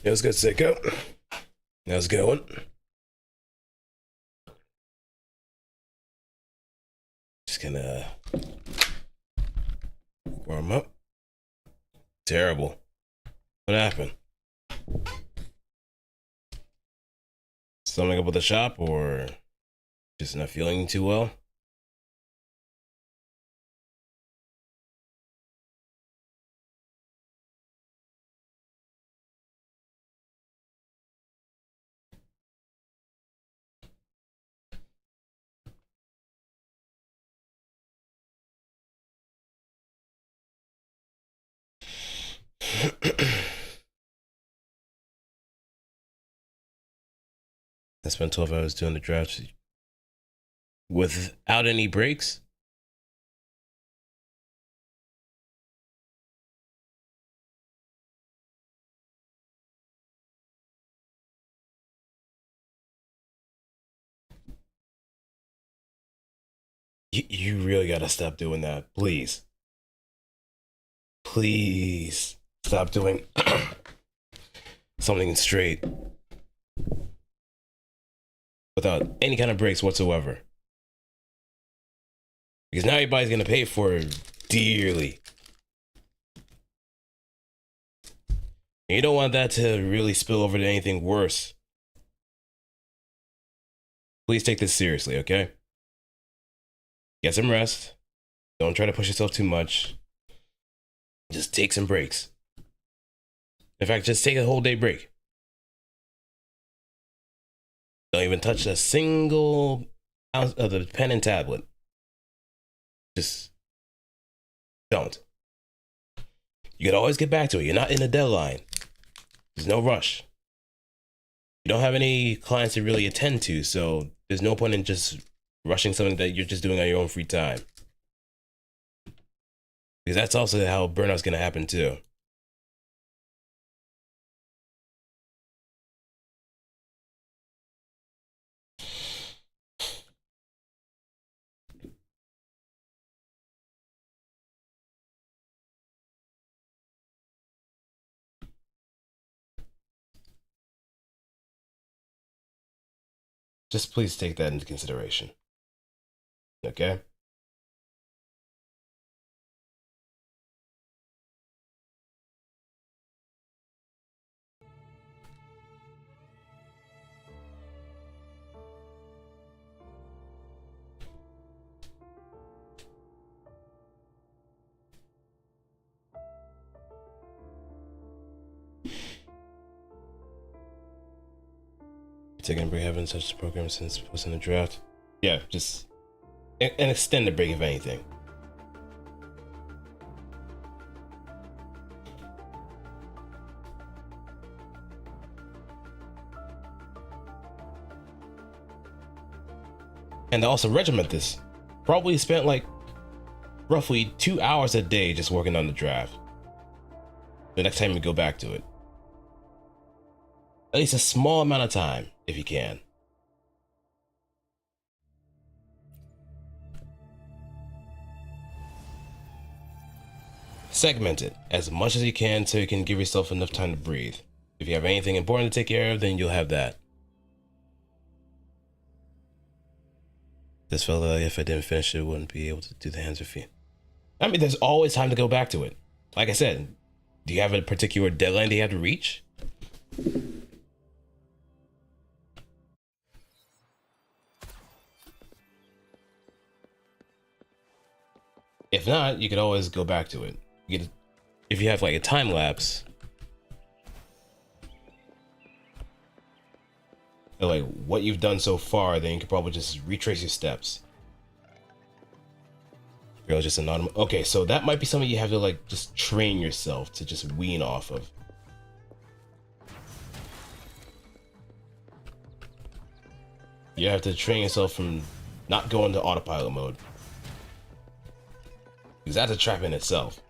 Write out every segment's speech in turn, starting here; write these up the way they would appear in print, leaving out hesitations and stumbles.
It was good, Sicko. That was a good one. Just gonna warm up. Terrible. What happened? Something up with the shop, or just not feeling too well? I spent 12 hours doing the draft without any breaks. You really gotta stop doing that, please. Please stop doing something straight without any kind of breaks whatsoever. Because now everybody's gonna pay for it dearly. And you don't want that to really spill over to anything worse. Please take this seriously, okay? Get some rest. Don't try to push yourself too much. Just take some breaks. In fact, just take a whole day break. Don't even touch a single ounce of the pen and tablet. Just don't. You can always get back to it. You're not in a deadline. There's no rush. You don't have any clients to really attend to, so there's no point in just rushing something that you're just doing on your own free time. Because that's also how burnout's gonna happen too. Just please take that into consideration. Okay? Taking a break, having such a program since posting the draft. Yeah, just an extended break if anything. And also regiment this. Probably spent like roughly 2 hours a day just working on the draft. The next time you go back to it. At least a small amount of time, if you can. Segment it as much as you can so you can give yourself enough time to breathe. If you have anything important to take care of, then you'll have that. This felt like if I didn't finish it, I wouldn't be able to do the hands or feet. I mean, there's always time to go back to it. Like I said, do you have a particular deadline that you have to reach? If not, you could always go back to it. If you have like a time lapse, or like what you've done so far, then you could probably just retrace your steps. You're just anonymous. Okay, so that might be something you have to like just train yourself to just wean off of. You have to train yourself from not going to autopilot mode. Because that's a trap in itself.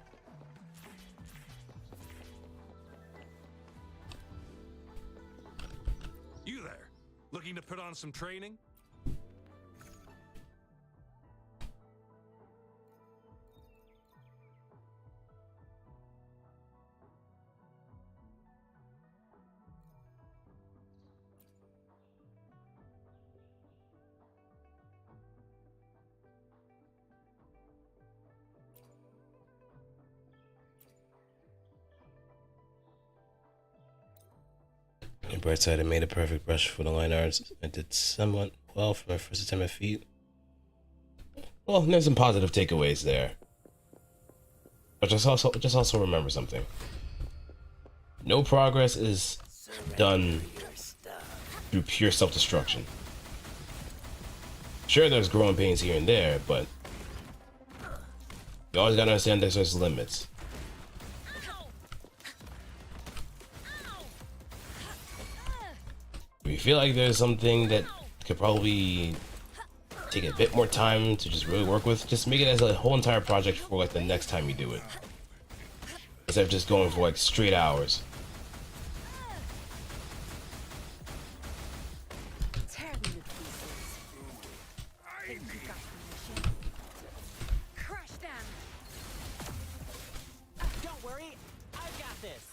You there, looking to put on some training? the bright side, I made a perfect brush for the line arts. I did somewhat well for my first attempt at feet. Well, there's some positive takeaways there. But just also remember something. No progress is done through pure self-destruction. Sure, there's growing pains here and there, but you always gotta understand there's limits. If you feel like there's something that could probably take a bit more time to just really work with, just make it as a whole entire project for like the next time you do it. Instead of just going for like straight hours. Don't worry, I've got this.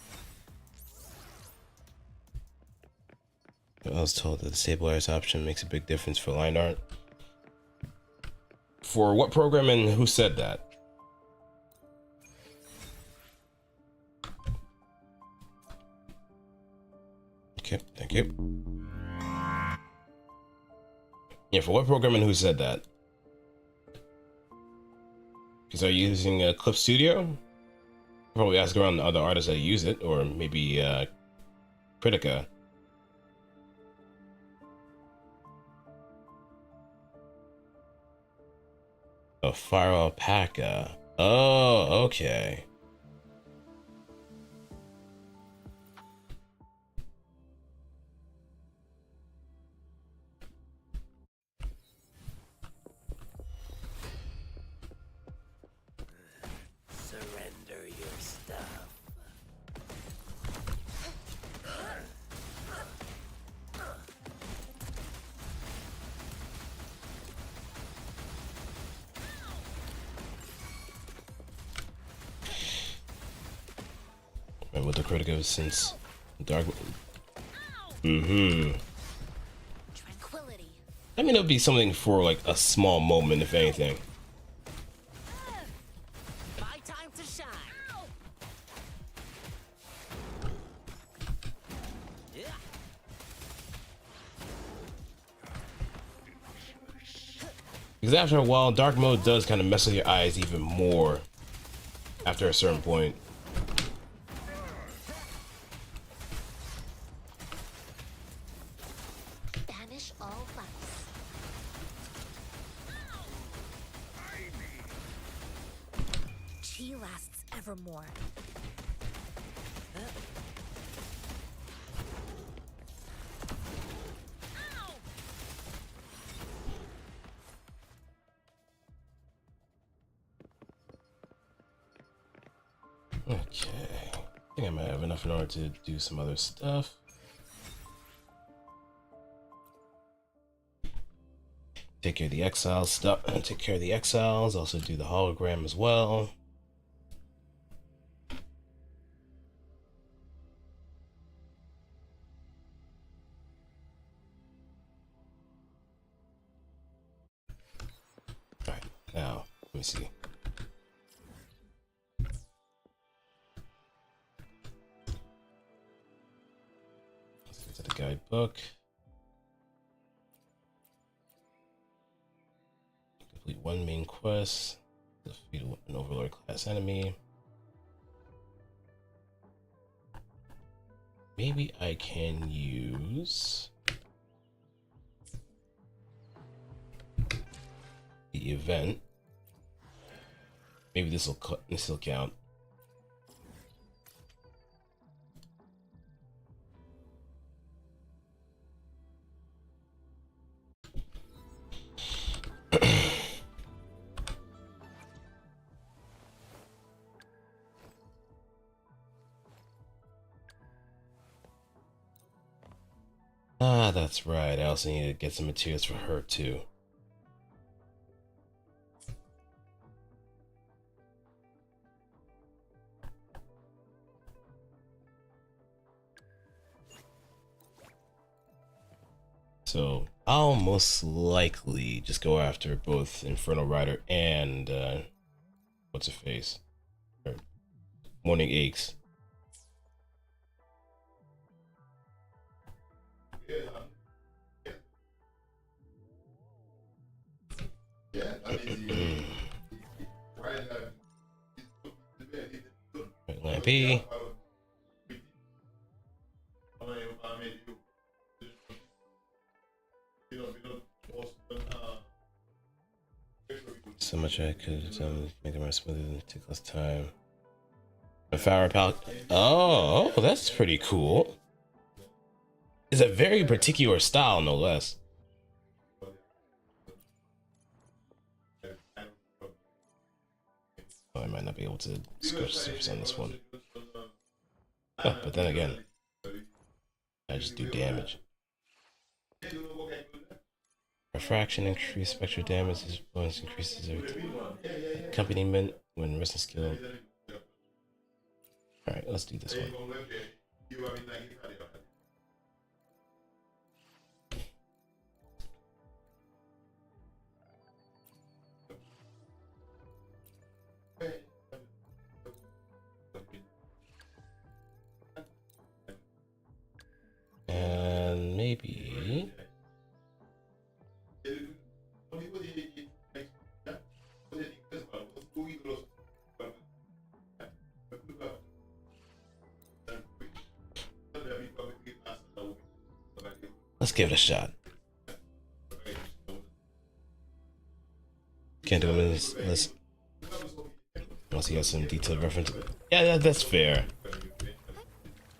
I was told that the stabilize option makes a big difference for line art. For what program and who said that? Okay, thank you. Yeah, for what program and who said that? Because are you using Clip Studio? Probably ask around the other artists that use it, or maybe Critica. Oh, Fire Alpaca. Oh, okay. Surrender your stuff. And with the Critica since Dark. Mm-hmm. Tranquility. I mean, it'll be something for like a small moment, if anything. My time to shine. Yeah. Because after a while, dark mode does kind of mess with your eyes even more after a certain point. Banish all vice. Chi lasts evermore. Okay. I think I might have enough in order to do some other stuff. Take care of the exiles stuff. Take care of the exiles. Also do the hologram as well. Alright, now, let me see. Let's go to the guidebook. Complete one main quest. Defeat an overlord class enemy. Maybe I can use the event. Maybe this will count. Ah, that's right. I also need to get some materials for her too. So I'll most likely just go after both Infernal Rider and what's her face? Or Morning Aches. Lampy. So much I could have done to make it more smoother and take less time. A flower palette. Oh, that's pretty cool. It's a very particular style, no less. Oh, I might not be able to scratch the surface on this one. Oh, but then again, I just do damage. Refraction increase spectral damage. This bonus increases every time. Accompaniment when resting skill. Alright, let's do this one. And maybe... let's give it a shot. Can't do it unless you got some detailed reference. Yeah, that's fair.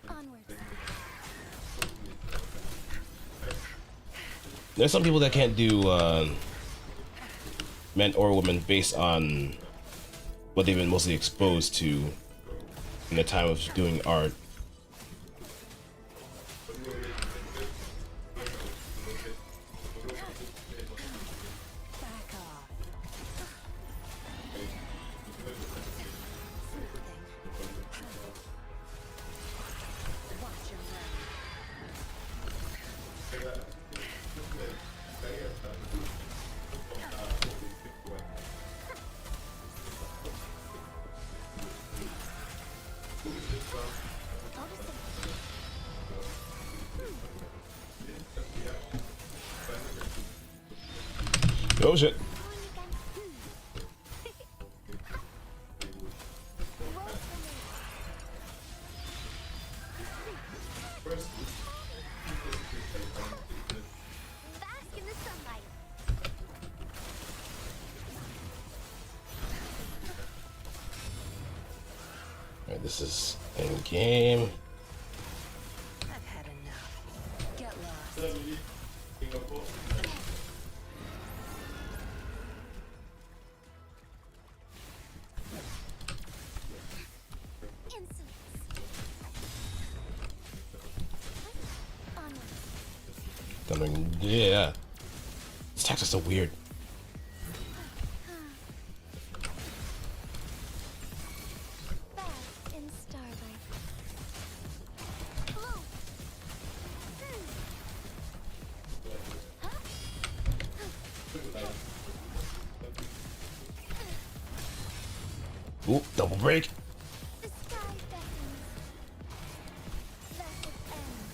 Onwards. There's some people that can't do men or women based on what they've been mostly exposed to in the time of doing art. Back off. Watch him run. Oh shit. Bask in the sunlight. Alright, this is in game. I've had enough. Get lost. Insolence. Onwards. Thundering. Yeah. This attacks are so weird. Bask in starlight. Hello. Ooh, double break. The sky beckons. Thus it ends.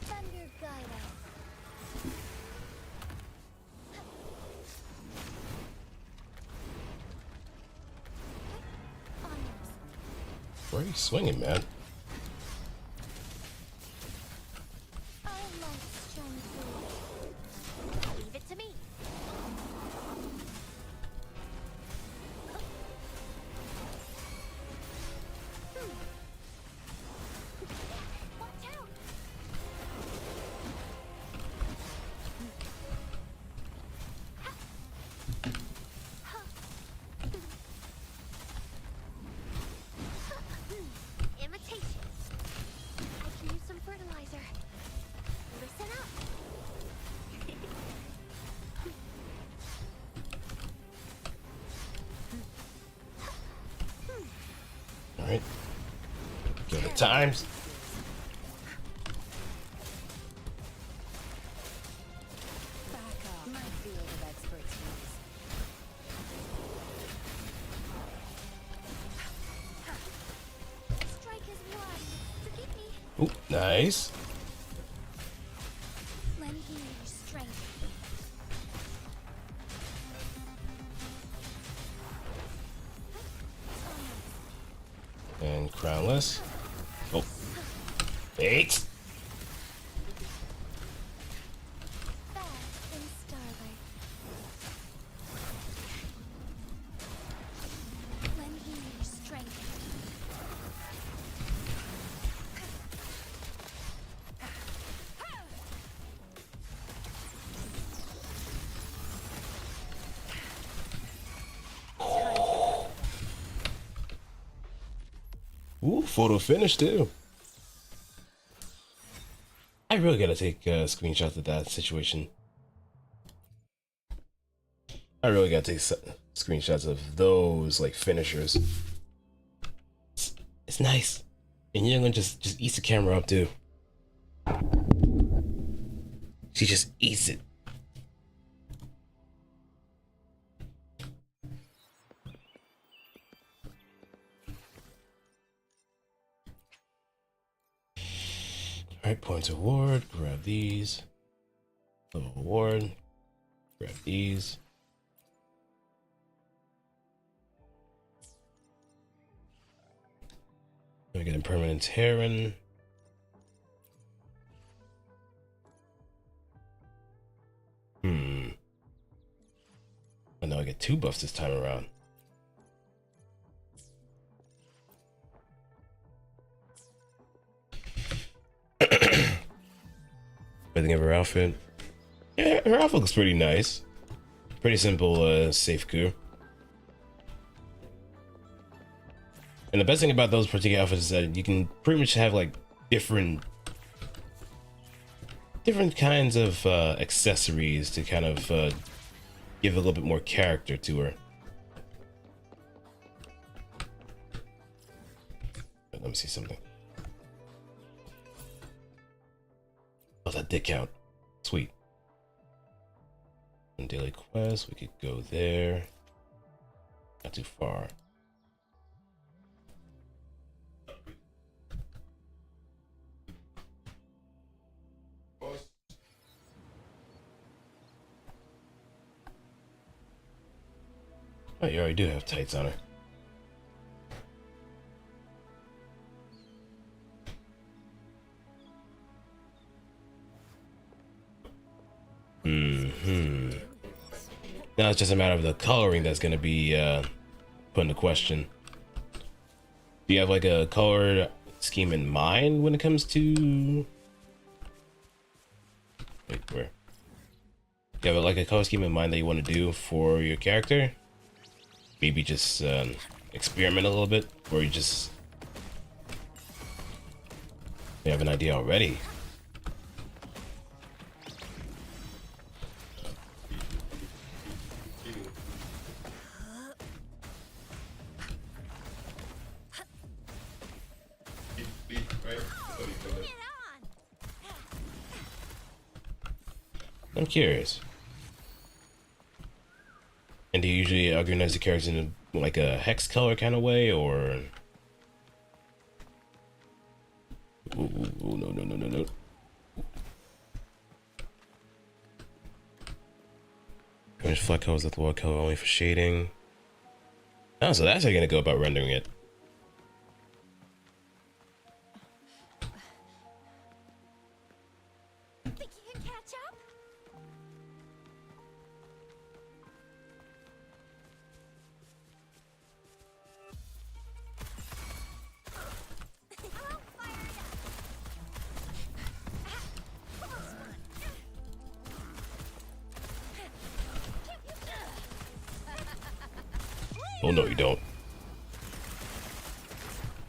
Thunder guide us. Onwards. Where are you swinging, man? Our lights shine through. Leave it to me. Watch out! Imitation. I can use some fertilizer. Listen up. Alright. Give it times. Back off. My field of expertise. Strike is one. Forgive me. Ooh, nice. Wait. Bask in starlight. Lend me your strength. Ooh, photo finish too. I really gotta take screenshots of that situation. I really gotta take screenshots of those like finishers. It's nice, and you're gonna just eats the camera up too. She just eats it. Alright, points award, grab these. Level award, grab these. We get impermanence heron. Oh no, I get 2 buffs this time around. Everything of her outfit. Yeah, her outfit looks pretty nice. Pretty simple, safe coup. And the best thing about those particular outfits is that you can pretty much have like different kinds of accessories to kind of give a little bit more character to her. Let me see something. Oh, that did count. Sweet. On daily quest, we could go there. Not too far. Oh, you already do have tights on her. Now it's just a matter of the coloring that's going to be put into question. Do you have like a color scheme in mind when it comes to... Wait, where? Do you have like a color scheme in mind that you want to do for your character? Maybe just experiment a little bit, or you just... You have an idea already? I'm curious. And do you usually organize the characters in like a hex color kind of way, or? Ooh, no. Finish flat colors with the wall color only for shading. Oh, so that's how you're gonna go about rendering it. Think you can catch up? I'll fire it up. Oh no, you don't.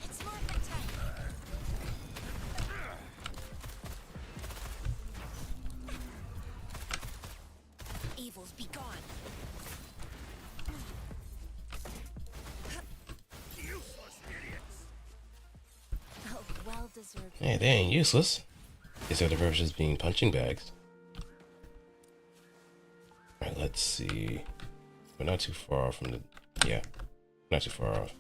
It's more than time. Evils be gone. Useless idiots. Oh, well deserved. Hey, they ain't useless. These are the versions being punching bags. Alright, let's see. We're not too far off from the... Yeah, not too far off.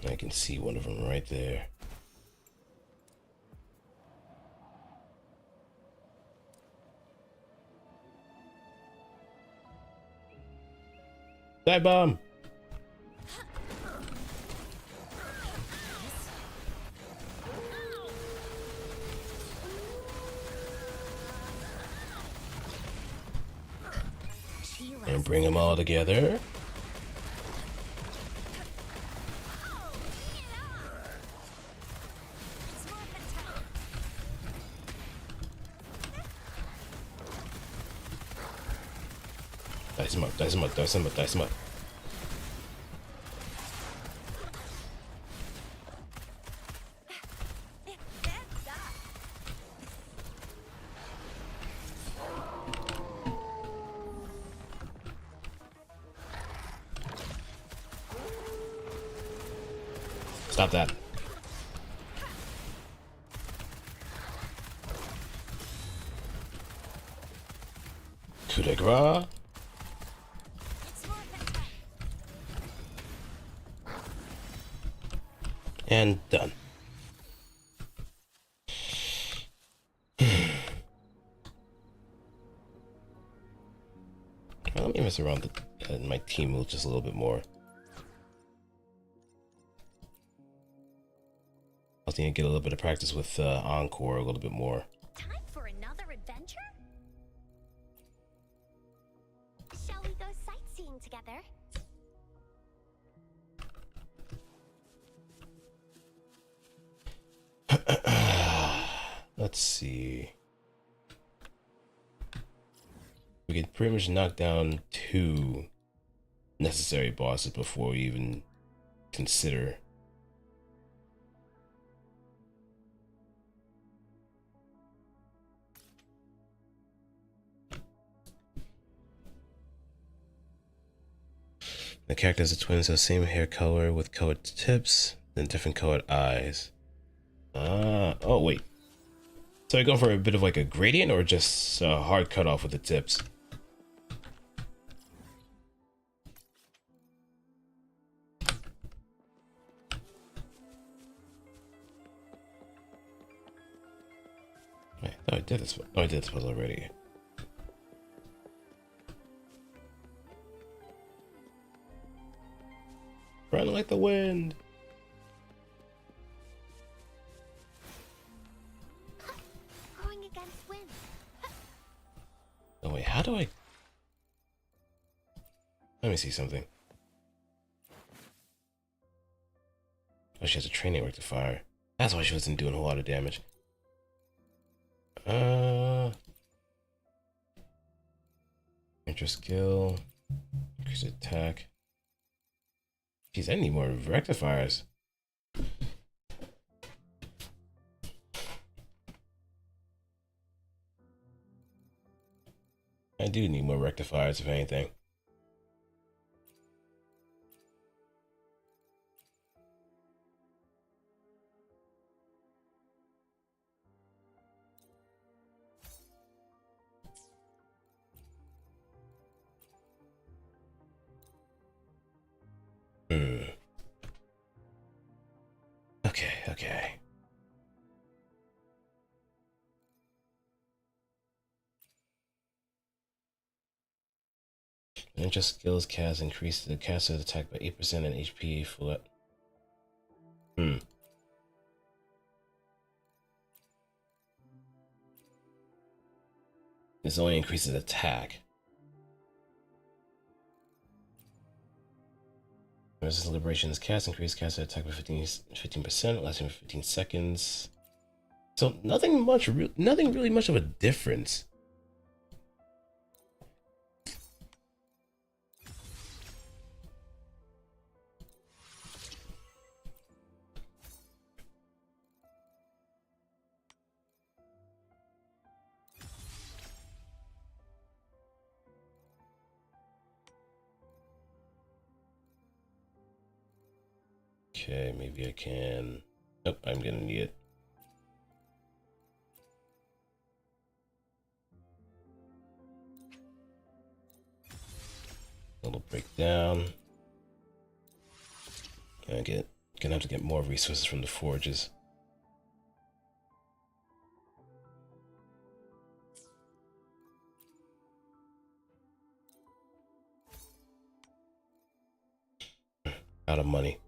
I can see one of them right there. Dive bomb. And bring them all together. Dice him up, dice him up, dice him up, dice him up. Stop that. Coup de grace. And done. Well, let me mess around my team just a little bit more. I was going to get a little bit of practice with Encore a little bit more. Time for another adventure? Shall we go sightseeing together? Let's see. We could pretty much knock down 2 necessary bosses before we even consider. The characters are twins, so same hair color with colored tips, then different colored eyes. Oh wait. So I go for a bit of like a gradient or just a hard cutoff with the tips? Wait, oh, I did this. Oh, I did this puzzle already. Run like the wind. Going against wind. Oh wait, how do I? Let me see something. Oh, she has a training rectifier. That's why she wasn't doing a whole lot of damage. Interest skill. Increase attack. Jeez, I need more rectifiers. I do need more rectifiers, if anything. Okay. Ninja skills cast increase the caster's attack by 8% and HP full. This only increases attack. Resist Liberation's cast increase caster attack by 15%, lasting for 15 seconds. So nothing really much of a difference. Okay, maybe I can. Nope, I'm gonna need it. A little breakdown. Gonna have to get more resources from the forges. Out of money.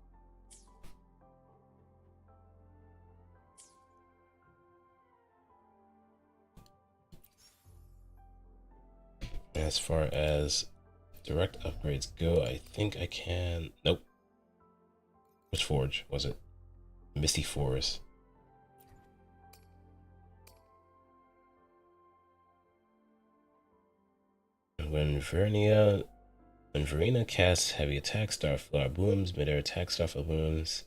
As far as direct upgrades go, I think I can. Nope. Which forge was it? Misty Forest. When Verena casts heavy attack, Starflower booms, midair attack, Starflower booms,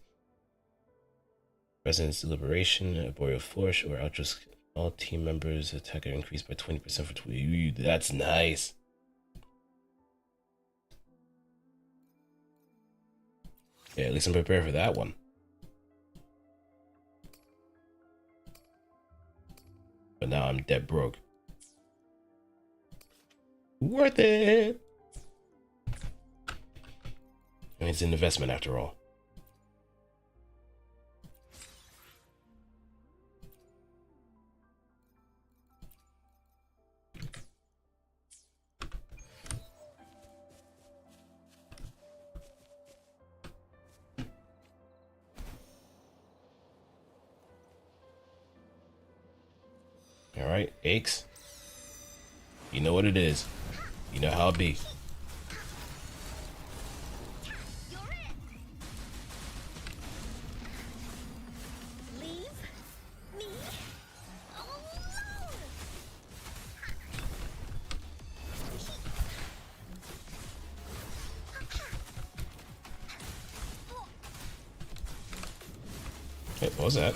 Resonance Deliberation, Arboreal Flourish, or Ultras. All team members' attack are increased by 20% for 20. That's nice. Yeah, at least I'm prepared for that one. But now I'm dead broke. Worth it! And it's an investment after all. Alright, aches. You know what it is. You know how it be. You're it. Leave me alone. Hey, what was that?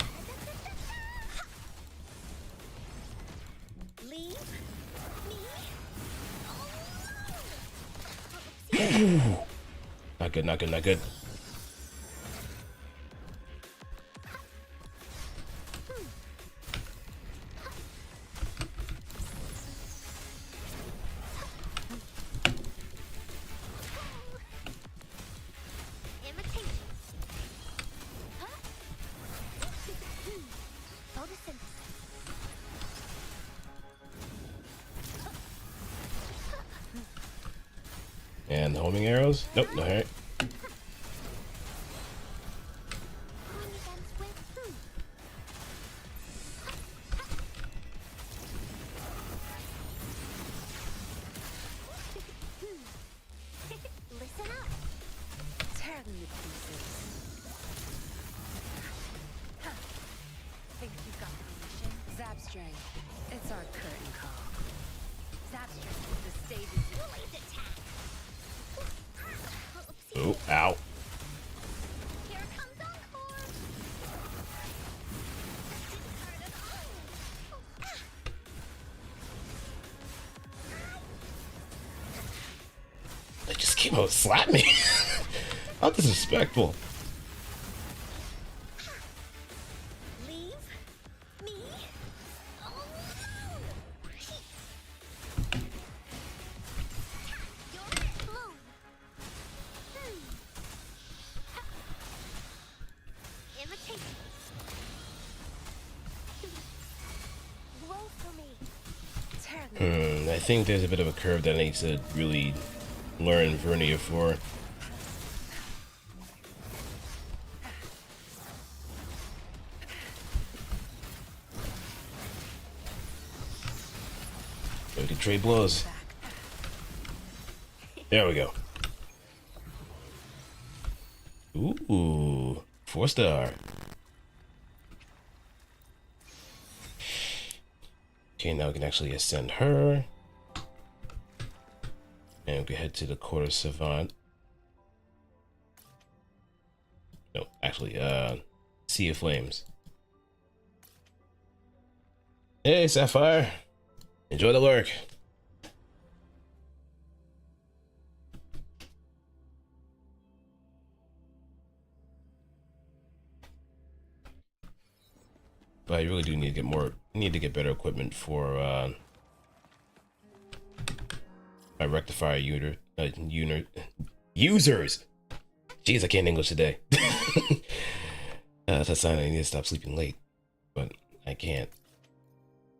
Leave me Not good, not good, not good. imitation. Huh? Photosynthesis. And homing arrows? Nope, no hair. Listen up. Tear them to pieces. Think you got the mission? Zap strength. It's our curtain call. Zap strength is the stage's Blade attack. Oh, ow. Here comes Encore. Didn't hurt at all. They just came out and slapped me. How disrespectful. Leave me alone. You're it. Bloom. Imitation. Blow for me. tear them. I think there's a bit of a curve that I need to really learn Vernia for. We can trade blows. There we go. Ooh, 4-star. Okay, now we can actually ascend her. And we can head to the Quarter Savant. No, actually, Sea of Flames. Hey, Sapphire. Enjoy the lurk. But I really do need to get better equipment for my rectifier users. Jeez, I can't English today. That's a sign I need to stop sleeping late, but I can't.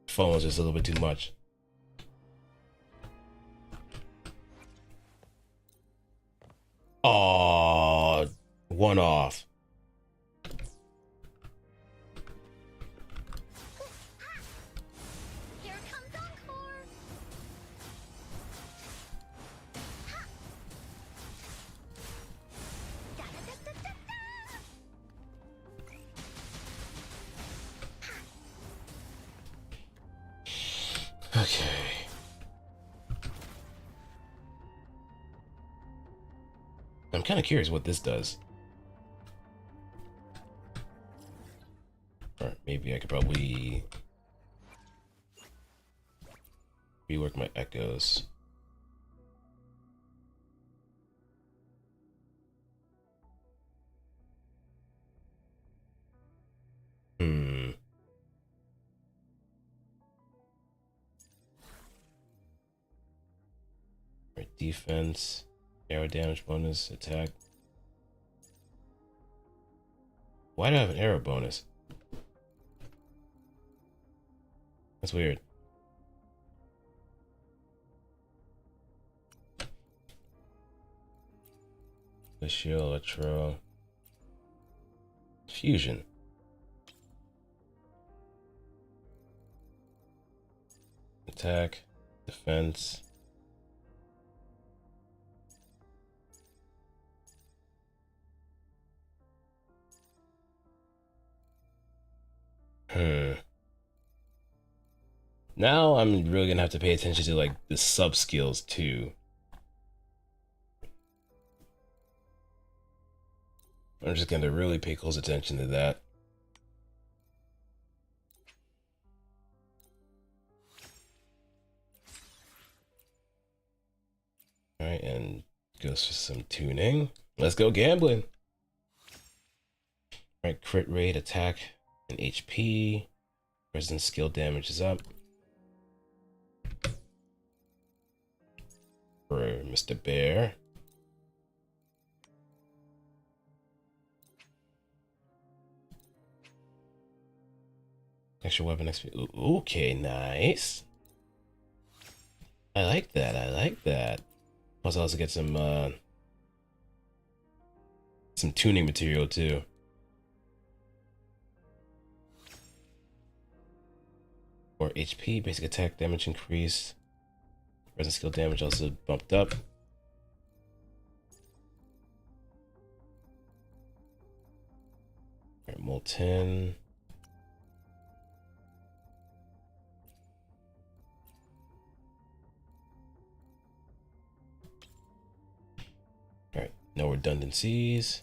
Phone is just a little bit too much. Oh, one off. Here comes Encore. Da-da-da-da-da-da. Okay. I'm kind of curious what this does. Or maybe I could probably rework my echoes. Hmm. Right, defense, arrow damage bonus, attack. Why do I have an arrow bonus? That's weird. The shield, electro, fusion. Attack, defense. Hmm. Now I'm really gonna have to pay attention to like the sub skills too. I'm just gonna really pay close attention to that. All right, and goes for some tuning. Let's go gambling. All right, crit rate, attack, and HP. Presence skill damage is up. For Mr. Bear. Extra weapon XP. Ooh, okay, nice. I like that. I like that. Plus, I also get some tuning material too. Or HP, basic attack damage increased. Present skill damage also bumped up. Alright, Molten. Alright, no redundancies.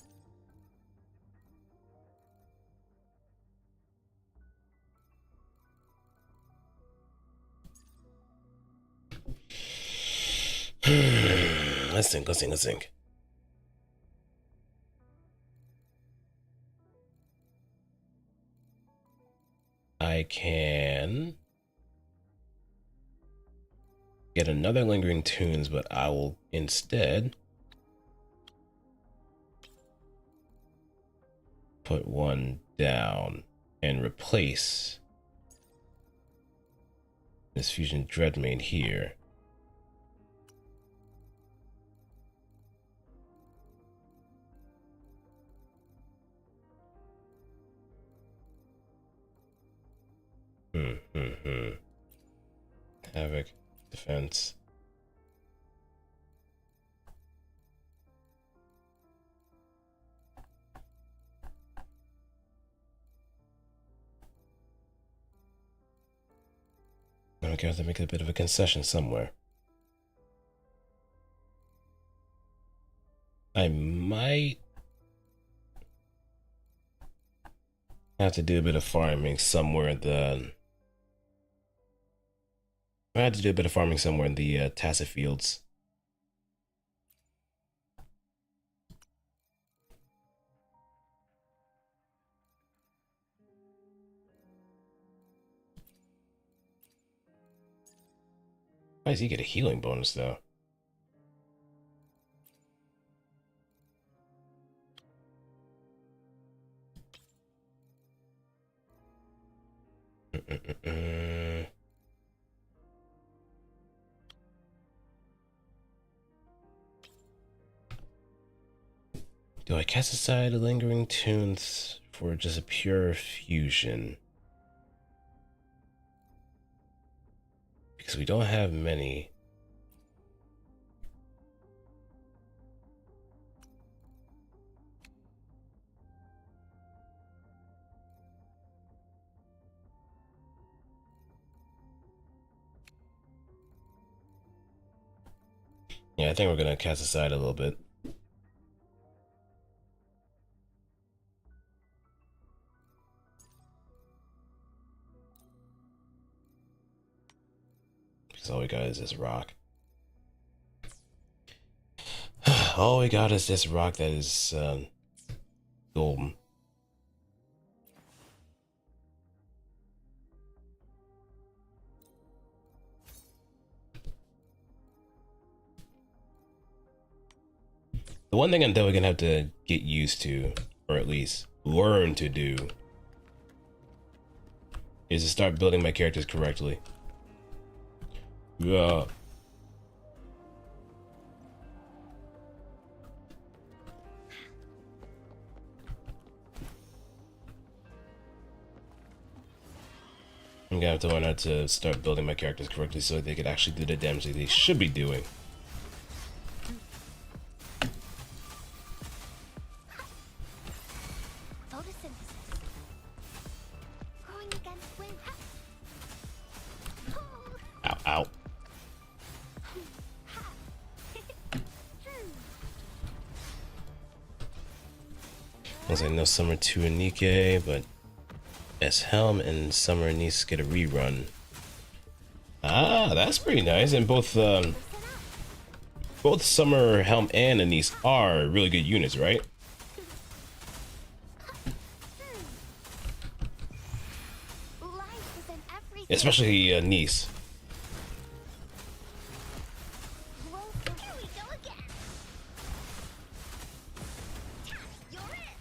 Let's think, let's think, let's think. I can get another lingering tunes, but I will instead put one down and replace this Fusion Dreadmane here. Havoc, defense. I'm gonna have to make a bit of a concession somewhere. I might have to do a bit of farming somewhere in the. I had to do a bit of farming somewhere in the Tacit Fields. Why does he get a healing bonus though? Do I cast aside lingering tunes for just a pure fusion? Because we don't have many. Yeah, I think we're gonna cast aside a little bit. Because all we got is this rock. All we got is this rock that is golden. The one thing I'm definitely gonna have to get used to, or at least learn to do, is to start building my characters correctly. Yeah. I'm gonna have to learn how to start building my characters correctly so they could actually do the damage that they should be doing. Photosynthesis. Growing against wind. Ow, ow. As I know, Summer 2 and Nikkei, but as Helm and Summer and Nice get a rerun. Ah, that's pretty nice. And both Summer, Helm, and Anise are really good units, right? Life is in everything. Especially Anise. Whoa, here we go again. You're it.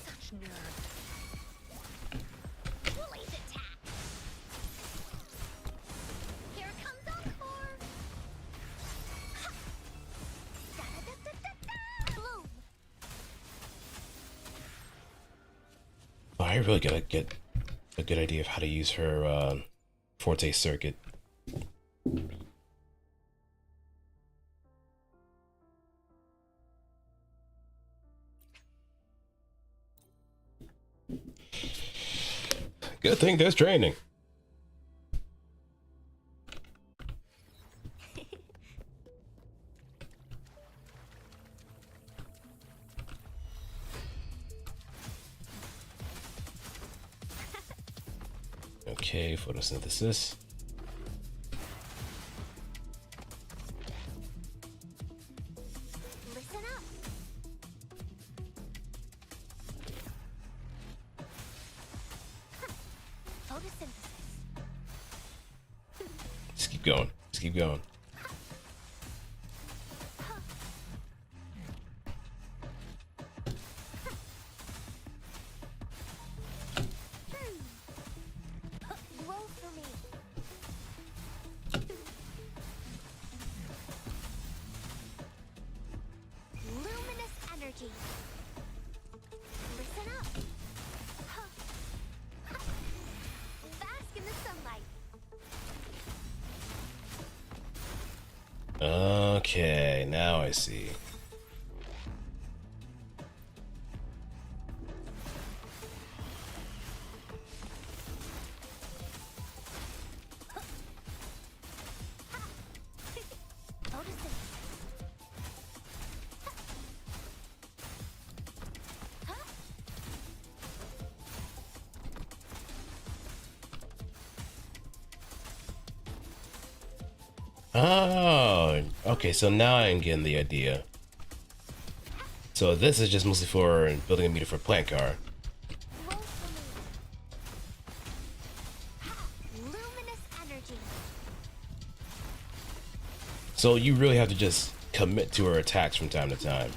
Such nerve. Blaze attack. Here comes Encore. Da-da-da-da-da-da. Bloom. Oh, I really gotta get a good idea of how to use her Forte circuit. Good thing there's training. Okay, photosynthesis. Listen up. Photosynthesis. Just keep going. Just keep going. Grow for me. Luminous energy. Listen up. Bask in the sunlight. Okay, now I see. Photosynthesis. Oh, okay, so now I'm getting the idea. So this is just mostly for building a meter for plant car. Grow for me. Luminous energy. So you really have to just commit to her attacks from time to time.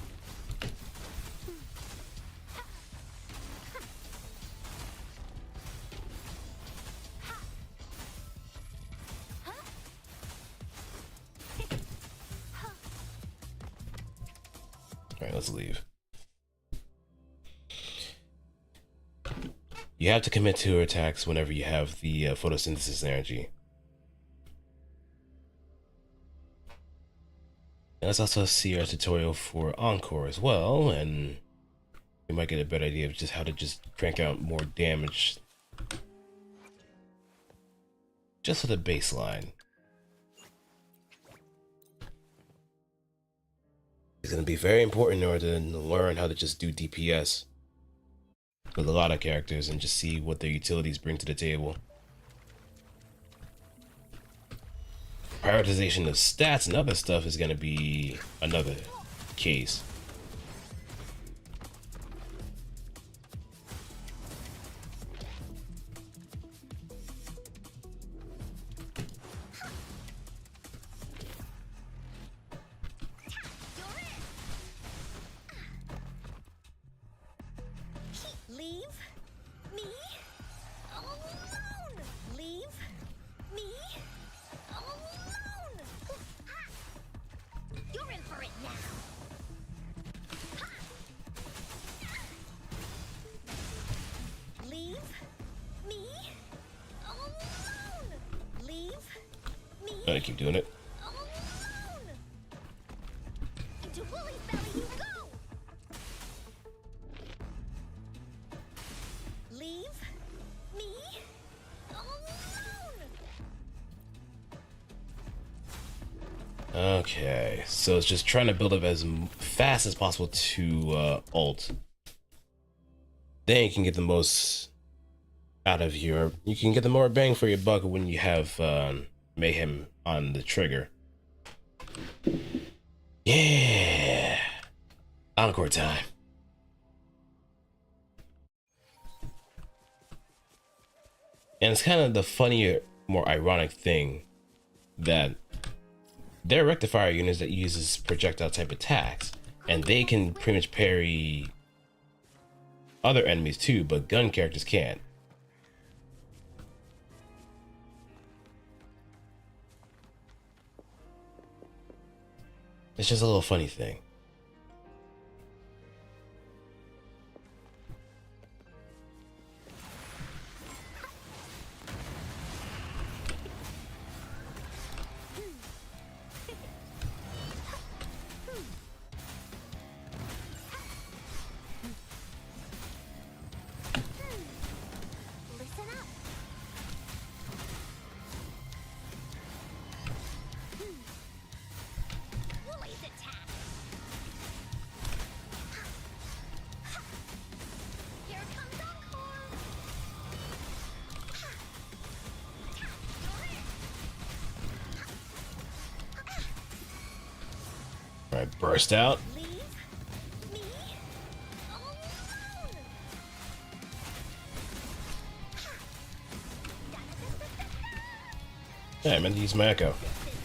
Alright, let's leave. You have to commit to attacks whenever you have the photosynthesis energy. And let's also see our tutorial for Encore as well, and we might get a better idea of just how to just crank out more damage just for the baseline. It's going to be very important in order to learn how to just do DPS with a lot of characters and just see what their utilities bring to the table. Prioritization of stats and other stuff is going to be another case. Leave me alone. Leave me alone. You're in for it now. Leave me alone. Leave me I keep doing it. alone. Into Woolly's belly you go. Leave me alone. Okay, so it's just trying to build up as fast as possible to ult. Then you can get the most out of you can get the more bang for your buck when you have Mayhem on the trigger. Yeah! Encore time. And it's kind of the funnier, more ironic thing that they're rectifier units that uses projectile type attacks, and they can pretty much parry other enemies too, but gun characters can't. It's just a little funny thing. Listen up. Woolly's attack. Here comes Encore. Alright, burst out. Leave me alone. Yeah, I meant to use my echo.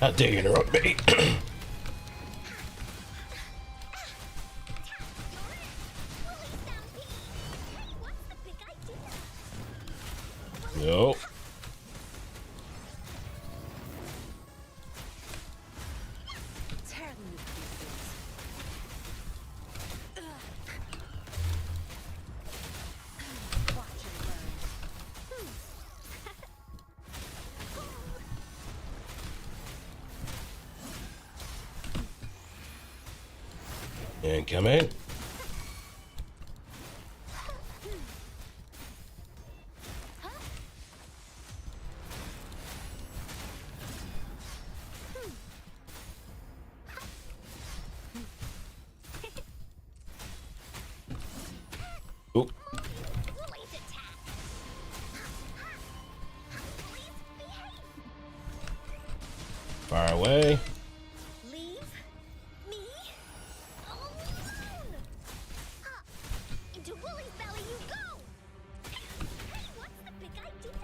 How dare you interrupt me? Woolly stampede. Hey, what's the big idea? Nope. Tear them to pieces. Watch and learn. Incoming. Oop. Woolly's attack. Please behave. Far away. Leave me alone. Into Woolly's belly you go. Hey, what's the big idea?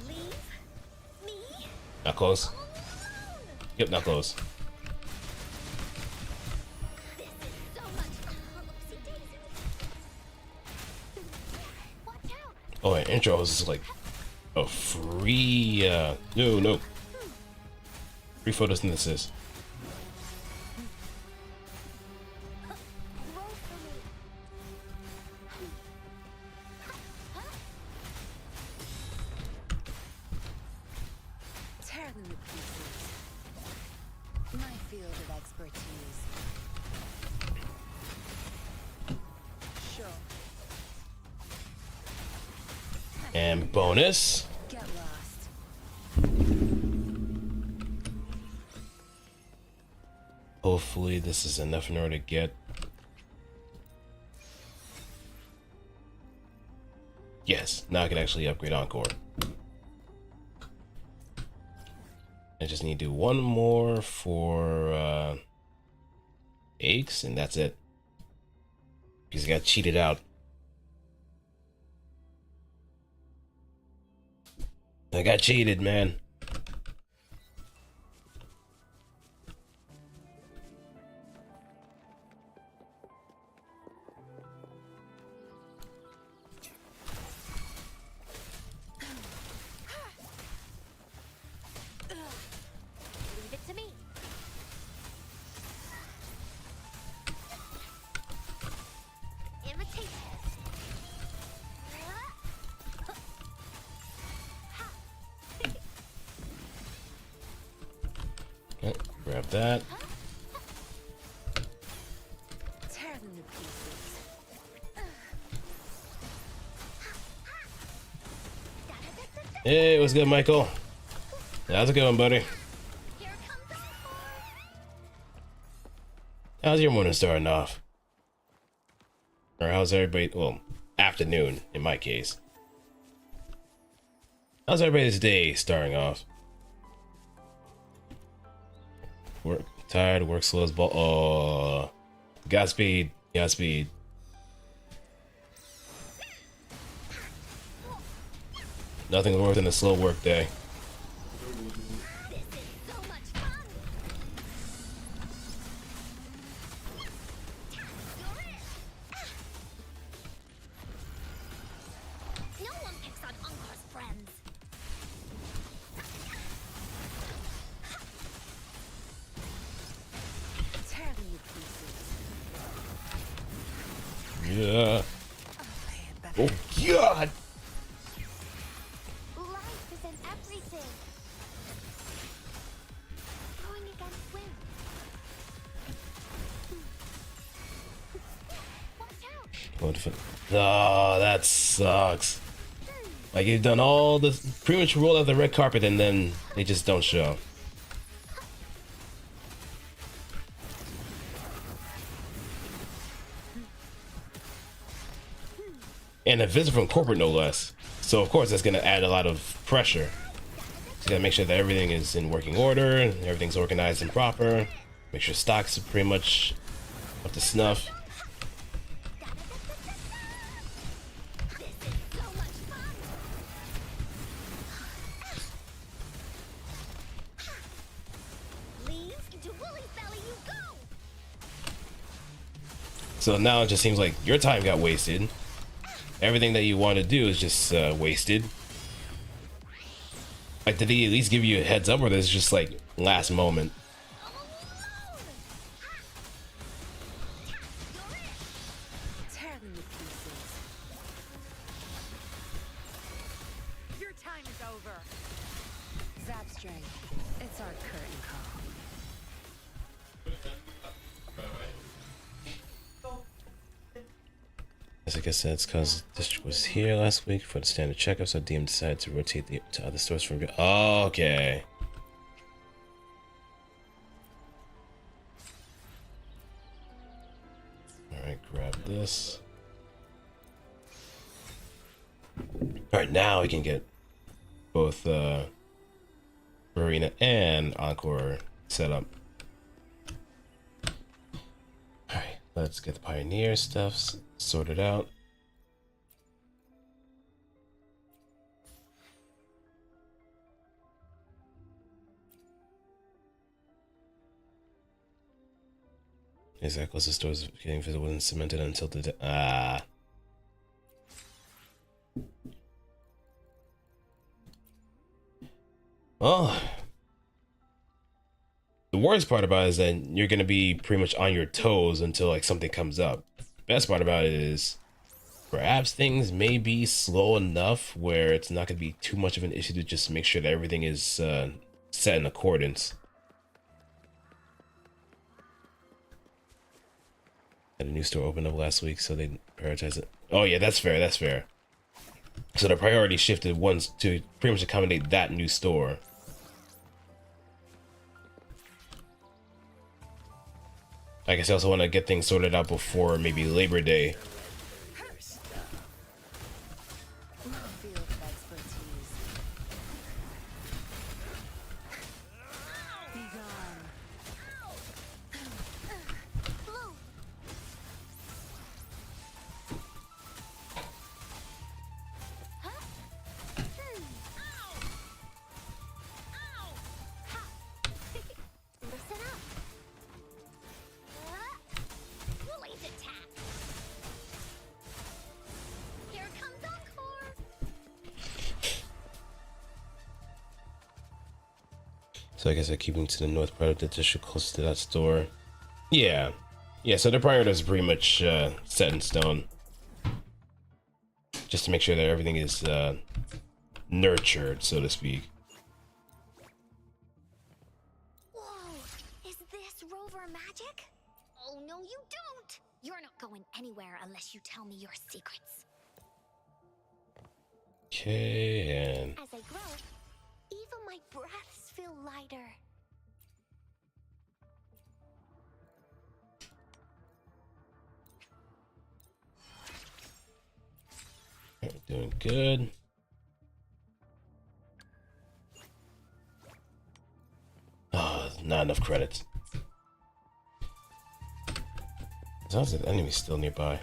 Leave me Not close. alone. Yep, not close. This is so much oopsie daisy. Watch out. Oh, and intro is like Oh, free, no. Free photosynthesis. Roll for me. Tear them to pieces. My field of expertise. Sure. And bonus. Get lost. Hopefully this is enough in order to get. Yes, now I can actually upgrade Encore. I just need to do one more for Aches, and that's it. Because I got cheated out. I got cheated, man. Leave it to me. Imitate. Okay, grab that. Tear them to pieces. Hey, what's good, Michael? How's it going, buddy? Here comes the How's your morning starting off? Or how's everybody? Well, afternoon in my case. How's everybody's day starting off? Work tired, work slow as ball. Oh, Godspeed, Godspeed. Nothing worse than a slow work day. This is so much fun. No one picks on Uncar's friends. Tear them to pieces. Yeah. Play it better. Oh God. Life is in everything. Going against wind. Watch out. What if it? Oh, that sucks. Like you've done all this, pretty much roll out the red carpet, and then they just don't show. And a visit from corporate, no less. So of course that's gonna add a lot of pressure. You gotta make sure that everything is in working order, and everything's organized and proper. Make sure stocks are pretty much up to snuff. This is so much fun. Leaves into Wooly's belly you go. So now it just seems like your time got wasted. Everything that you want to do is just wasted. Like, did he at least give you a heads up, or this is just like last moment? Tear them to pieces. Your time is over. Zap string. It's our curtain call. As I said, it's because district was here last week for the standard checkup, so DM decided to rotate to other stores from. Oh, okay. All right, grab this. All right, now we can get both Arena and Encore set up. All right, let's get the Pioneer stuff sorted out. Exactly, close the stores getting visible and cemented until the Well, the worst part about it is that you're gonna be pretty much on your toes until like something comes up. Best part about it is perhaps things may be slow enough where it's not gonna be too much of an issue to just make sure that everything is set in accordance. Had a new store open up last week, so they prioritize it. Oh yeah, that's fair. That's fair. So the priority shifted once to pretty much accommodate that new store. I guess I also want to get things sorted out before maybe Labor Day. Field of expertise. Be gone. Blue. Huh? Ow. Ow. Ha. Listen up. Blaze attack. Here comes Encore. So I guess I'm keeping to the north part of the district close to that store. Yeah. Yeah, so the priority is pretty much set in stone. Just to make sure that everything is nurtured, so to speak. Whoa, is this rover magic? Oh, no, you don't. You're not going anywhere unless you tell me your secrets. Okay, and As I grow, even my breaths feel lighter. doing good. Oh, not enough credits. Sounds like the enemy's still nearby.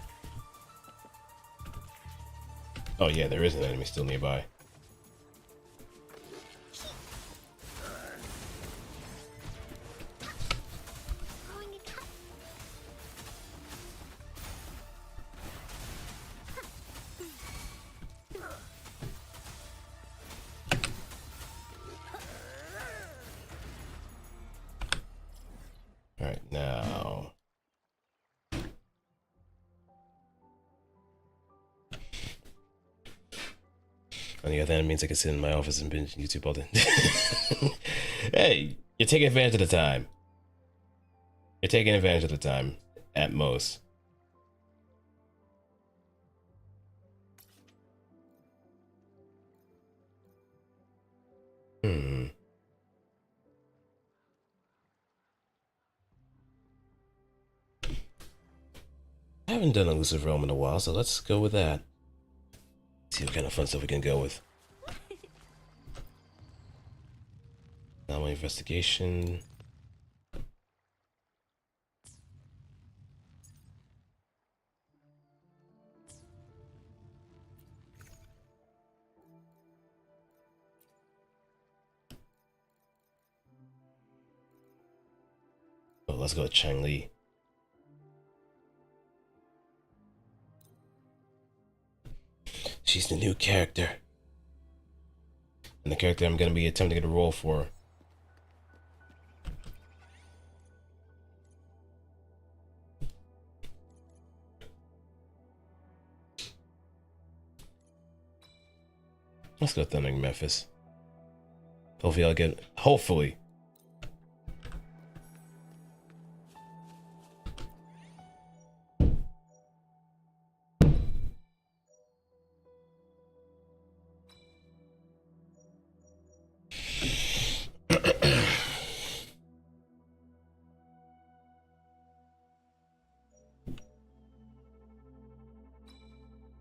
Oh yeah, there is an enemy still nearby. Growing a cut. Alright, now. On the other hand, it means I can sit in my office and binge YouTube all day. Hey, you're taking advantage of the time. You're taking advantage of the time, at most. I haven't done Elusive Realm in a while, so let's go with that. See what kind of fun stuff we can go with. Now my investigation. Oh, let's go to Changli. She's the new character. And the character I'm going to be attempting to roll for. Let's go Thundering Memphis. Hopefully I'll get... Hopefully.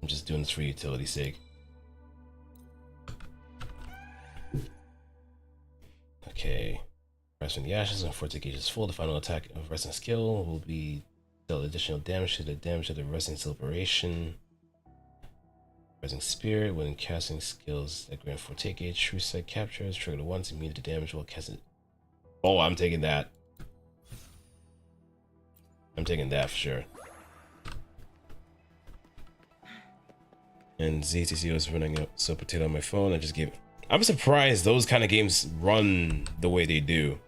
I'm just doing this for utility's sake. Okay. Rise from the ashes and force gauge is full. The final attack of resting skill will be dealt additional damage to the damage of the resting celebration. Rising Spirit, when casting skills that grant forte gauge, true sight captures, trigger once, immune to damage while casting. Oh, I'm taking that. I'm taking that for sure. And ZTC was running up so potato on my phone. I just gave I'm surprised those kind of games run the way they do.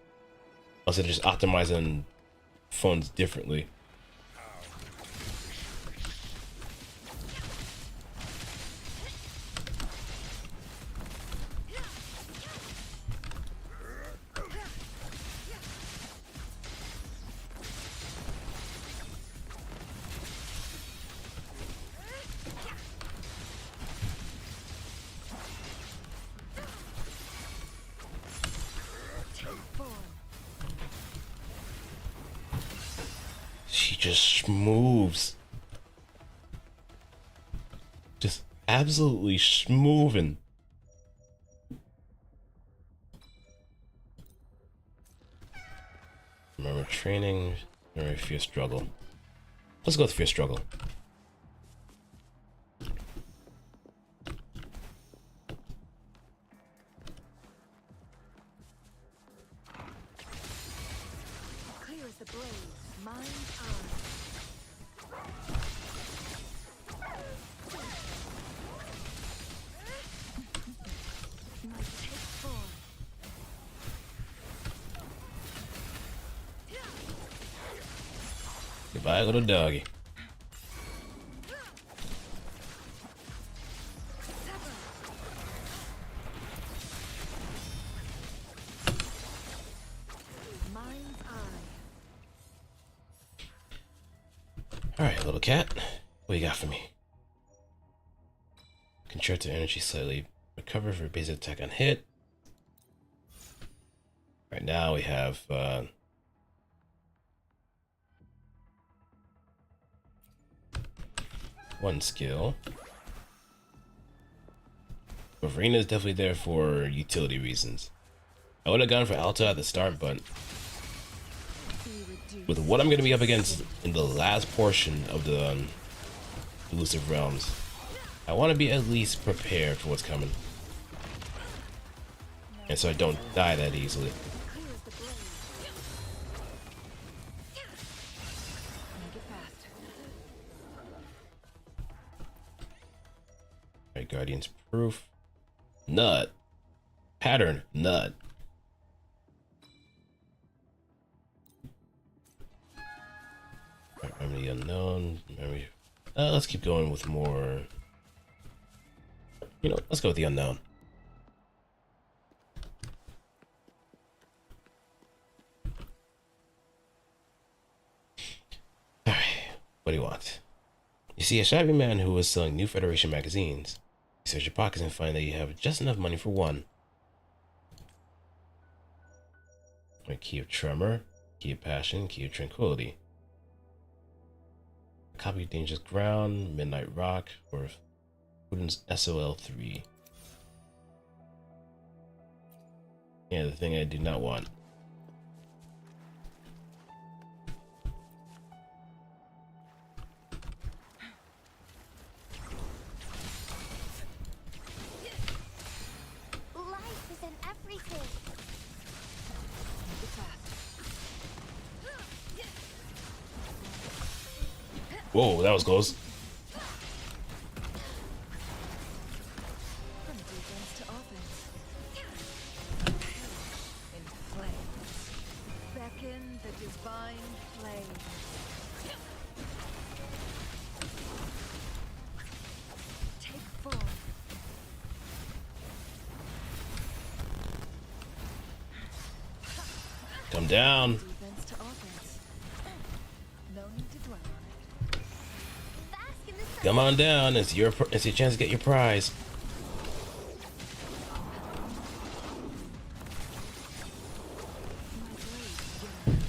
Also, they're just optimizing phones differently. She just moves. Just absolutely moving. Remember training, or fear struggle. Let's go with fear struggle. Clear as the blaze, mind's eye. My take form. Goodbye, little doggy. Mind's eye. Alright, little cat. What you got for me? Control energy slightly. Recover for basic attack on hit. Right now we have one skill. But Verena is definitely there for utility reasons. I would have gone for Alta at the start, but with what I'm going to be up against in the last portion of the Elusive Realms, I want to be at least prepared for what's coming. And so I don't die that easily. Clear as the blaze. Make it fast. Alright, Guardian's Proof. Nut. Pattern. Nut. Memory unknown. Memory. Let's keep going with more. You know, let's go with the unknown. Alright, what do you want? You see a shabby man who was selling New Federation magazines. You search your pockets and find that you have just enough money for one. A key of tremor, key of passion, key of tranquility. A copy of Dangerous Ground, Midnight Rock, or Putin's SOL3. Yeah, the thing I do not want. Life is in everything. Make it fast. Whoa, that was close. From defense to offense. In flames. Beckon the divine flame. Take form. Come down. Defense to offense. No need to dwell on it. Bask in the sun. Come on down. It's your chance to get your prize. My blade yearns.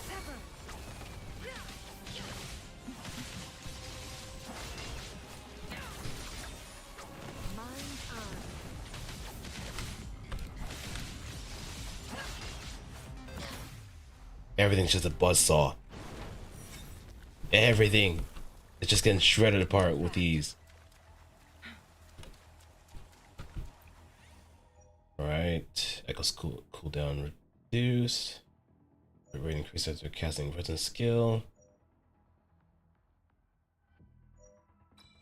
Sever. Mind's eye. Everything's just a buzzsaw. Everything. It's just getting shredded apart with ease. Alright. Echo's cooldown reduced. The rate increase after casting present skill.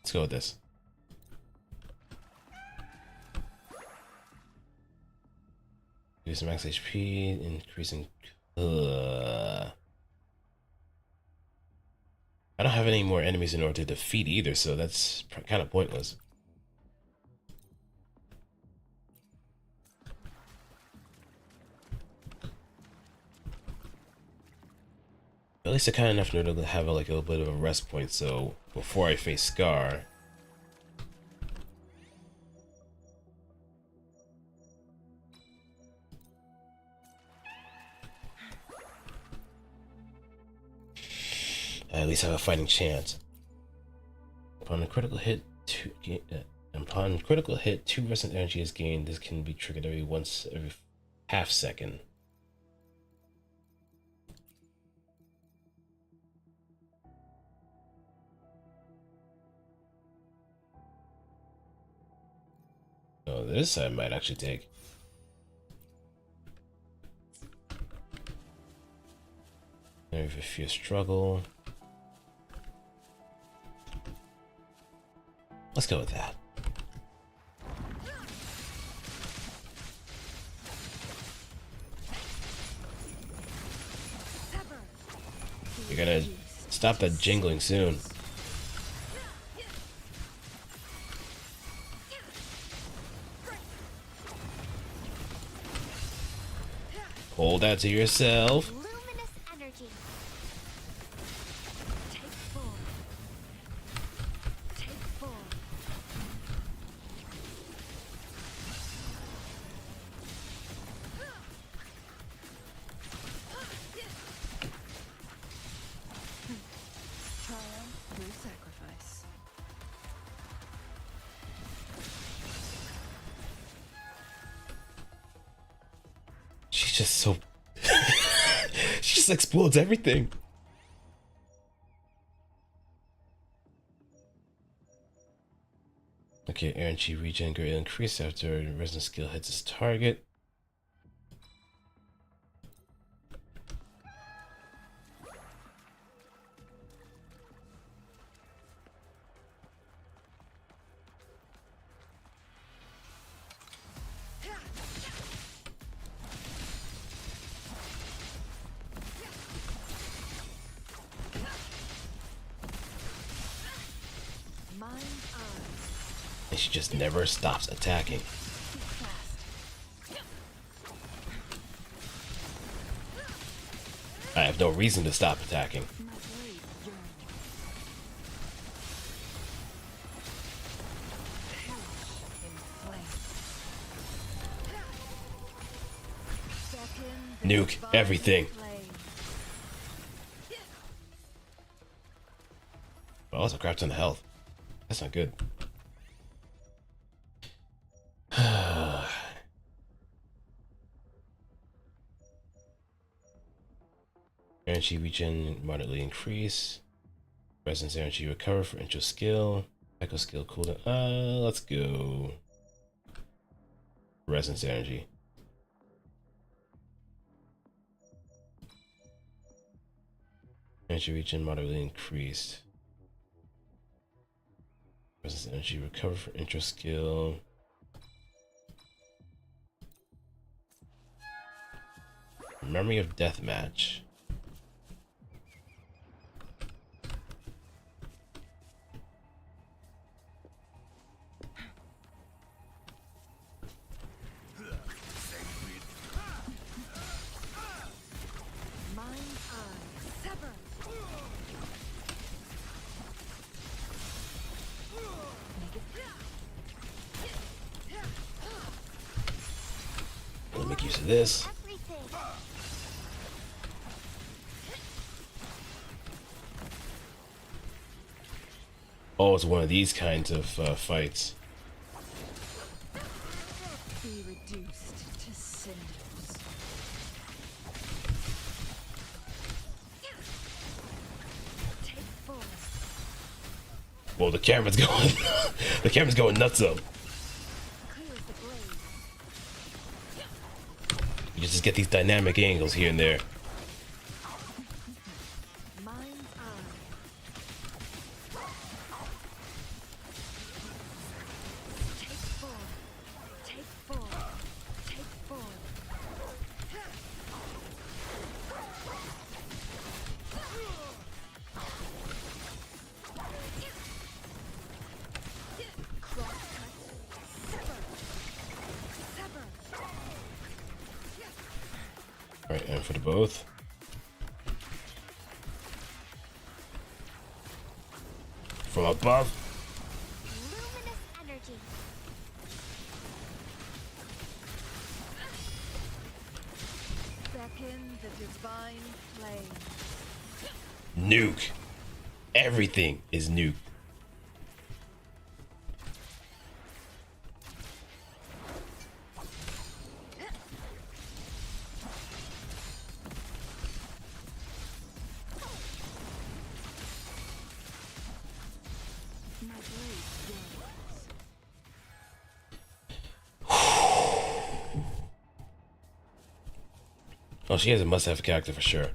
Let's go with this. Reduce max HP, increasing. I don't have any more enemies in order to defeat either, so that's kind of pointless. At least I kind of enough in order to have like a little bit of a rest point, so before I face Scar. I at least have a fighting chance. Upon a critical hit, two restant energy is gained. This can be triggered every half second. Oh, this I might actually take. If you feel struggle. Let's go with that. You're gonna stop that jingling soon. Hold that to yourself. Luminous energy. Take four. Take four. Triumph through sacrifice. She's just so. She just explodes everything. Okay, energy regen greatly increased after resident skill hits its target. Mind eyes. And she just never stops attacking. I have no reason to stop attacking. My blade yearns. Perish in flame. Beckon the Nuke divine everything. flame. Well, also crap ton of health. That's not good. Energy regen moderately increase. Resonance energy recover for intro skill. Echo skill cooldown. Let's go. Resonance energy. Energy regen moderately increased. Resonance energy recover for intro skill. Memory of Deathmatch. Mind eye. Sever. Let me make use of this. Everything. Oh, it's one of these kinds of fights. Be reduced to cinders. Take four. Well, the camera's going. The camera's going nuts up. Clear as the blade. You just get these dynamic angles here and there. Mind's eye. Alright, and for the both. From above. Luminous energy. Beckon the divine flame. Nuke. Everything is nuke. My blade burns. Oh, she has a must-have character for sure.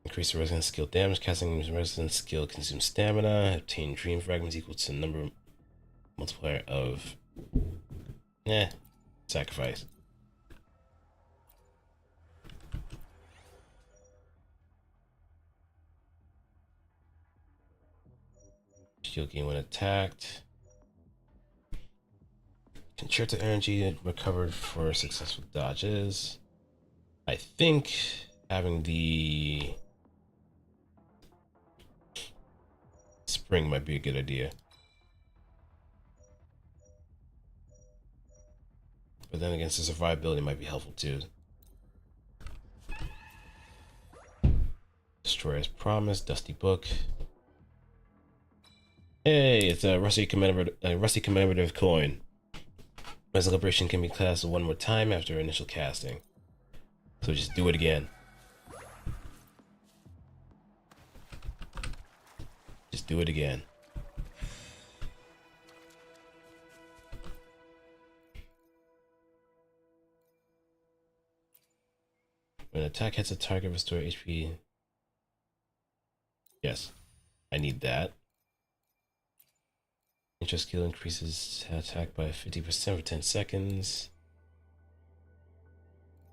Increase the resistance skill damage. Casting resistance skill consumes stamina. Obtain dream fragments equal to the number multiplier of sacrifice. Shield gain when attacked. Concerto energy recovered for successful dodges. I think having the spring might be a good idea. But then against the survivability might be helpful too. Destroy as promised. Dusty book. Hey, it's a rusty commemorative coin. Celebration can be cast one more time after initial casting. So just do it again. Just do it again. When an attack hits a target, restore HP. Yes, I need that. Interest skill increases attack by 50% for 10 seconds.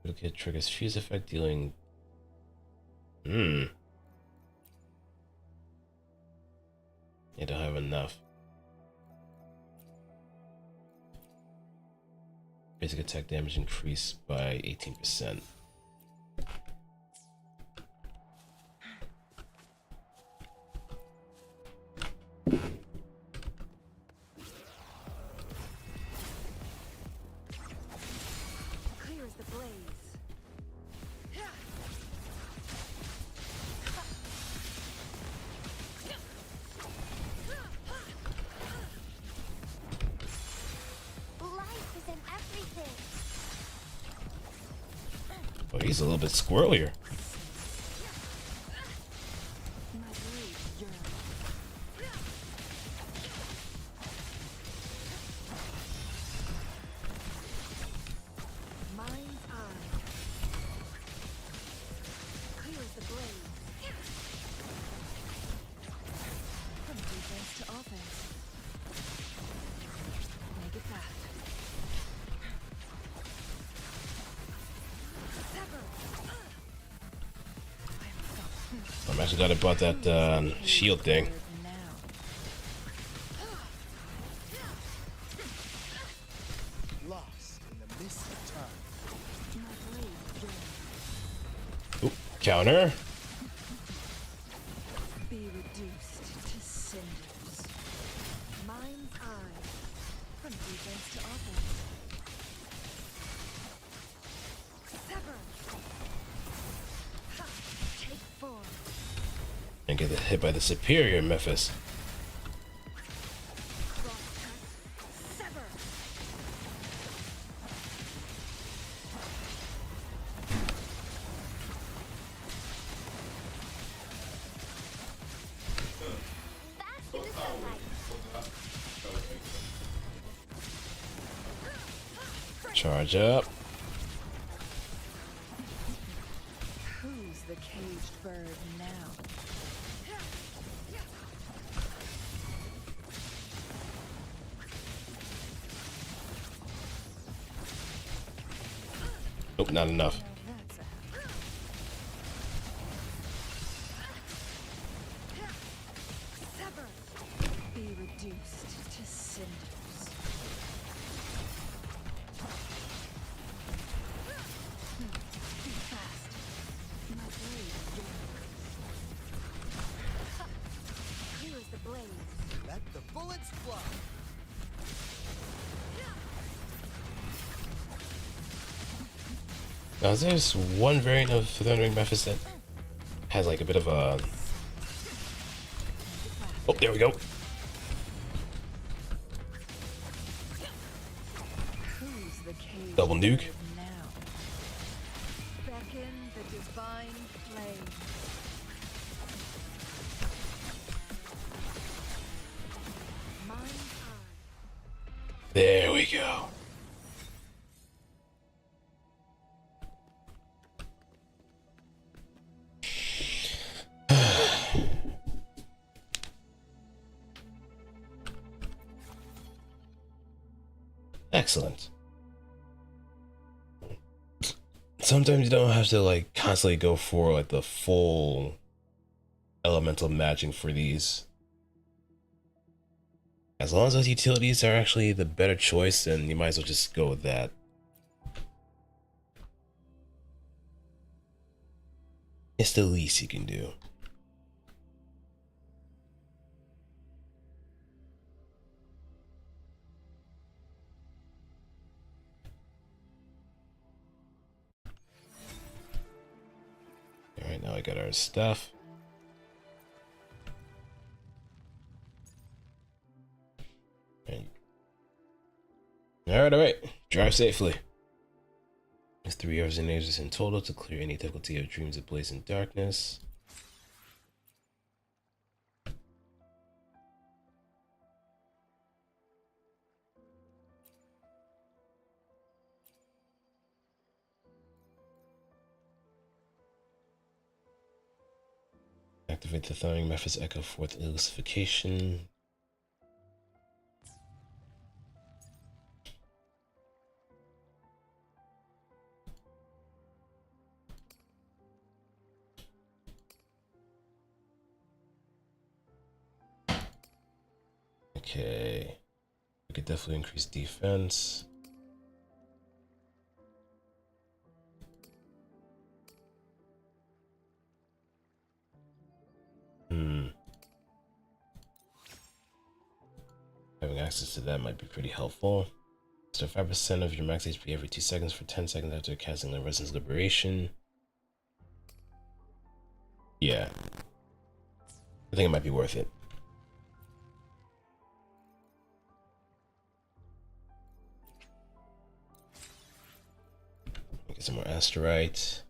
Critical hit triggers fuse effect, dealing. I don't have enough. Basic attack damage increased by 18%. Clear as the blaze. Life is in everything. Oh, he's a little bit squirrelier. My blade yearns. Mind's eye. Clear as the blaze. From defense to offense. Make it fast. I'm actually glad I bought that shield thing. Lost in the mist of time. Oop, counter. Be reduced to cinders. Mind's eye. From defense to offense. Sever. Ha. Take form. And get hit by the superior Memphis. Cross cut. Sever. Back to the sunlight. Charge up. Who's the caged bird now? Nope, not enough. That's a sever. Be reduced to cinders. Let the bullets fly. Now, there's one variant of Wuthering Waves that has like a bit of a. Oh, there we go. Who's the cage Double nuke. now? Beckon the divine flame. Mine eye. There we go. Excellent. Sometimes you don't have to like constantly go for like the full elemental matching for these. As long as those utilities are actually the better choice, then you might as well just go with that. It's the least you can do. Alright, now I got our stuff. Alright. Drive safely. There's 3 hours and ages in total to clear any difficulty of dreams that blaze in darkness. Activate the thawing methods, echo forth elucification. Okay, we could definitely increase defense. Having access to that might be pretty helpful. So 5% of your max HP every 2 seconds for 10 seconds after casting the Resin's Liberation. Yeah. I think it might be worth it. Get some more asterite.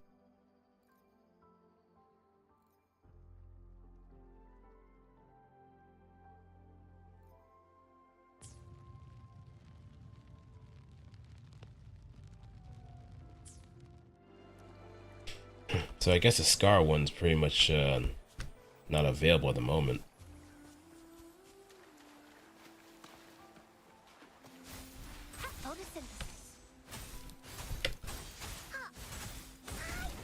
So I guess the Scar one's pretty much not available at the moment. Photosynthesis.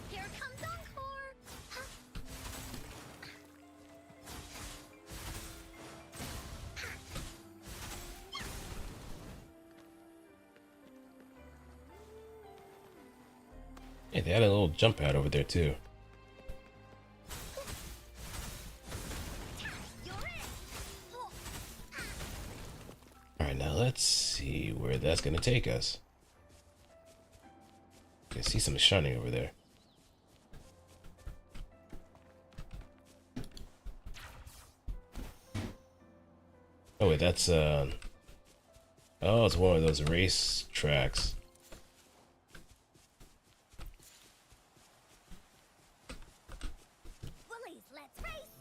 Here comes Encore. Hey, they had a little jump pad over there too. Alright, now let's see where that's gonna take us. I can see some shining over there. Oh wait, that's oh, it's one of those race tracks. Willies, let's race.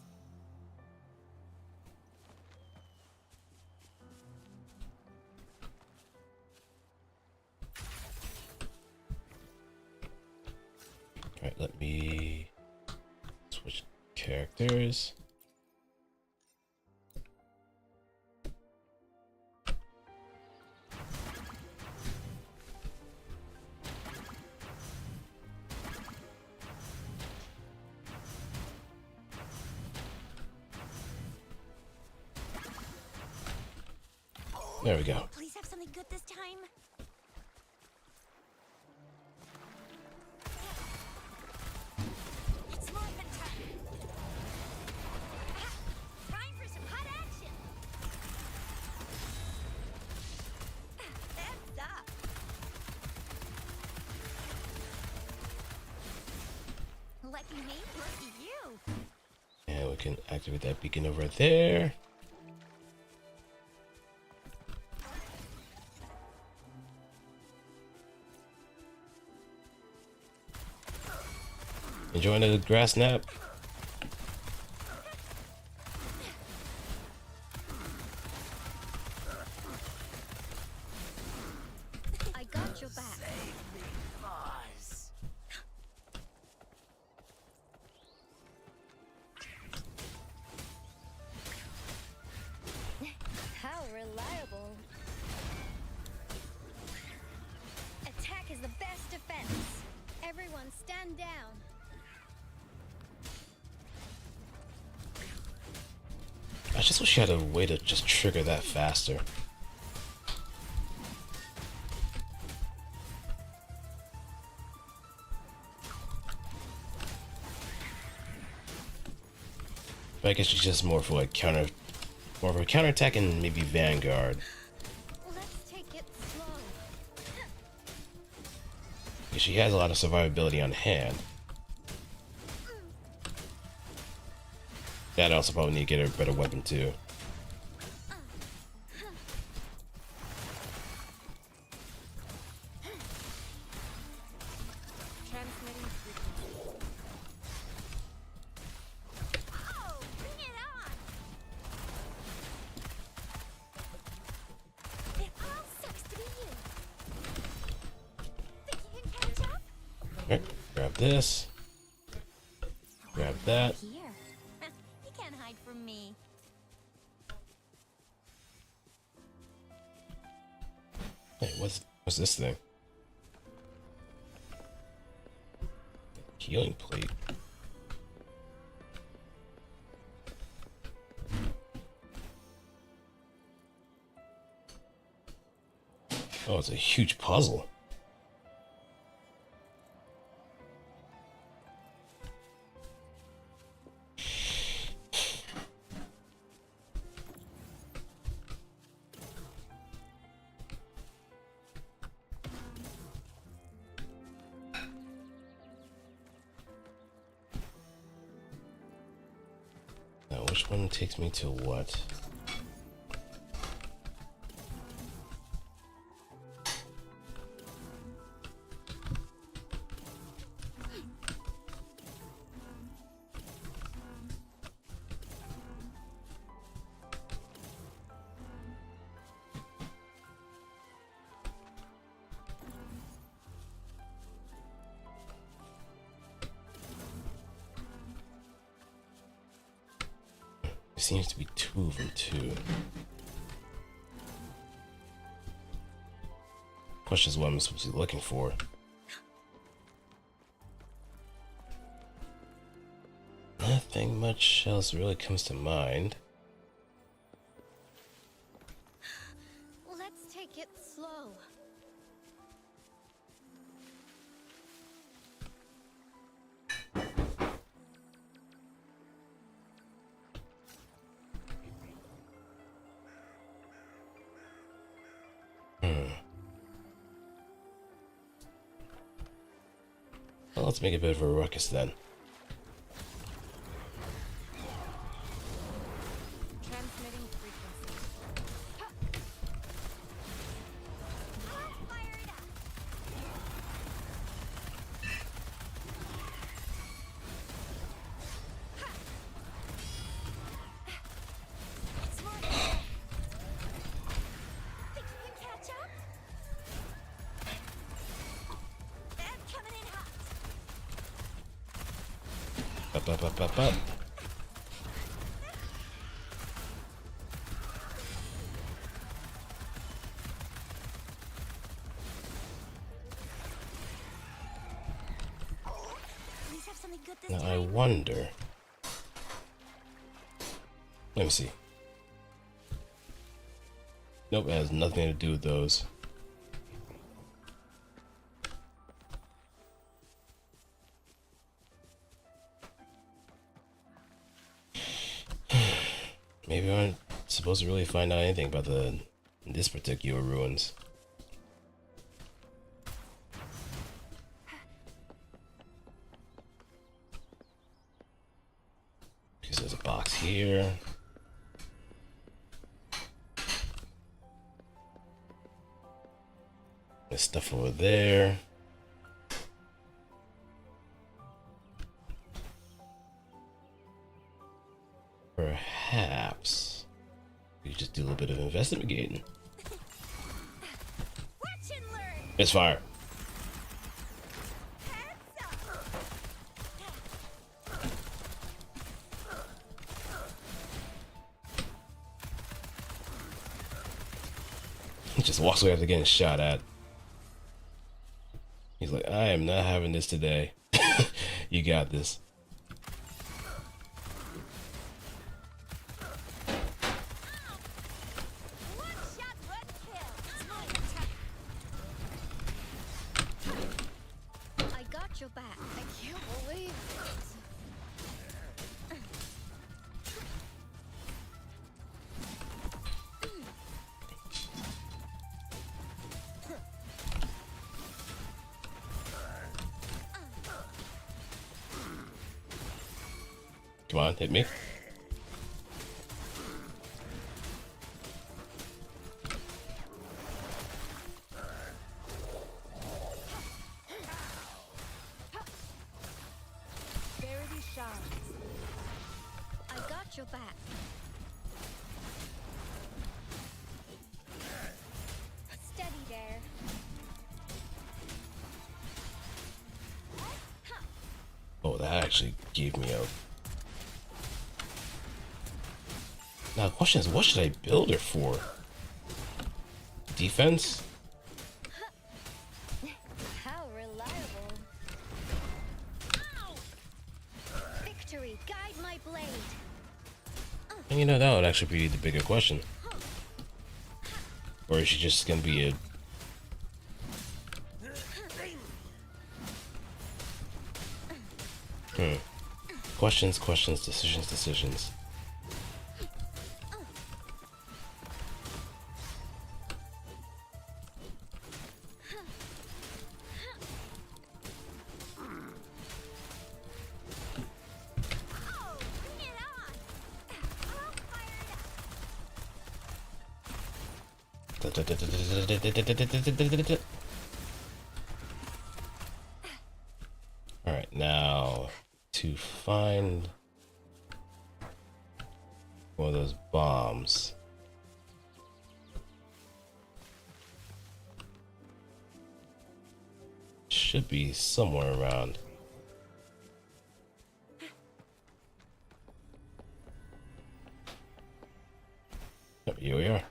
Alright, let me switch characters. There we go. Please have something good this time. It's Morphin time. Time for some hot action. lucky me, lucky you. And we can activate that beacon over there. Enjoying the grass nap? I got your back. How reliable. Attack is the best defense. Everyone stand down. I just wish you had a way to just trigger that faster. But I guess she's just more for like more of a counterattack and maybe Vanguard. Let's take it slow. Because she has a lot of survivability on hand. That also probably need to get her a better weapon too. Transmitting frequency. Oh, bring it on! It all sucks to be you. Think you can catch up? Alright, grab this. Grab that. Here. You can't hide from me. Hey, what's this thing? Healing plate. Oh, it's a huge puzzle. Now, which one takes me to what? Seems to be two of them too. Question is what I'm supposed to be looking for. Nothing much else really comes to mind. Let's take it slow. Well, let's make a bit of a ruckus then. Transmitting frequency. Fire it up. It's more than that. Think you can catch up? And coming in hot. Up. Please have something good this Now I time. wonder. Let me see. Nope, it has nothing to do with those. Maybe we aren't supposed to really find out anything about this particular ruins. here. There's stuff over there. Perhaps we just do a little bit of investigating. Watch and learn. It's fire. He just walks away after getting shot at. He's like, I am not having this today. You got this. One shot, one kill. I got your back. I can't believe it. Come on, hit me. Verity shines. I got your back. Steady there. Oh, that actually gave me a... Now, the question is, what should I build her for? Defense? How reliable. Ow! Victory, guide my blade. And you know, that would actually be the bigger question. Or is she just gonna be a... Questions, questions, decisions, decisions. Oh, bring it on. All fired up. Alright, now to find one of those bombs. Should be somewhere around. Oh, here we are.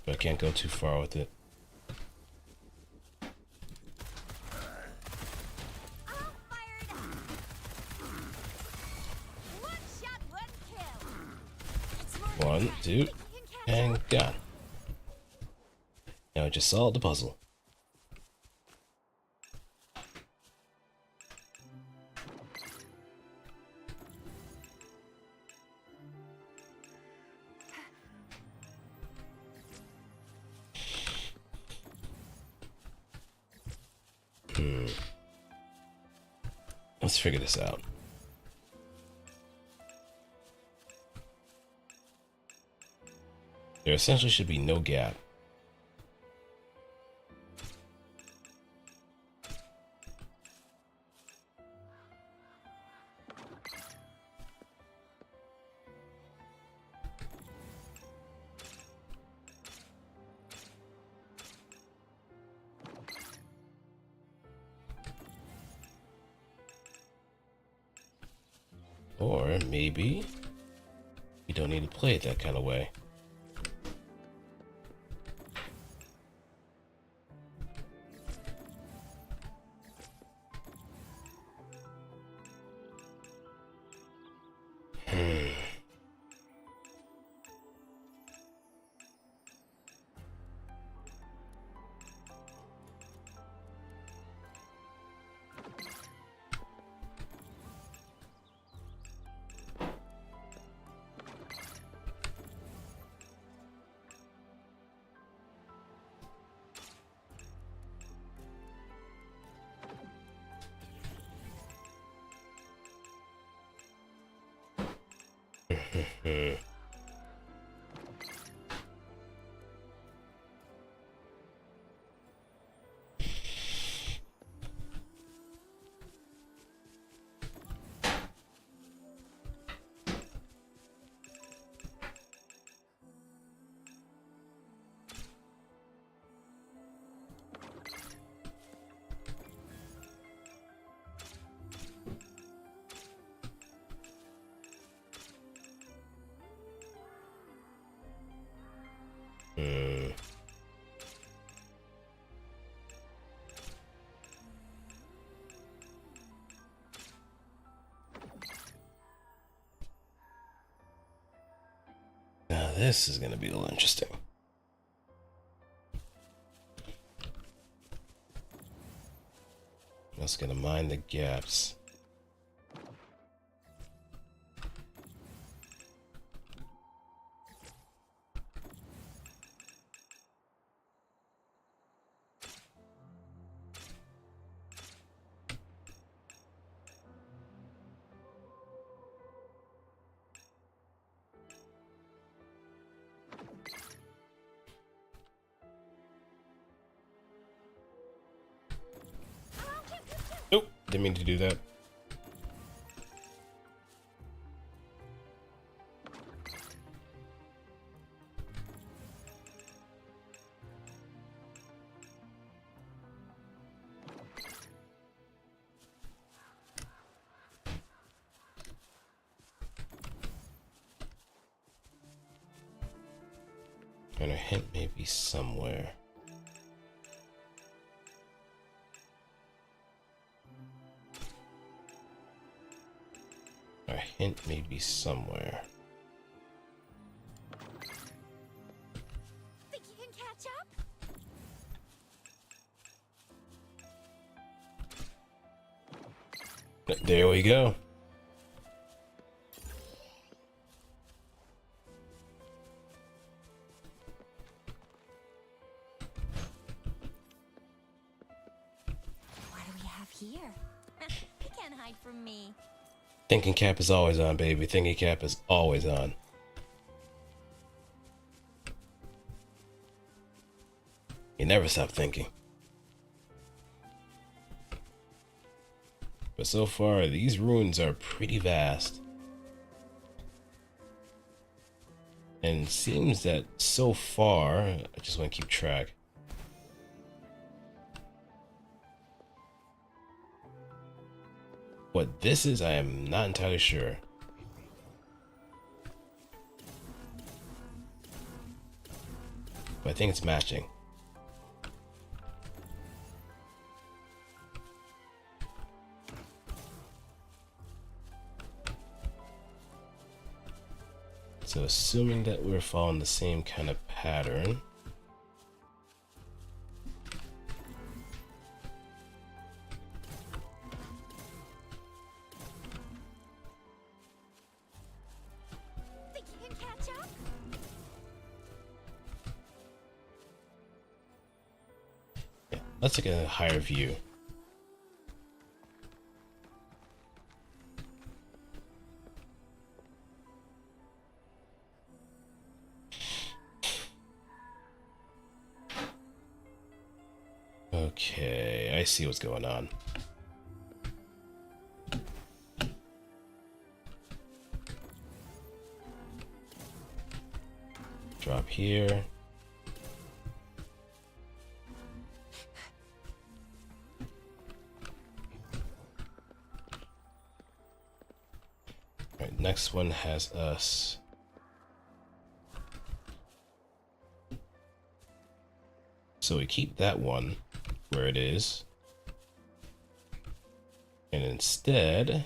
But I can't go too far with it. All fired up. One shot, one kill. It's more One, than two, and gone. Now I just solved the puzzle. Let's figure this out. There essentially should be no gap. Or maybe you don't need to play it that kind of way. Hmm. Hmm. Now this is gonna be a little interesting. Just gonna mind the gaps. Nope, didn't mean to do that. And a hint may be somewhere. A hint may be somewhere. Think you can catch up? There we go. What do we have here? You can't hide from me. Thinking cap is always on, baby. Thinking cap is always on. You never stop thinking. But so far, these ruins are pretty vast. And it seems that so far, I just want to keep track. What this is, I am not entirely sure. But I think it's matching. So assuming that we're following the same kind of pattern. Think you can catch up? Yeah, let's take a higher view. Okay, I see what's going on. Drop here. All right, next one has us. So we keep that one where it is. And instead,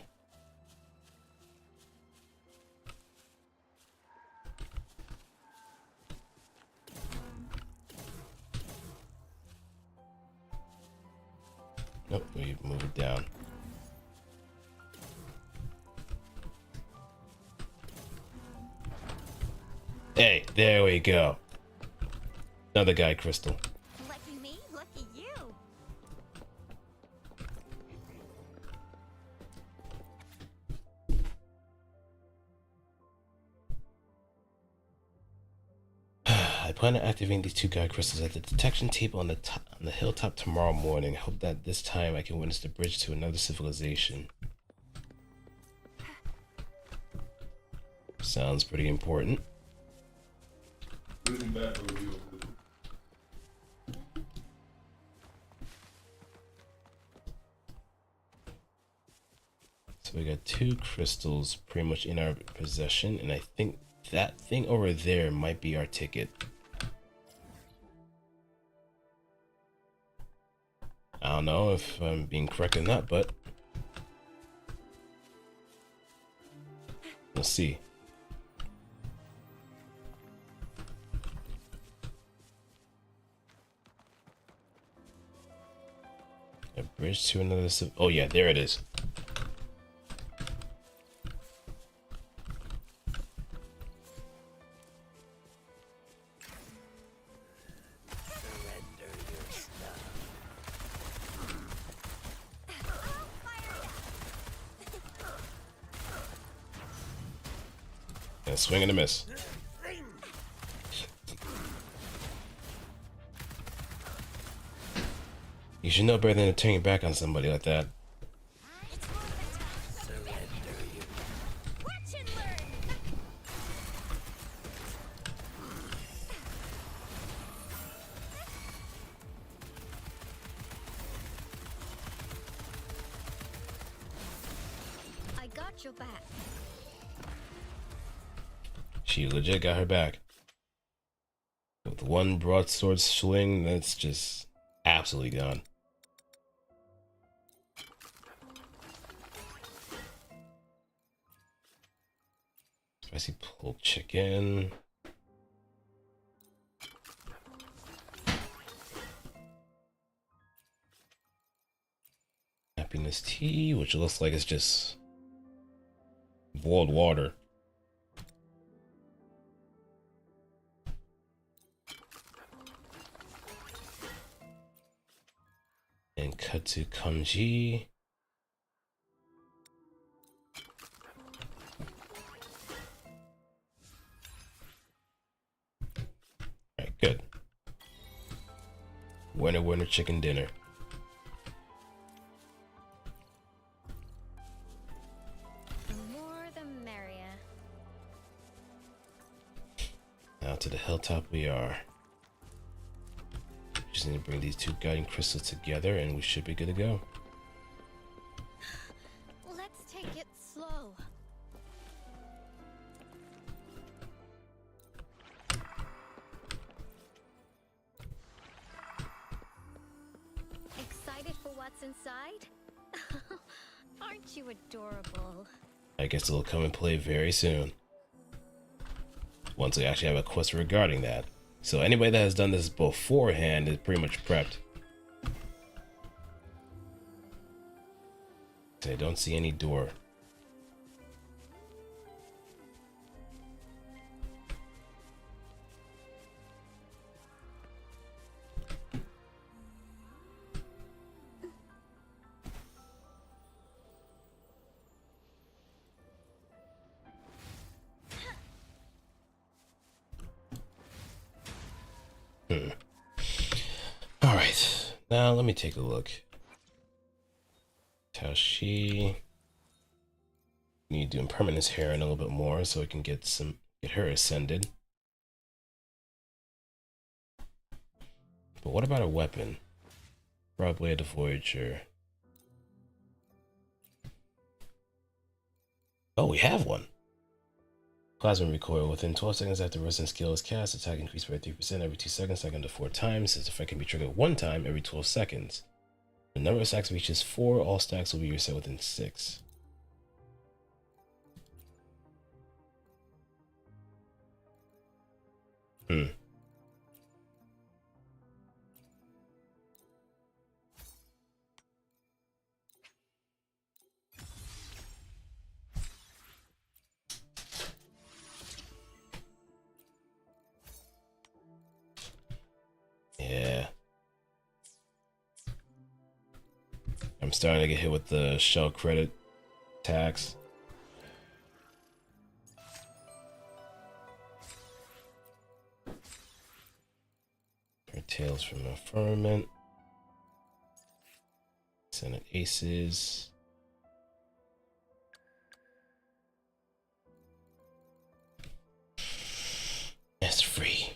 nope, we move it down. Hey, there we go. Another guy crystal. Lucky me, lucky you. plan on activating these two guide crystals at the detection tape on the hilltop tomorrow morning. I hope that this time I can witness the bridge to another civilization. Sounds pretty important. So we got two crystals pretty much in our possession, and I think that thing over there might be our ticket. I don't know if I'm being correct or not, but we'll see. A bridge to another oh yeah, there it is. And swing and a miss. You should know better than to turn your back on somebody like that. I got your back. She legit got her back. With one broadsword swing, that's just absolutely gone. Spicy pulled chicken. Happiness tea, which looks like it's just boiled water. And cut to Changli. Alright, good. Winner, winner, chicken dinner. The more the merrier. Now to the hilltop we are. Just need to bring these two guiding crystals together and we should be good to go. Let's take it slow. Excited for what's inside? Aren't you adorable? I guess it'll come and play very soon. Once we actually have a quest regarding that. So anybody that has done this beforehand is pretty much prepped. I don't see any door. Alright, now let me take a look. Taoshi. Need to do impermanence hair in a little bit more so I can get her ascended. But what about a weapon? Probably the Voyager. Oh, we have one. Plasma recoil. Within 12 seconds after resistance skill is cast, attack increased by 3% every 2 seconds, second to 4 times. This effect can be triggered 1 time every 12 seconds. The number of stacks reaches 4, all stacks will be reset within 6. Yeah. I'm starting to get hit with the shell credit tax. Tales from the Firmament. Senate Aces. That's free.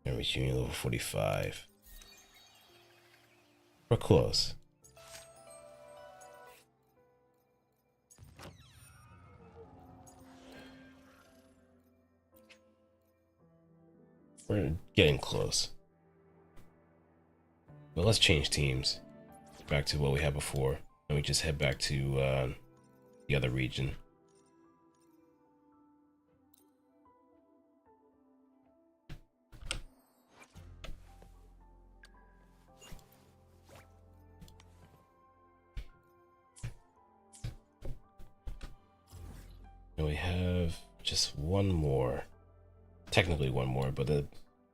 And reach union level 45. We're close. We're getting close. But let's change teams back to what we had before. And we just head back to the other region. And we have just one more. Technically one more, but who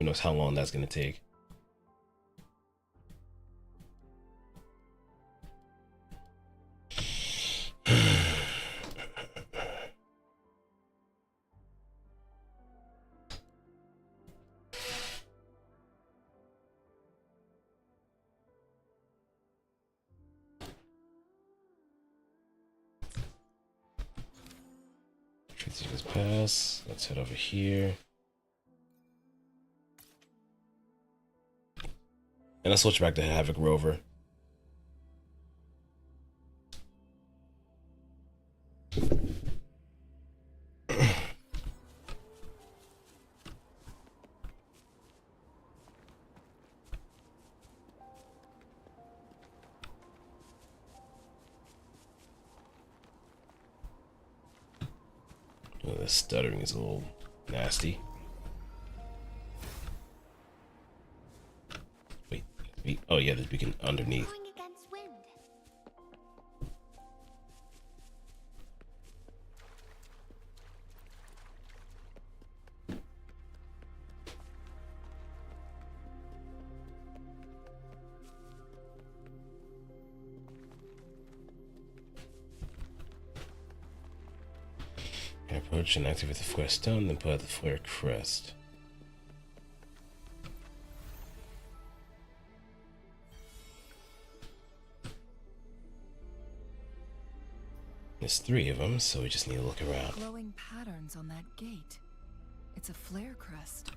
knows how long that's going to take. Just pass. Let's head over here. And let's switch back to Havoc Rover. Oh, the stuttering is a little nasty. Wait, oh yeah, there's a beacon underneath. Going against wind. Approach and activate the flare stone, then put out the flare crest. There's 3 of them, so we just need to look around. Glowing patterns on that gate. It's a flare crest.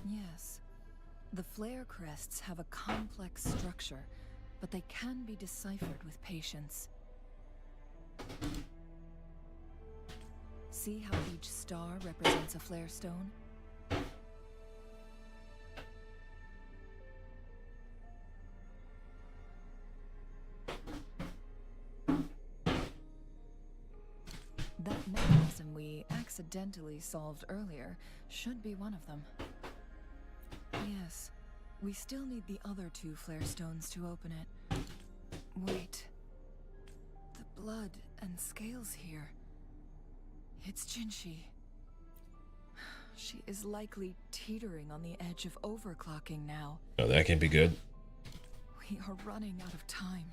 Yes. The flare crests have a complex structure, but they can be deciphered with patience. See how each star represents a flare stone? That mechanism we accidentally solved earlier should be one of them. Yes, we still need the other 2 flare stones to open it. Wait. The blood and scales here. It's Changli. She is likely teetering on the edge of overclocking now. Oh, that can be good. We are running out of time.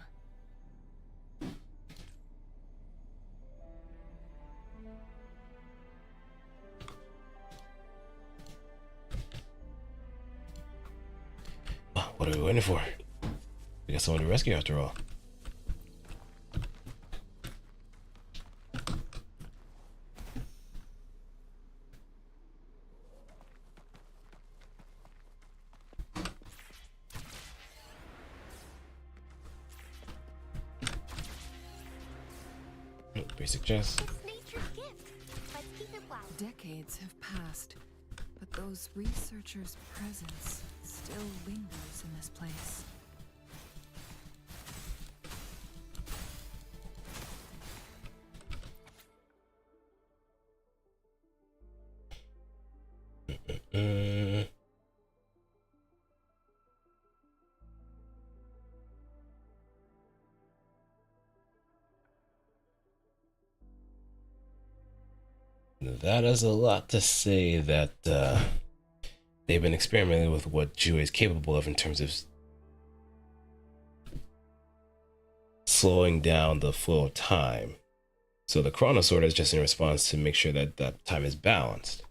Oh, what are we waiting for? We got someone to rescue after all. Basic chest. It's nature's gift. Let's keep it wild. Decades have passed, but those researchers' presence still lingers in this place. That is a lot to say that they've been experimenting with what Jue is capable of in terms of slowing down the flow of time. So the Chrono Sword is just in response to make sure that that time is balanced.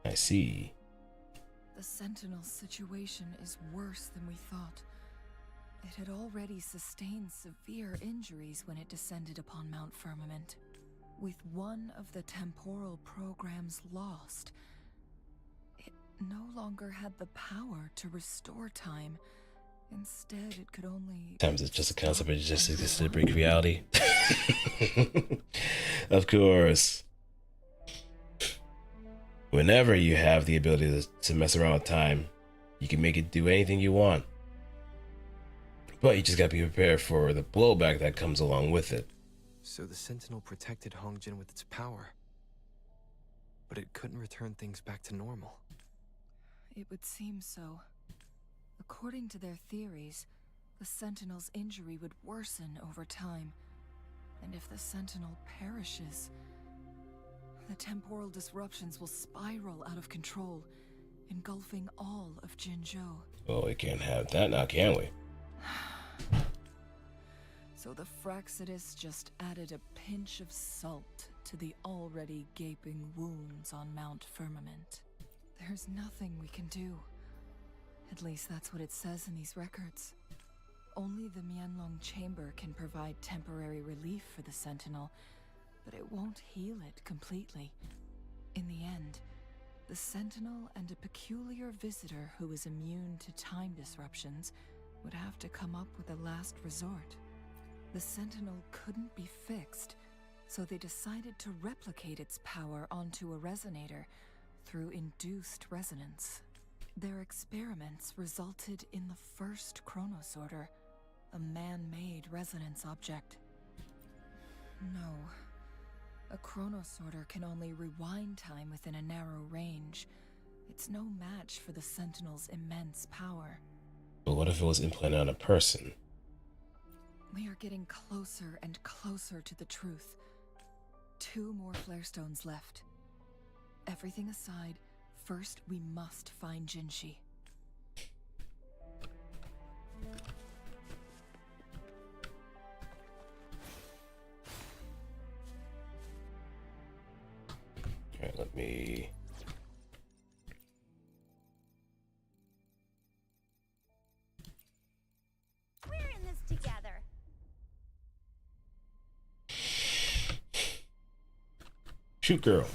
I see. The Sentinel's situation is worse than we thought. It had already sustained severe injuries when it descended upon Mount Firmament. With one of the temporal programs lost, it no longer had the power to restore time. Instead, it could only... Times it's just a concept, it just exists to break reality. Of course. Whenever you have the ability to mess around with time, you can make it do anything you want. But you just gotta be prepared for the blowback that comes along with it. So the Sentinel protected Hongjin with its power, but it couldn't return things back to normal. It would seem so. According to their theories, the Sentinel's injury would worsen over time. And if the Sentinel perishes, the temporal disruptions will spiral out of control, engulfing all of Jinzhou. Oh, we can't have that now, can we? So the Fraxidus just added a pinch of salt to the already gaping wounds on Mount Firmament. There's nothing we can do. At least that's what it says in these records. Only the Mianlong Chamber can provide temporary relief for the Sentinel, but it won't heal it completely. In the end, the Sentinel and a peculiar visitor who is immune to time disruptions would have to come up with a last resort. The Sentinel couldn't be fixed, so they decided to replicate its power onto a resonator through induced resonance. Their experiments resulted in the first Chronosorter, a man-made resonance object. No. A Chronosorter can only rewind time within a narrow range. It's no match for the Sentinel's immense power. But what if it was implanted on a person? We are getting closer and closer to the truth. 2 more Flarestones left. Everything aside, first we must find Jinshi. Alright, let me... We're in this together. Shoot, girl.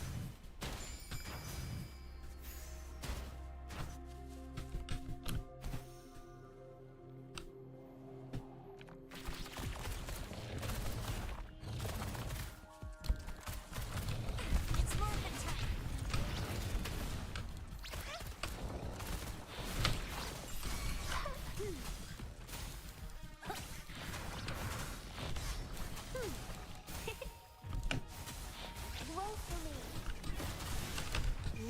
It's movement time. Roll for me.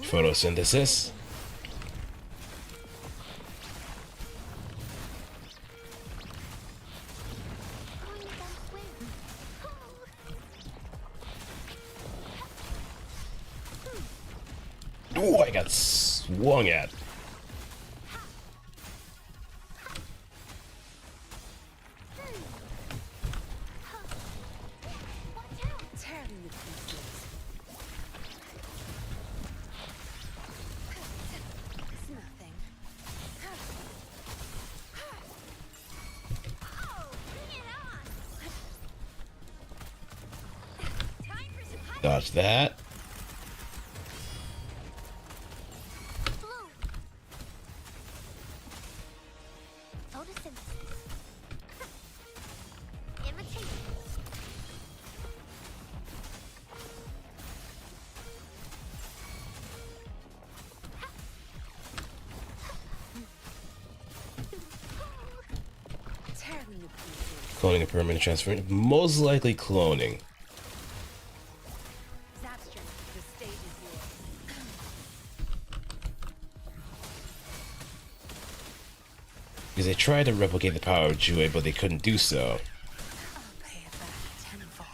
Photosynthesis. Going against wind. Ooh, I got swung at. Watch out. Tear them to pieces. It's nothing. Oh, bring it on. Time for some high Dodge that. blue. Photosynthesis. Imitation. Tear them to pieces. Cloning a permanent transfer. Most likely cloning. Zapstring, the stage is yours. Because they tried to replicate the power of Jue, but they couldn't do so. I'll pay it back tenfold.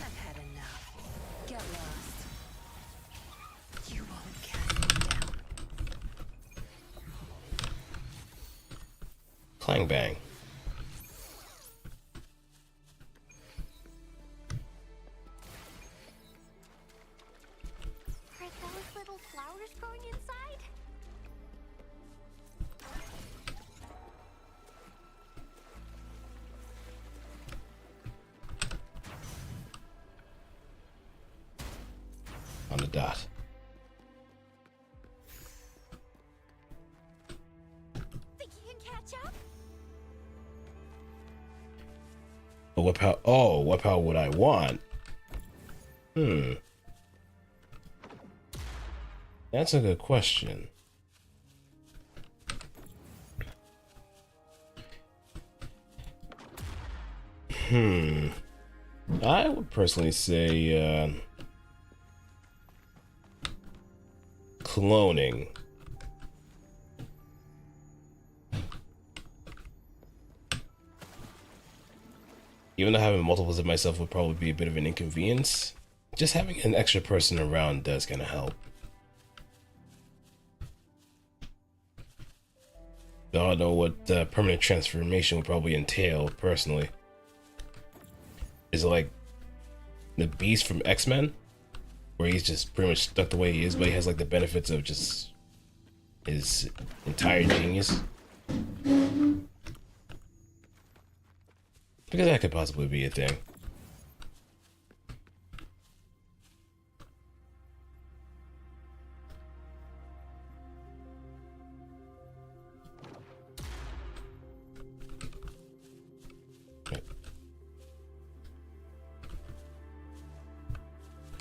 I've had enough. Get lost. You won't Clang bang. Are those little flowers growing inside? On the dot. Think you can catch up? But what power? Oh, what power would I want? That's a good question. I would personally say cloning. Even though having multiples of myself would probably be a bit of an inconvenience, just having an extra person around does kind of help. I don't know what permanent transformation would probably entail, personally. Is it like the Beast from X-Men? Where he's just pretty much stuck the way he is, but he has like the benefits of just his entire genius? Because that could possibly be a thing.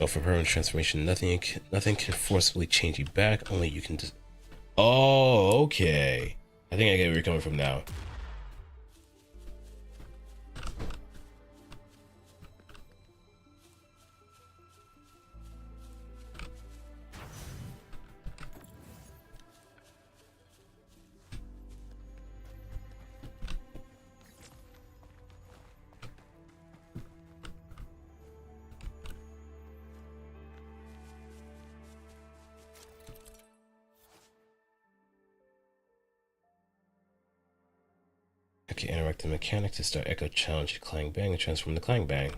Oh, for permanent transformation, nothing can forcibly change you back. Only you can just. Oh, okay. I think I get where you're coming from now. Okay, interact the mechanic to start Echo Challenge Clang Bang and transform the Clang Bang.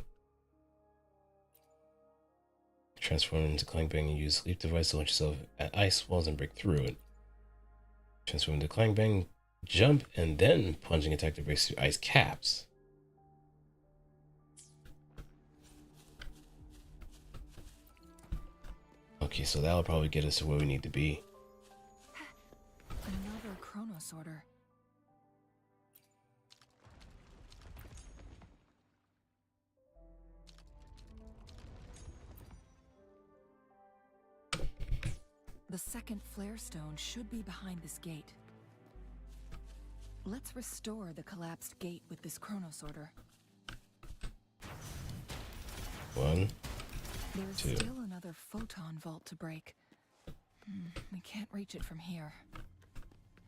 Transform into Clang Bang and use Leap Device to launch yourself at ice walls and break through it. Transform into Clang Bang, jump, and then plunging attack to break through ice caps. Okay, so that'll probably get us to where we need to be. Another Chronos order. The second flare stone should be behind this gate. Let's restore the collapsed gate with this Chronos order. 1, There's 2. still another photon vault to break. We can't reach it from here.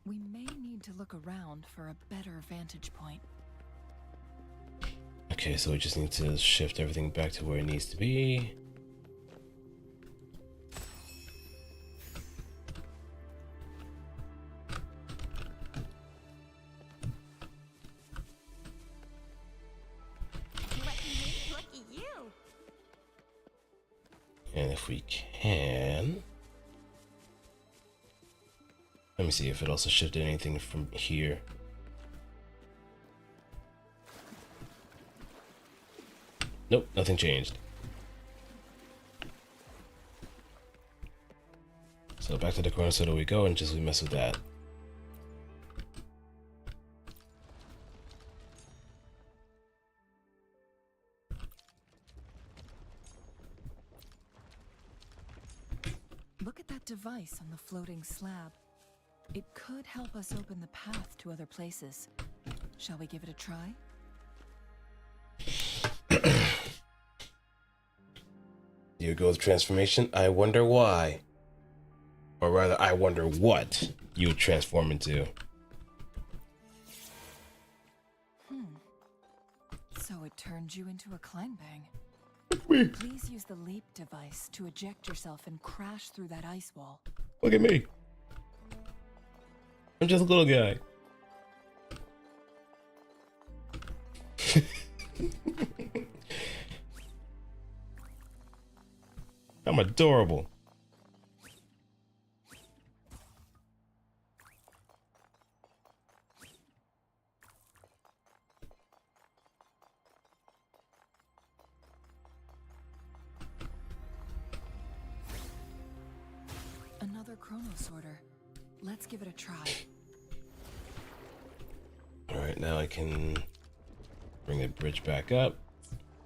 We may need to look around for a better vantage point. Okay, so we just need to shift everything back to where it needs to be. Lucky you. And if we can... Let me see if it also shifted anything from here. Nope, nothing changed. So back to the corner soda we go and just we mess with that. Look at that device on the floating slab. It could help us open the path to other places. Shall we give it a try? Here goes transformation. I wonder why. Or rather, I wonder what you would transform into. So it turned you into a Clang Bang. Me. Please use the leap device to eject yourself and crash through that ice wall. Look at me. I'm just a little guy. I'm adorable. Another chrono sorter. Let's give it a try. Alright, now I can bring the bridge back up.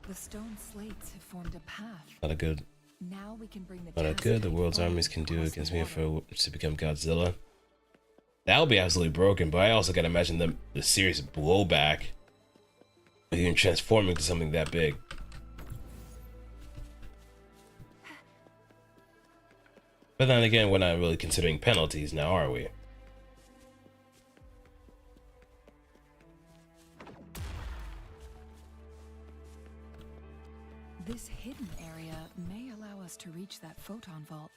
The stone slates have formed a path. Not a good. Now we can bring the Not a task good. The type world's forward armies can do across against the me water. to become Godzilla. That would be absolutely broken, but I also gotta imagine the serious blowback of even transforming to something that big. But then again, we're not really considering penalties now, are we? This hidden area may allow us to reach that photon vault.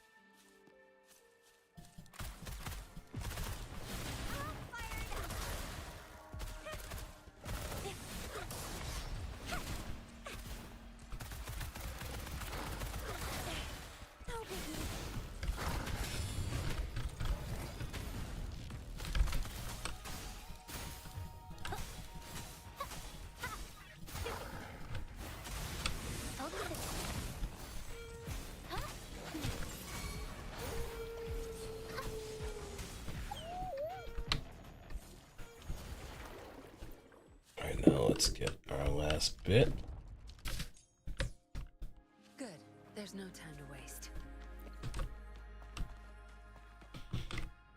Alright, now let's get our last bit. Good. There's no time to waste.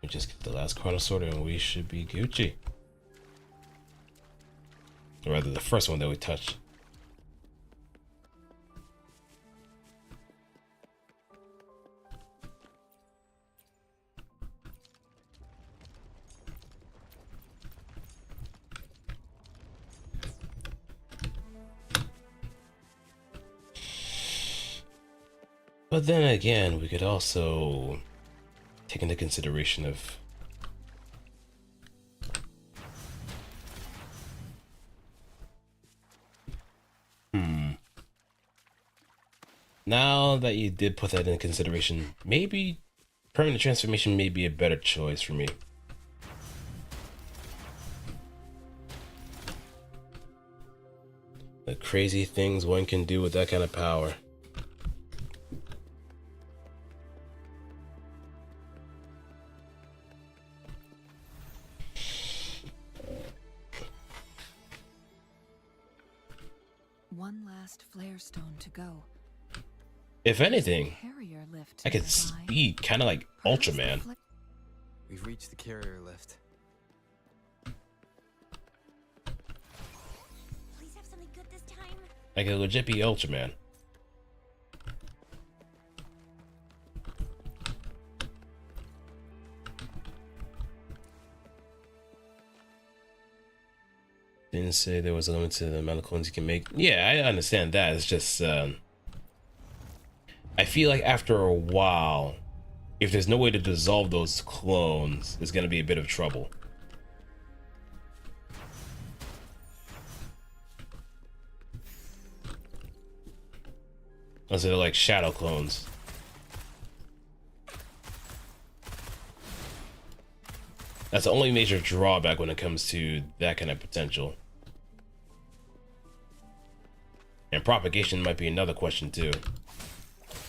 We just get the last chrono sorter and we should be Gucci. Or rather, the first one that we touched. But then again, we could also take into consideration of now that you did put that in consideration, maybe permanent transformation may be a better choice for me. The crazy things one can do with that kind of power. One last flare stone to go. If anything, Carrier lift I could nearby. speed kind of like Perhaps the Ultraman. We've reached the carrier lift. Please have something good this time. I could legit be Ultraman. Didn't say there was a limit to the amount of clones you can make. Yeah, I understand that. It's just, I feel like after a while, if there's no way to dissolve those clones, there's gonna be a bit of trouble. Unless they're like shadow clones. That's the only major drawback when it comes to that kind of potential. And propagation might be another question too.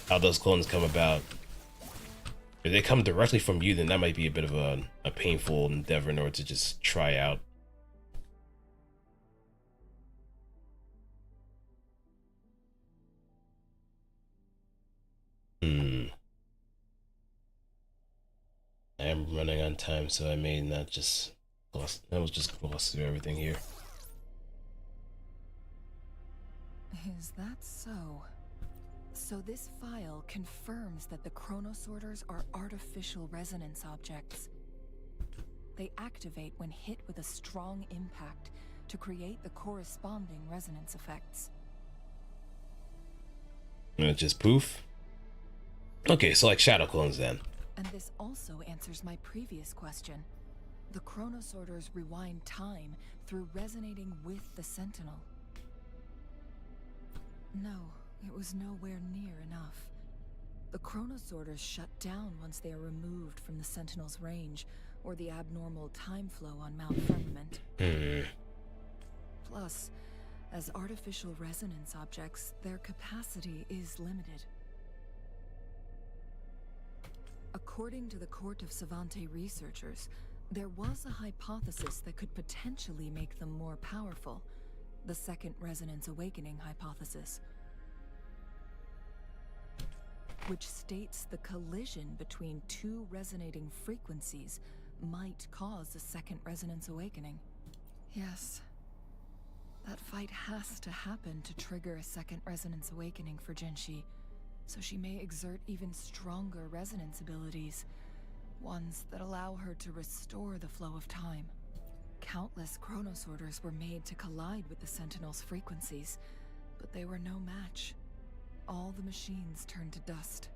How those clones come about. If they come directly from you, then that might be a bit of a painful endeavor in order to just try out. I am running on time, so I may not just gloss. I will just gloss through everything here. Is that so? So this file confirms that the chronosorters are artificial resonance objects. They activate when hit with a strong impact to create the corresponding resonance effects. And it just poof. Okay, so like shadow clones then. And this also answers my previous question. The chronosorters rewind time through resonating with the sentinel. No, it was nowhere near enough. The chronosorters shut down once they are removed from the Sentinel's range, or the abnormal time flow on Mount Firmament. Plus, as artificial resonance objects, their capacity is limited. According to the Court of Savante researchers, there was a hypothesis that could potentially make them more powerful. The Second Resonance Awakening hypothesis, which states the collision between two resonating frequencies might cause a Second Resonance Awakening. Yes. That fight has to happen to trigger a Second Resonance Awakening for Jinshi, so she may exert even stronger resonance abilities, ones that allow her to restore the flow of time. Countless chronosorters were made to collide with the Sentinel's frequencies, but they were no match. All the machines turned to dust.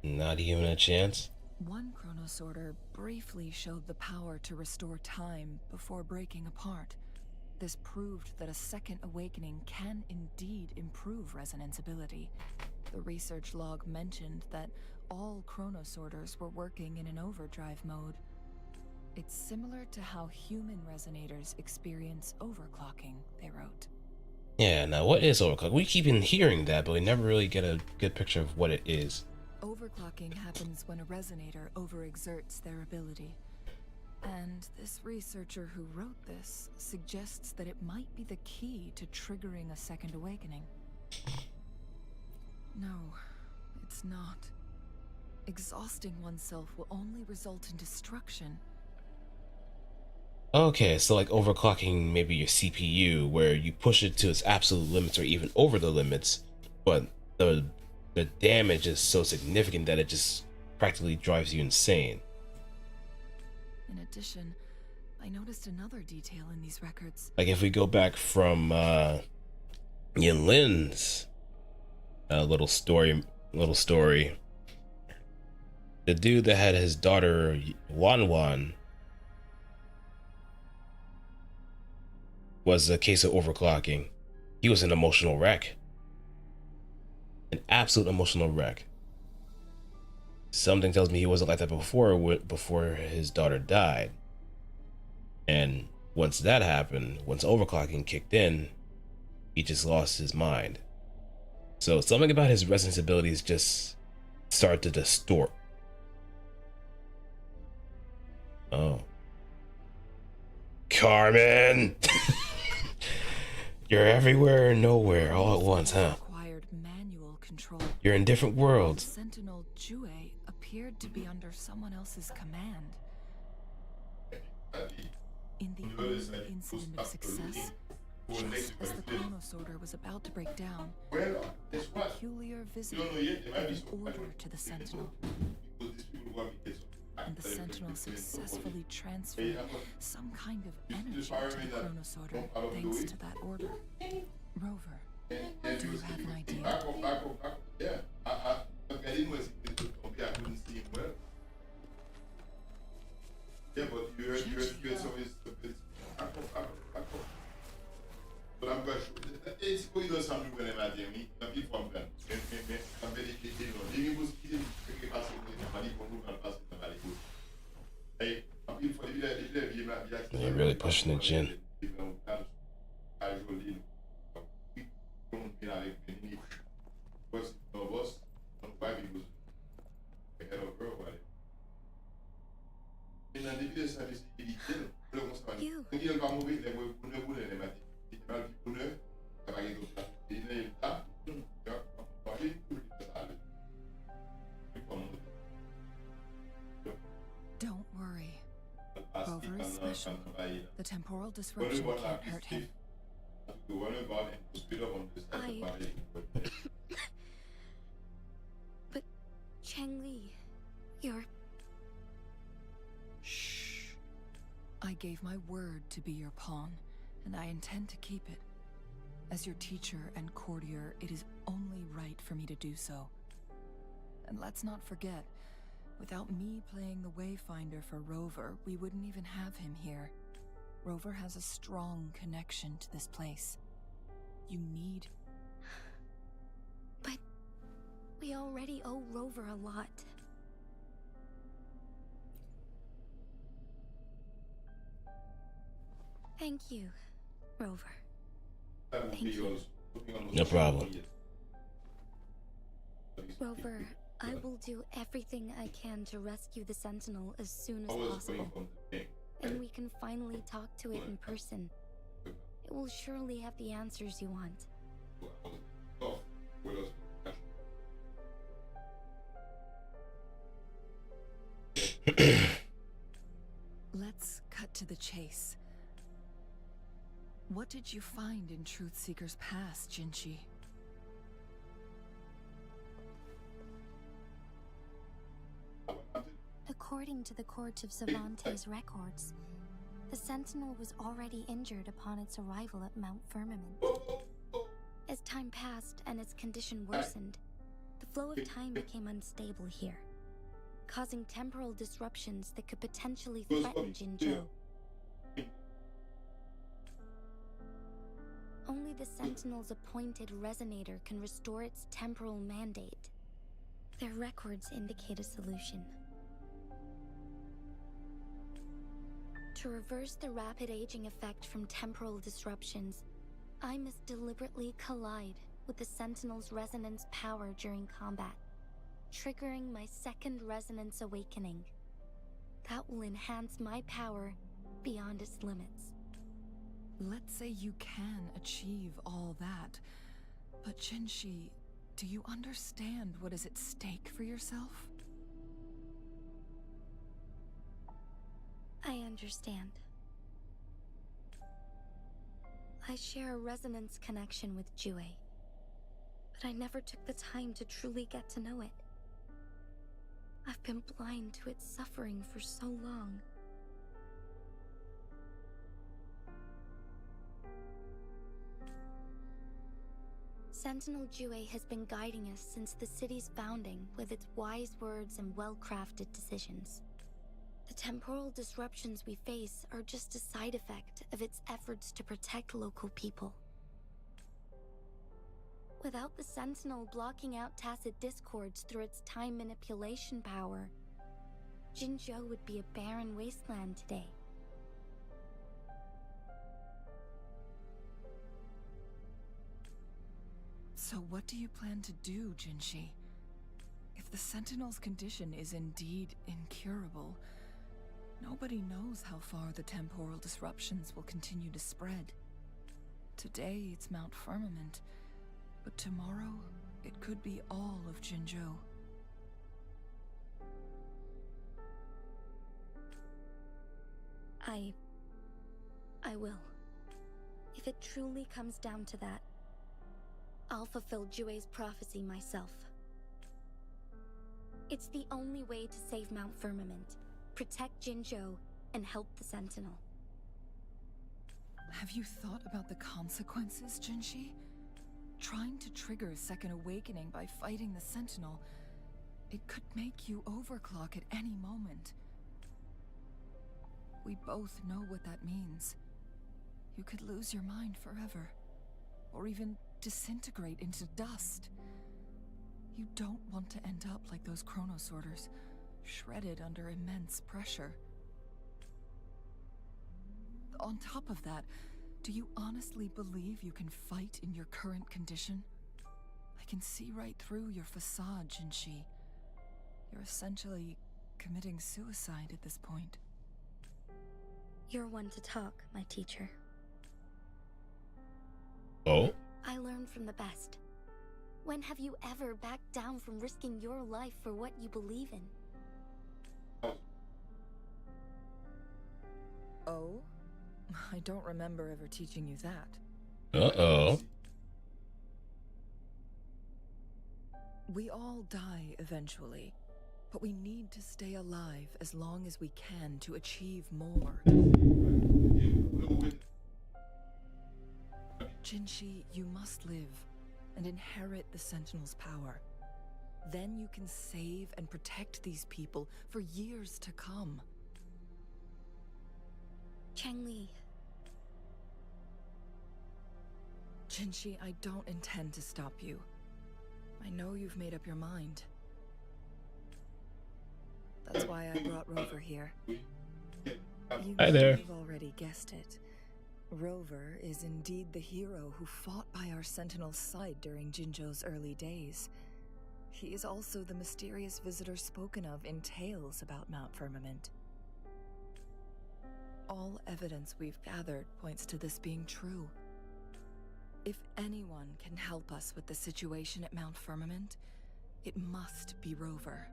Not even a chance? One chronosorter briefly showed the power to restore time before breaking apart. This proved that a second awakening can indeed improve resonance ability. The research log mentioned that all chronosorters were working in an overdrive mode. It's similar to how human resonators experience overclocking, they wrote. Yeah, now what is overclock? We keep hearing that, but we never really get a good picture of what it is. Overclocking happens when a resonator overexerts their ability. And this researcher who wrote this suggests that it might be the key to triggering a second awakening. No, it's not. Exhausting oneself will only result in destruction. Okay, so like overclocking maybe your CPU, where you push it to its absolute limits or even over the limits, but the damage is so significant that it just practically drives you insane. In addition, I noticed another detail in these records. Like if we go back from Yin Lin's little story, the dude that had his daughter Wan Wan was a case of overclocking. He was an emotional wreck. An absolute emotional wreck. Something tells me he wasn't like that before his daughter died. And once that happened, once overclocking kicked in, he just lost his mind. So something about his resonance abilities just started to distort. Oh. Carmen! You're everywhere and nowhere all at once, huh? Required manual control. You're in different worlds. Sentinel Jue appeared to be under someone else's command. In the only incident of success, just as the chronosorter was about to break down, a peculiar visitor gave an order to the Sentinel. And the Sentinel successfully transferred some kind of energy to the chronosorter thanks to that order. Rover, do you have an idea? You're really pushing the gin. Don't worry. Rover is special. The temporal disruption can't hurt him. But Changli, you're... Shh. I gave my word to be your pawn, and I intend to keep it. As your teacher and courtier, it is only right for me to do so. And let's not forget, without me playing the Wayfinder for Rover, we wouldn't even have him here. Rover has a strong connection to this place. You need... We already owe Rover a lot. Thank you, Rover. Thank you. No problem. Rover, I will do everything I can to rescue the Sentinel as soon as possible. And we can finally talk to it in person. It will surely have the answers you want. Let's cut to the chase. What did you find in Truthseeker's past, Jinchi? According to the Court of Savante's records, the Sentinel was already injured upon its arrival at Mount Firmament. As time passed and its condition worsened, the flow of time became unstable here, causing temporal disruptions that could potentially threaten Jinzhou. Only the Sentinel's appointed resonator can restore its temporal mandate. Their records indicate a solution. To reverse the rapid aging effect from temporal disruptions, I must deliberately collide with the Sentinel's resonance power during combat, triggering my second resonance awakening. That will enhance my power beyond its limits. Let's say you can achieve all that, but Jinchi, do you understand what is at stake for yourself? I understand. I share a resonance connection with Jue, but I never took the time to truly get to know it. I've been blind to its suffering for so long. Sentinel Jue has been guiding us since the city's founding with its wise words and well-crafted decisions. The temporal disruptions we face are just a side effect of its efforts to protect local people. Without the Sentinel blocking out tacit discords through its time manipulation power, Jinzhou would be a barren wasteland today. So what do you plan to do, Jinchi? If the Sentinel's condition is indeed incurable, nobody knows how far the temporal disruptions will continue to spread. Today it's Mount Firmament, but tomorrow it could be all of Jinzhou. I will. If it truly comes down to that, I'll fulfill Jue's prophecy myself. It's the only way to save Mount Firmament, protect Jinzhou, and help the Sentinel. Have you thought about the consequences, Jinchi? Trying to trigger Second Awakening by fighting the Sentinel, it could make you overclock at any moment. We both know what that means. You could lose your mind forever, or even disintegrate into dust. You don't want to end up like those Chronosorters, shredded under immense pressure. On top of that, do you honestly believe you can fight in your current condition? I can see right through your facade, Jinchi. You're essentially committing suicide at this point. You're one to talk, my teacher. Oh? I learned from the best. When have you ever backed down from risking your life for what you believe in? Oh? I don't remember ever teaching you that. Uh-oh. We all die eventually, but we need to stay alive as long as we can to achieve more. Jinchi, you must live and inherit the Sentinel's power. Then you can save and protect these people for years to come. Changli. Jinchi, I don't intend to stop you. I know you've made up your mind. That's why I brought Rover here. You Hi may there. have already guessed it. Rover is indeed the hero who fought by our Sentinel's side during Jinzhou's early days. He is also the mysterious visitor spoken of in tales about Mount Firmament. All evidence we've gathered points to this being true. If anyone can help us with the situation at Mount Firmament, it must be Rover.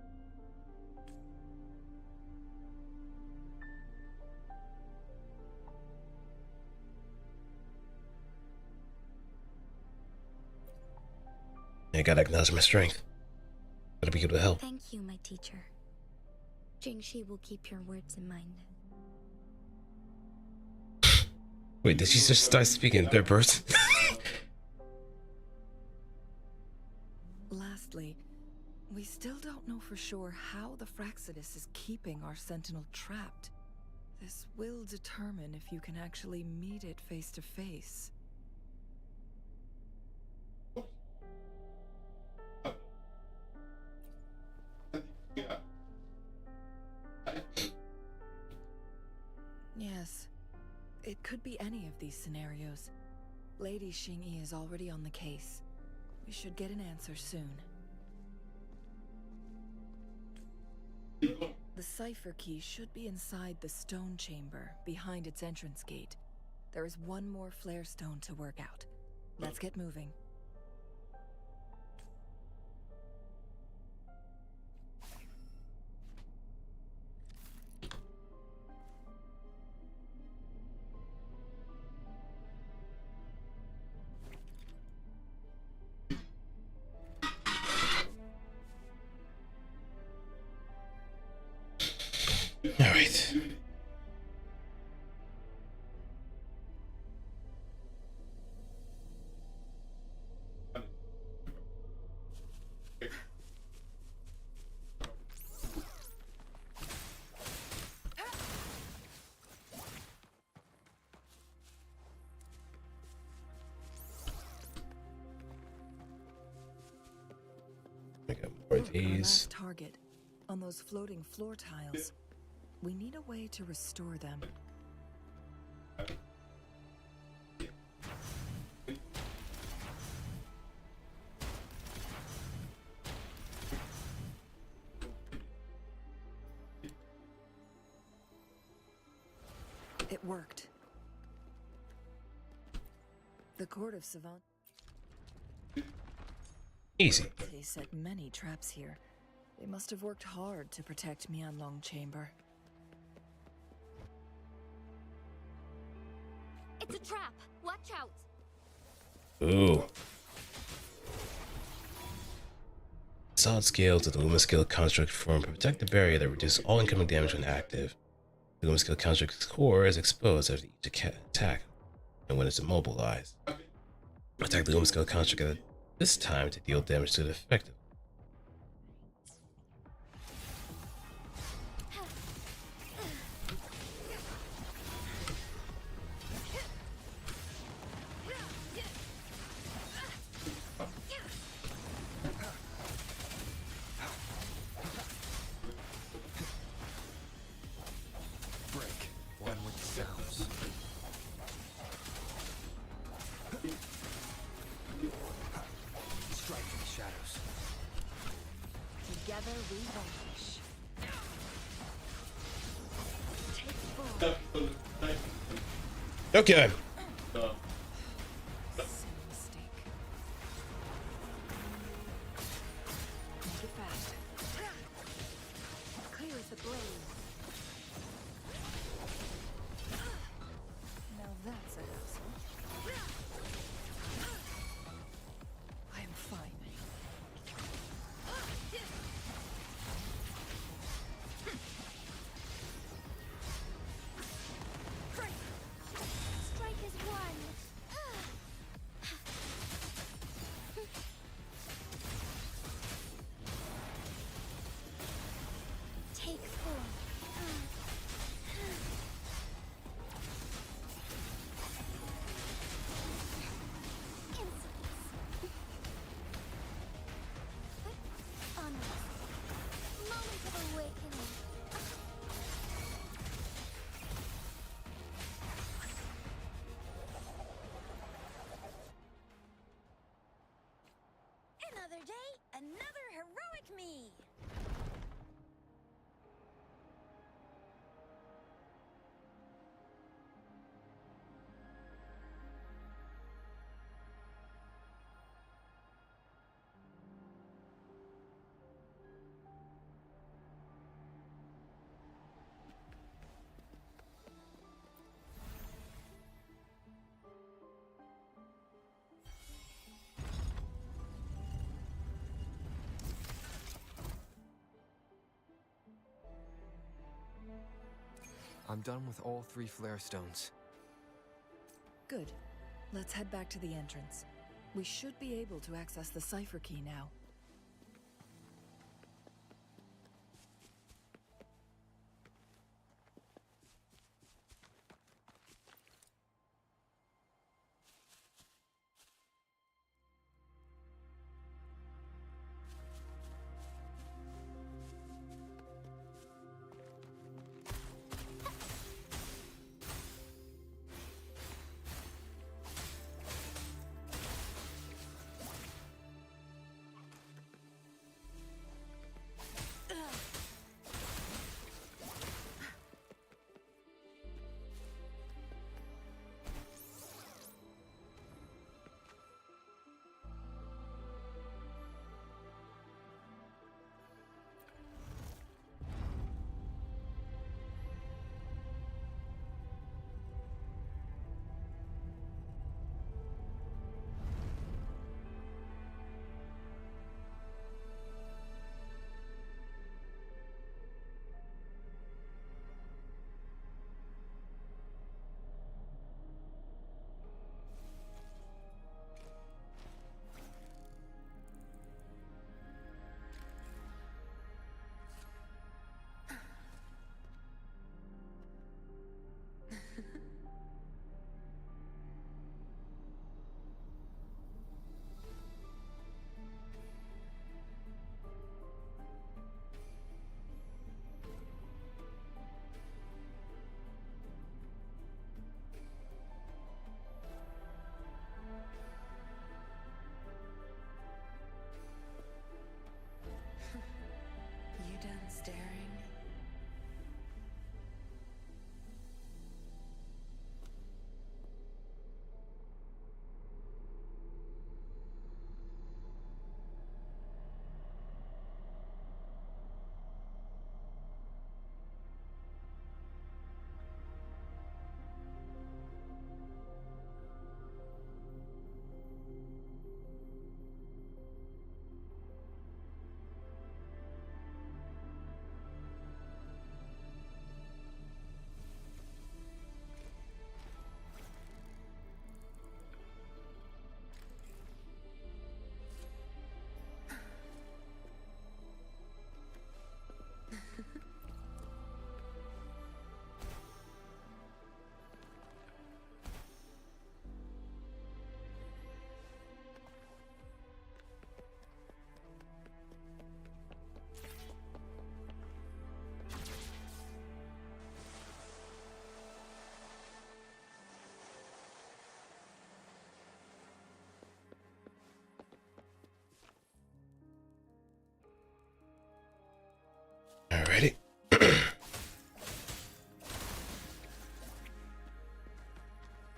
I gotta acknowledge my strength. Gotta be able to help. Thank you, my teacher. Jingxi will keep your words in mind. Wait, did she just start speaking in third person? Lastly, we still don't know for sure how the Fraxidus is keeping our Sentinel trapped. This will determine if you can actually meet it face to face. Yes, it could be any of these scenarios. Lady Xingyi is already on the case. We should get an answer soon. The cipher key should be inside the stone chamber, behind its entrance gate. There is one more flare stone to work out. Let's get moving. All right. I got more of Our these. last target, on those floating floor tiles. We need a way to restore them. It worked. The Court of Savant. Easy. They set many traps here. They must have worked hard to protect Mianlong Chamber. It's a trap! Watch out! Ooh. Solid scales of the Luma Scale construct form protect the barrier that reduces all incoming damage when active. The Luma Scale construct's core is exposed after each attack, and when it's immobilized. Attack the Luma Scale construct at this time to deal damage to the effective. Break. One with the sounds. Strike in the shadows. Together we vanish. Take full. Okay. Silly mistake. Make it fast. Clear as the blaze. Now that's a hassle. I am fine. Strike I'm done with all 3 flare stones. Good. Let's head back to the entrance. We should be able to access the cipher key now. You done staring? Alrighty.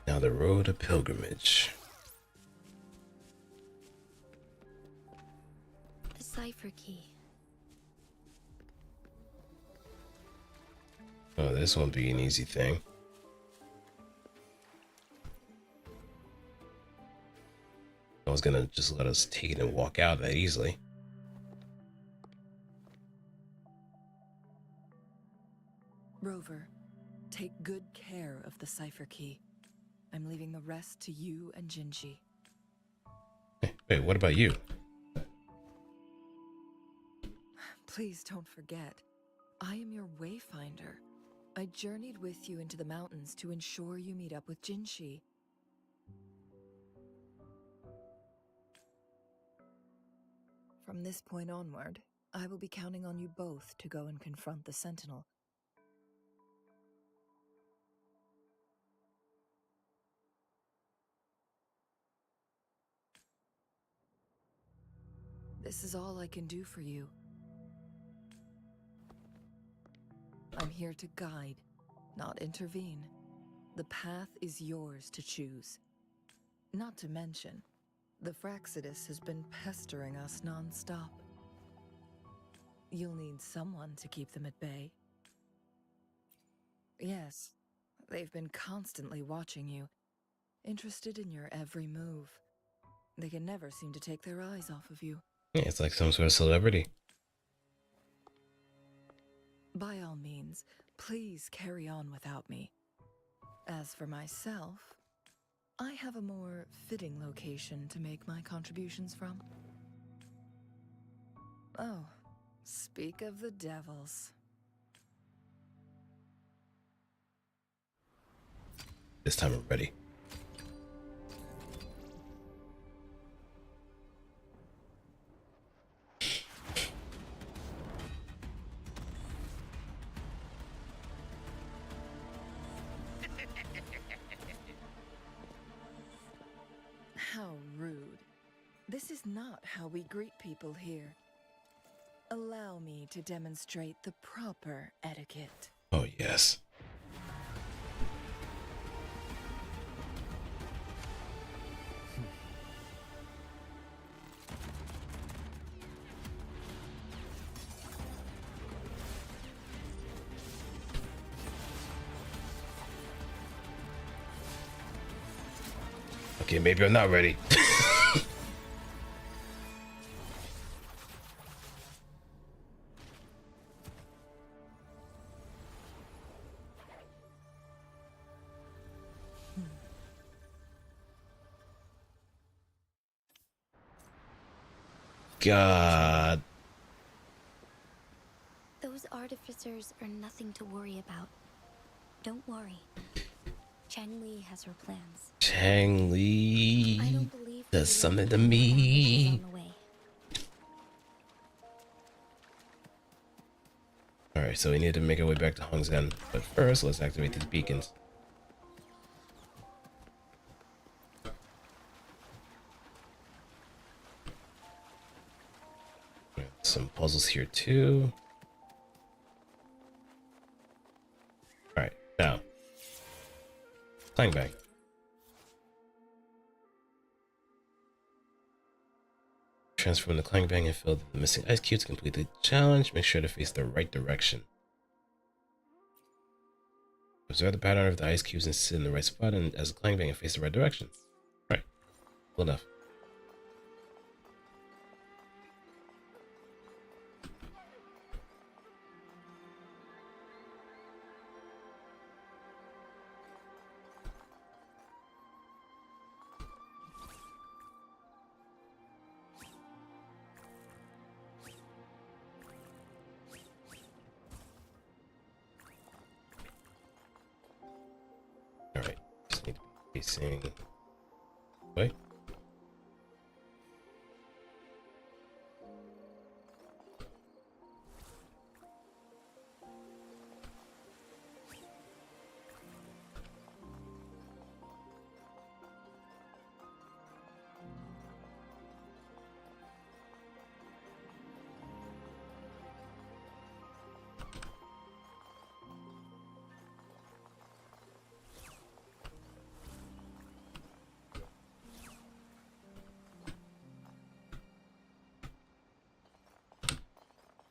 Now the road of pilgrimage. The cipher key. Oh, this won't be an easy thing. I was gonna just let us take it and walk out that easily. Rover, take good care of the cipher key. I'm leaving the rest to you and Jinji. Hey, wait, what about you? Please don't forget, I am your wayfinder. I journeyed with you into the mountains to ensure you meet up with Jinshi. From this point onward, I will be counting on you both to go and confront the Sentinel. This is all I can do for you. I'm here to guide, not intervene. The path is yours to choose. Not to mention, the Fraxidus has been pestering us non-stop. You'll need someone to keep them at bay. Yes, they've been constantly watching you, interested in your every move. They can never seem to take their eyes off of you. Yeah, it's like some sort of celebrity. By all means, please carry on without me. As for myself, I have a more fitting location to make my contributions from. Oh, speak of the devils. This time I'm ready. How rude. This is not how we greet people here. Allow me to demonstrate the proper etiquette. Oh, yes. Okay, maybe I'm not ready. God. Those artificers are nothing to worry about. Don't worry. Changli has her plans. I Changli don't believe does the something to ambushes me. on the way. Alright, so we need to make our way back to Hong's End. But first, let's activate these beacons. Some puzzles here too. Alright, now. Clang bang. Transform the clang bang and fill the missing ice cube to complete the challenge. Make sure to face the right direction. Observe the pattern of the ice cubes and sit in the right spot and as a clang bang and face the right direction. Right. Cool enough. Alright. Just need to be facing. Wait.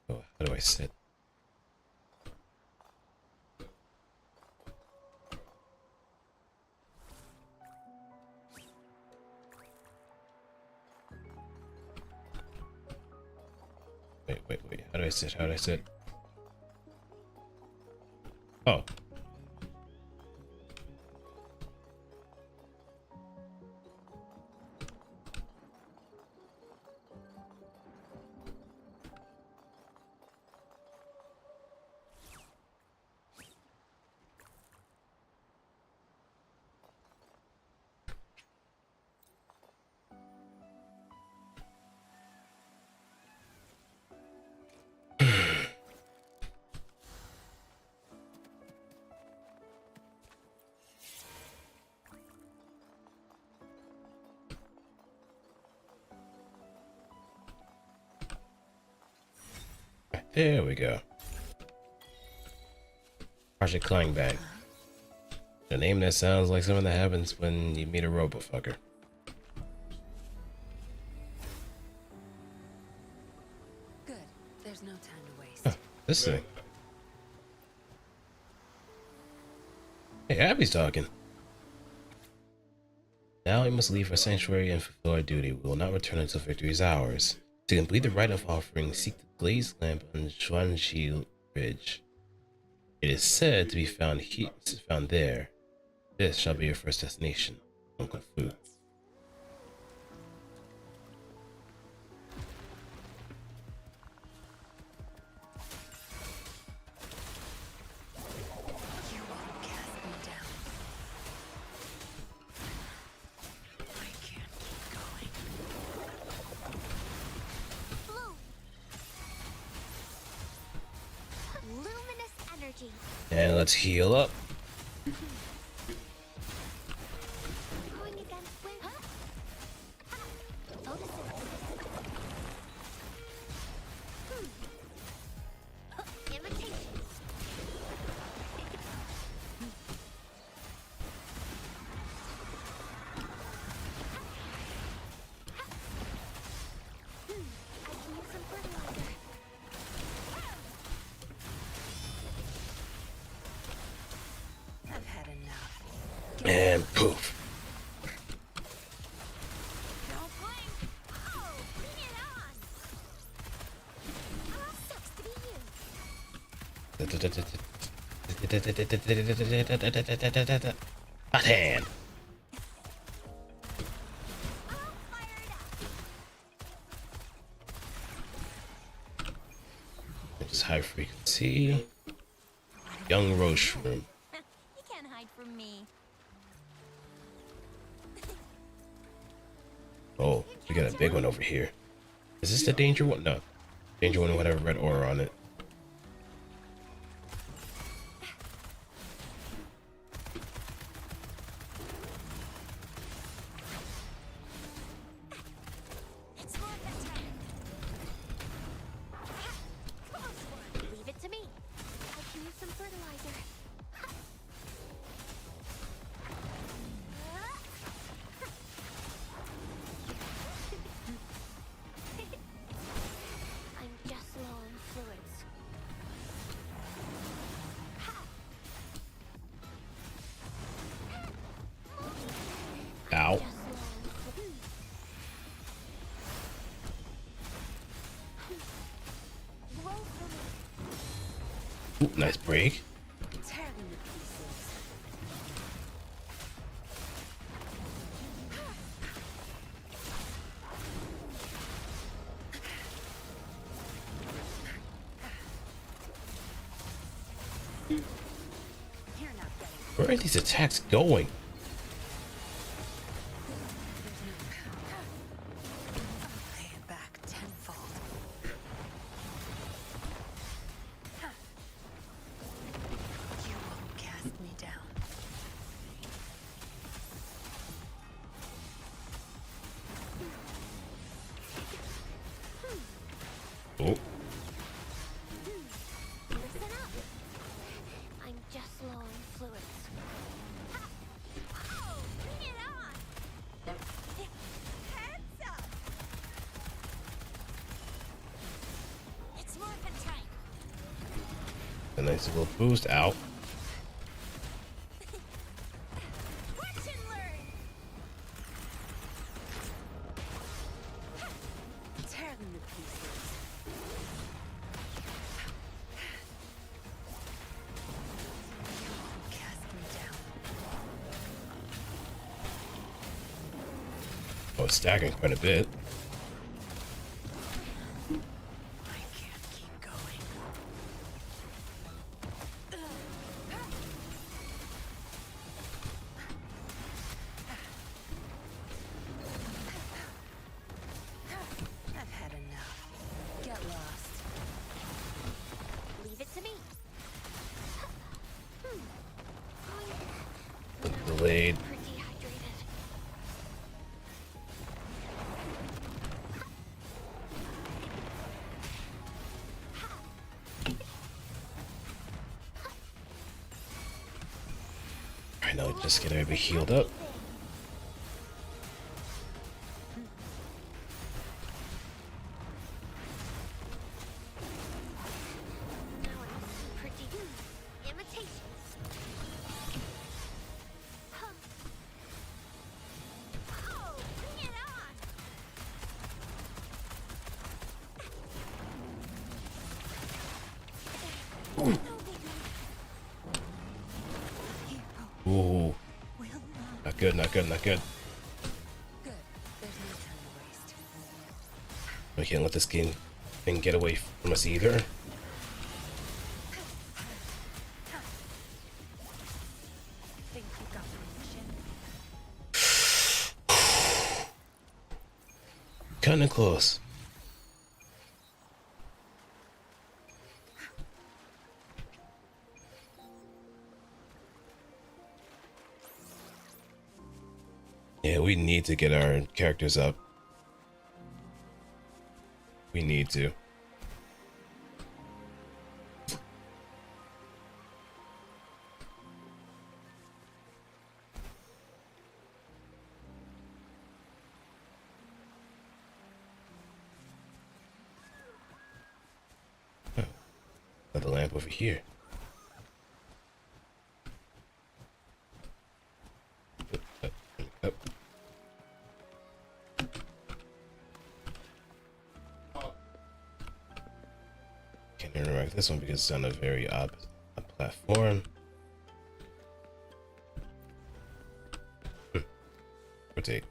Oh, how do I sit? Wait. How do I sit? How do I sit? Oh. There we go. Project Clang Bang. A name that sounds like something that happens when you meet a robofucker. Good. There's no time to waste. Huh, this thing. Hey, Abby's talking. Now we must leave our sanctuary and fulfill our duty. We will not return until victory is ours. To complete the rite of offering, seek the blaze lamp on Changli Ridge. It is said to be found there. This shall be your first destination. Don't conclude. You won't cast me down. I can't keep going. Blue. Luminous energy. And let's heal up. Going against wind. Imitation. I can use some fertilizer. I've had enough. And poof. Don't blink. Oh, bring it on. Oh, sucks to be you. Hot hand. All fired up. It's high frequency. Young rose shroom. You can't hide from me. Oh, we got a big one over here. Is this the danger one? No. Danger one would have a red aura on it. It's more that time. Close one. Leave it to me. I can use some fertilizer. I'm just low on fluids. Ow. Just low on fluids. Roll for me. Ooh, nice break. Tear them to pieces. You're not getting Where are these attacks going? pay it back tenfold. You won't cast me down. Oh, Listen up. I'm just low on fluids. Oh, bring it on. Heads up. It's more than time. a nice little boost. Ow. Watch and learn. Tear them to pieces. You won't cast me down. Oh, it's stacking quite a bit. I can't keep going. I've had enough. Get lost. Leave it to me. Delayed. Pretty dehydrated. Alright, now just get everybody healed up. Now I'm pretty imitations. Oh, bring it on. No biggie. Not good, not good, not good. Good. There's no time to waste. We can't let this game thing get away from us either. Think you got the mission? Kinda close. Yeah, we need to get our characters up. We need to. Oh, another lamp over here. Up. Can't interact with this one because it's on a very odd platform. Rotate.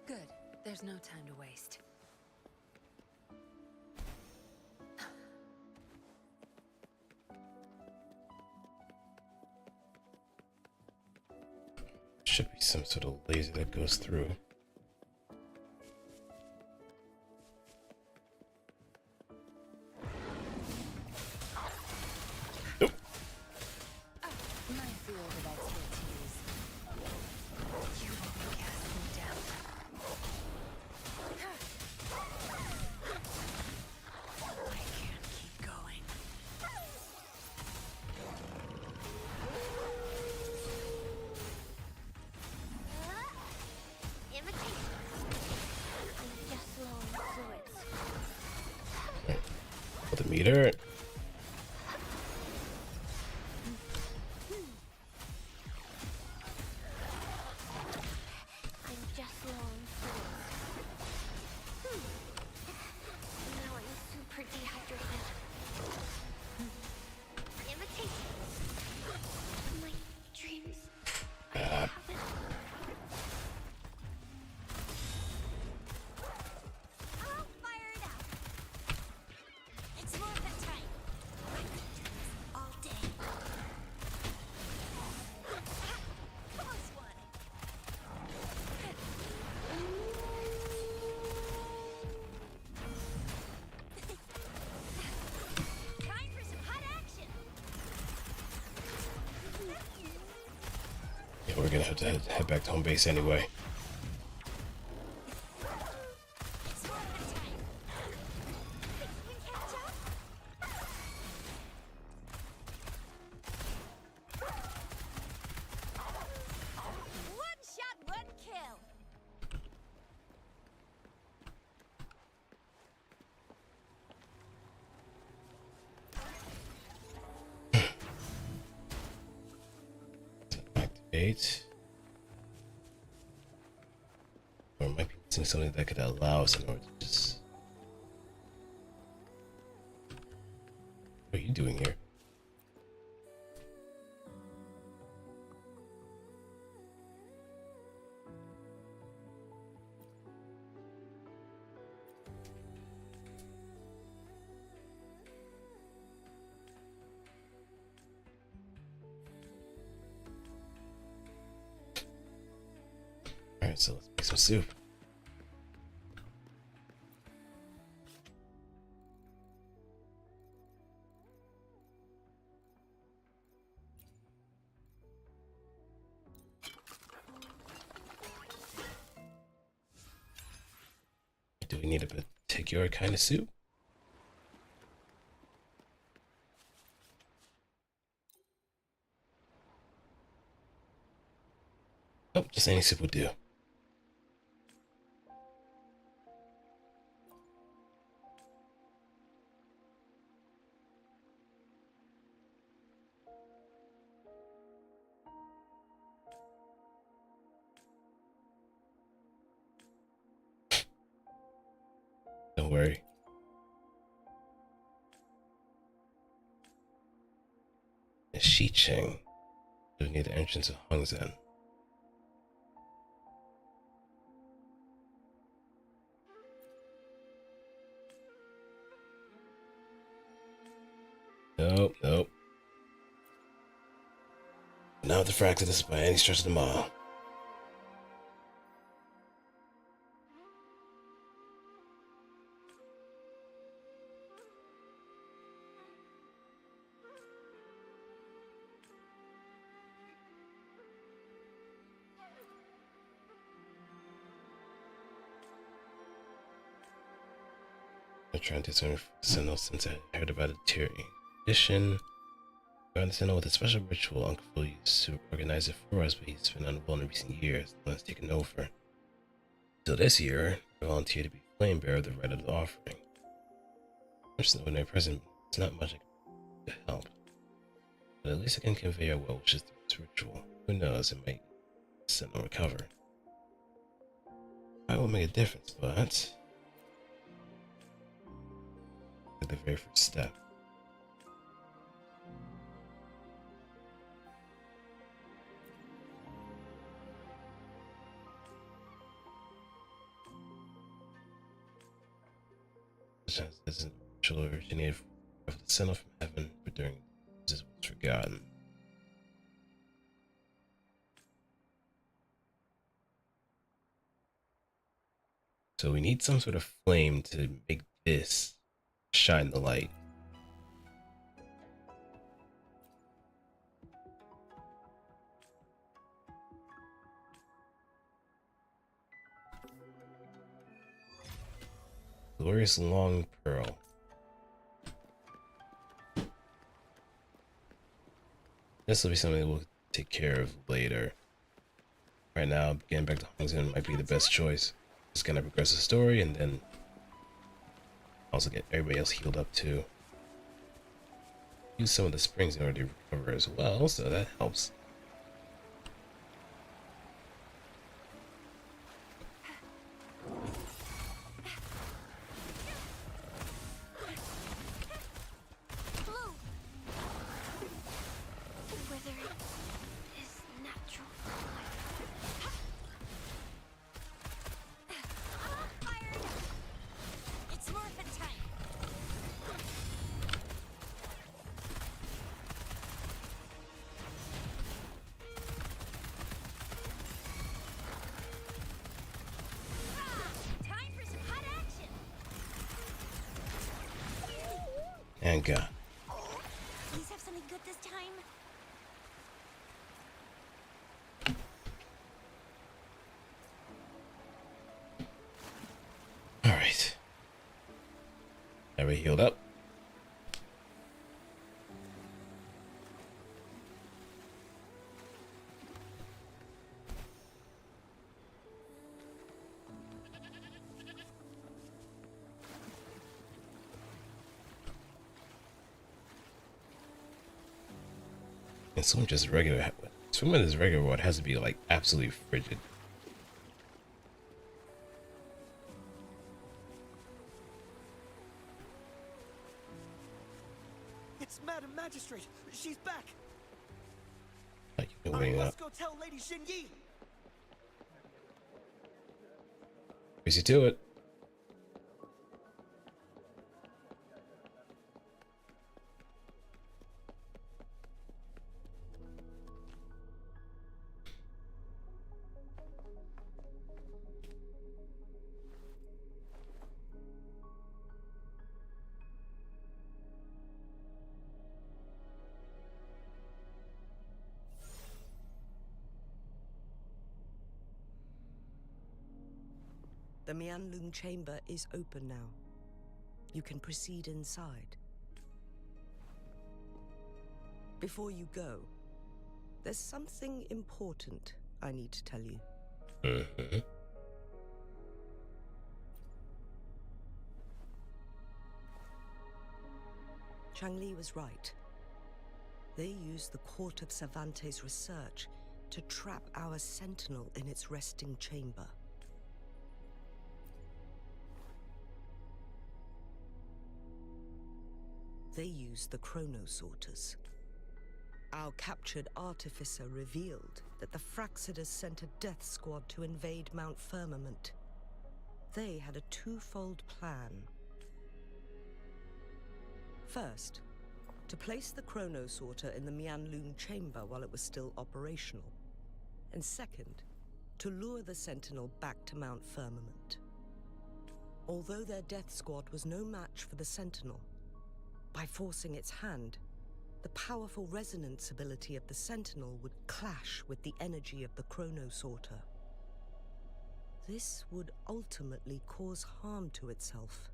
Good. There's no time to waste. Should be some sort of laser that goes through. Nope. My field of expertise. You won't cast me down. I can't keep going. Imitation. I'm just low in fluids. Put the meter. I'm just low in fluids. Now I'm super dehydrated. Imitation. My dreams. I haven't. I'll fire it out. It's more than time. I could do this all day. Close one. Time for some hot action. Yeah, we're gonna have to head back to home base anyway. It's more than time. Think we can catch up? One shot, one kill. Activate. Or it might be missing something that could allow us in order to just. What are you doing here? Alright, so let's make some soup. Do we need a particular kind of soup? Nope, just any soup would do. Don't worry. And Xiqing. Living near the entrance of Hongzhen. Nope, nope. Not the Fractus by any stretch of the mile. I'm trying to turn Sentinel since I heard about the tier edition. Going to Sentinel with a special ritual Uncle Phil used to organize it for us, but he's been unwell in recent years. No one's taken over. So this year, I volunteered to be flame bearer of the rite of the offering. I'm just an ordinary present. It's not much I can help, but at least I can convey our well wishes through this ritual. Who knows? It might Sentinel recover. I won't make a difference, but the very first step. This isn't ritual originated from the Sentinel from heaven, but during this was forgotten. So we need some sort of flame to make this shine the light. Glorious long pearl. This will be something that we'll take care of later. Right now, getting back to Hongzhen might be the best choice. Just gonna progress the story and then also get everybody else healed up too. Use some of the springs in order to recover as well, so that helps. And go. Please have something good this time. Alright. Everybody healed up. And swim just regular. Swimming this regular water has to be like absolutely frigid. It's Madam Magistrate. She's back. Like you've been I waiting up. must go tell Lady Xin Yi. Crazy to it. The Mianlung chamber is open now. You can proceed inside. Before you go, there's something important I need to tell you. Mm-hmm. Changli was right. They used the Court of Cervantes' research to trap our sentinel in its resting chamber. they used the chronosorters. Our captured artificer revealed that the Fraxidus sent a death squad to invade Mount Firmament. They had a twofold plan. First, to place the chronosorter in the Mianlun chamber while it was still operational. And second, to lure the Sentinel back to Mount Firmament. Although their death squad was no match for the Sentinel, by forcing its hand, the powerful resonance ability of the Sentinel would clash with the energy of the chronosorter. This would ultimately cause harm to itself.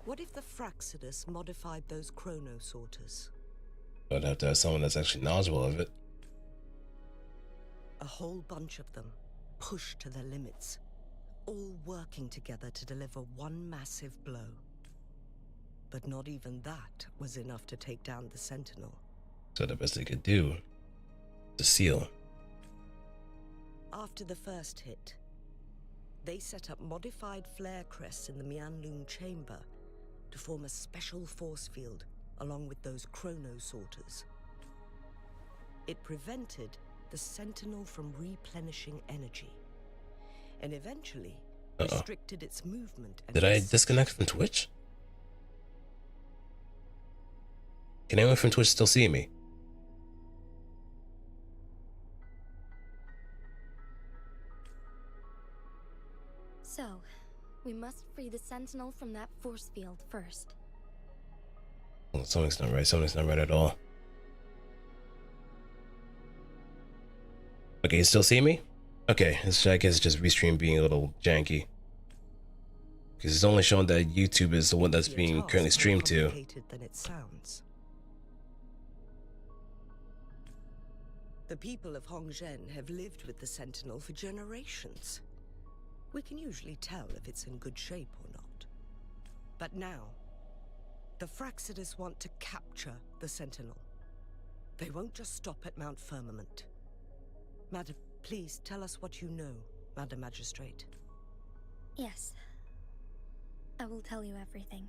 What if the Fraxidus modified those chronosorters? I'd have to have someone that's actually knowledgeable of it. A whole bunch of them, pushed to their limits, all working together to deliver one massive blow. But not even that was enough to take down the Sentinel. So the best they could do, to seal. After the first hit, they set up modified flare crests in the Mianlun chamber to form a special force field along with those chronosorters. It prevented the Sentinel from replenishing energy, and eventually restricted its movement. And Did I disconnect from Twitch? Can anyone from Twitch still see me? So, we must free the Sentinel from that force field first. Oh, something's not right. Something's not right at all. Okay, you still see me? Okay, I guess it's just Restream being a little janky. Because it's only showing that YouTube is the one that's being currently streamed to. Than it sounds. The people of Hongzhen have lived with the Sentinel for generations. We can usually tell if it's in good shape or not. But now, the Fraxidus want to capture the Sentinel. They won't just stop at Mount Firmament. Madam, please tell us what you know, Madam Magistrate. Yes. I will tell you everything.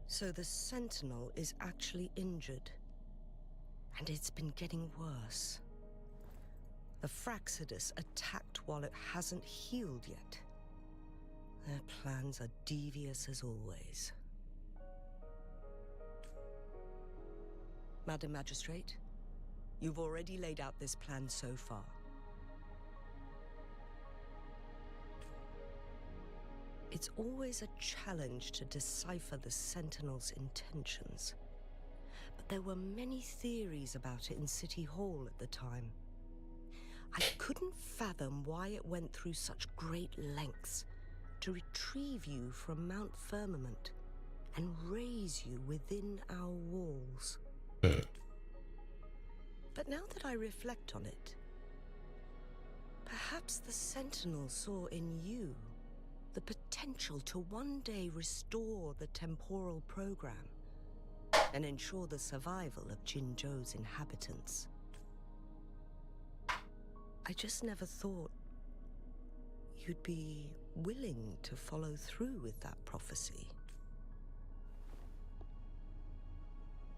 So the Sentinel is actually injured. And it's been getting worse. The Fraxidus attacked while it hasn't healed yet. Their plans are devious as always. Madam Magistrate, you've already laid out this plan so far. It's always a challenge to decipher the Sentinel's intentions. But there were many theories about it in City Hall at the time. I couldn't fathom why it went through such great lengths to retrieve you from Mount Firmament and raise you within our walls. But now that I reflect on it, perhaps the Sentinel saw in you the potential to one day restore the temporal program and ensure the survival of Jinzhou's inhabitants. I just never thought you'd be willing to follow through with that prophecy.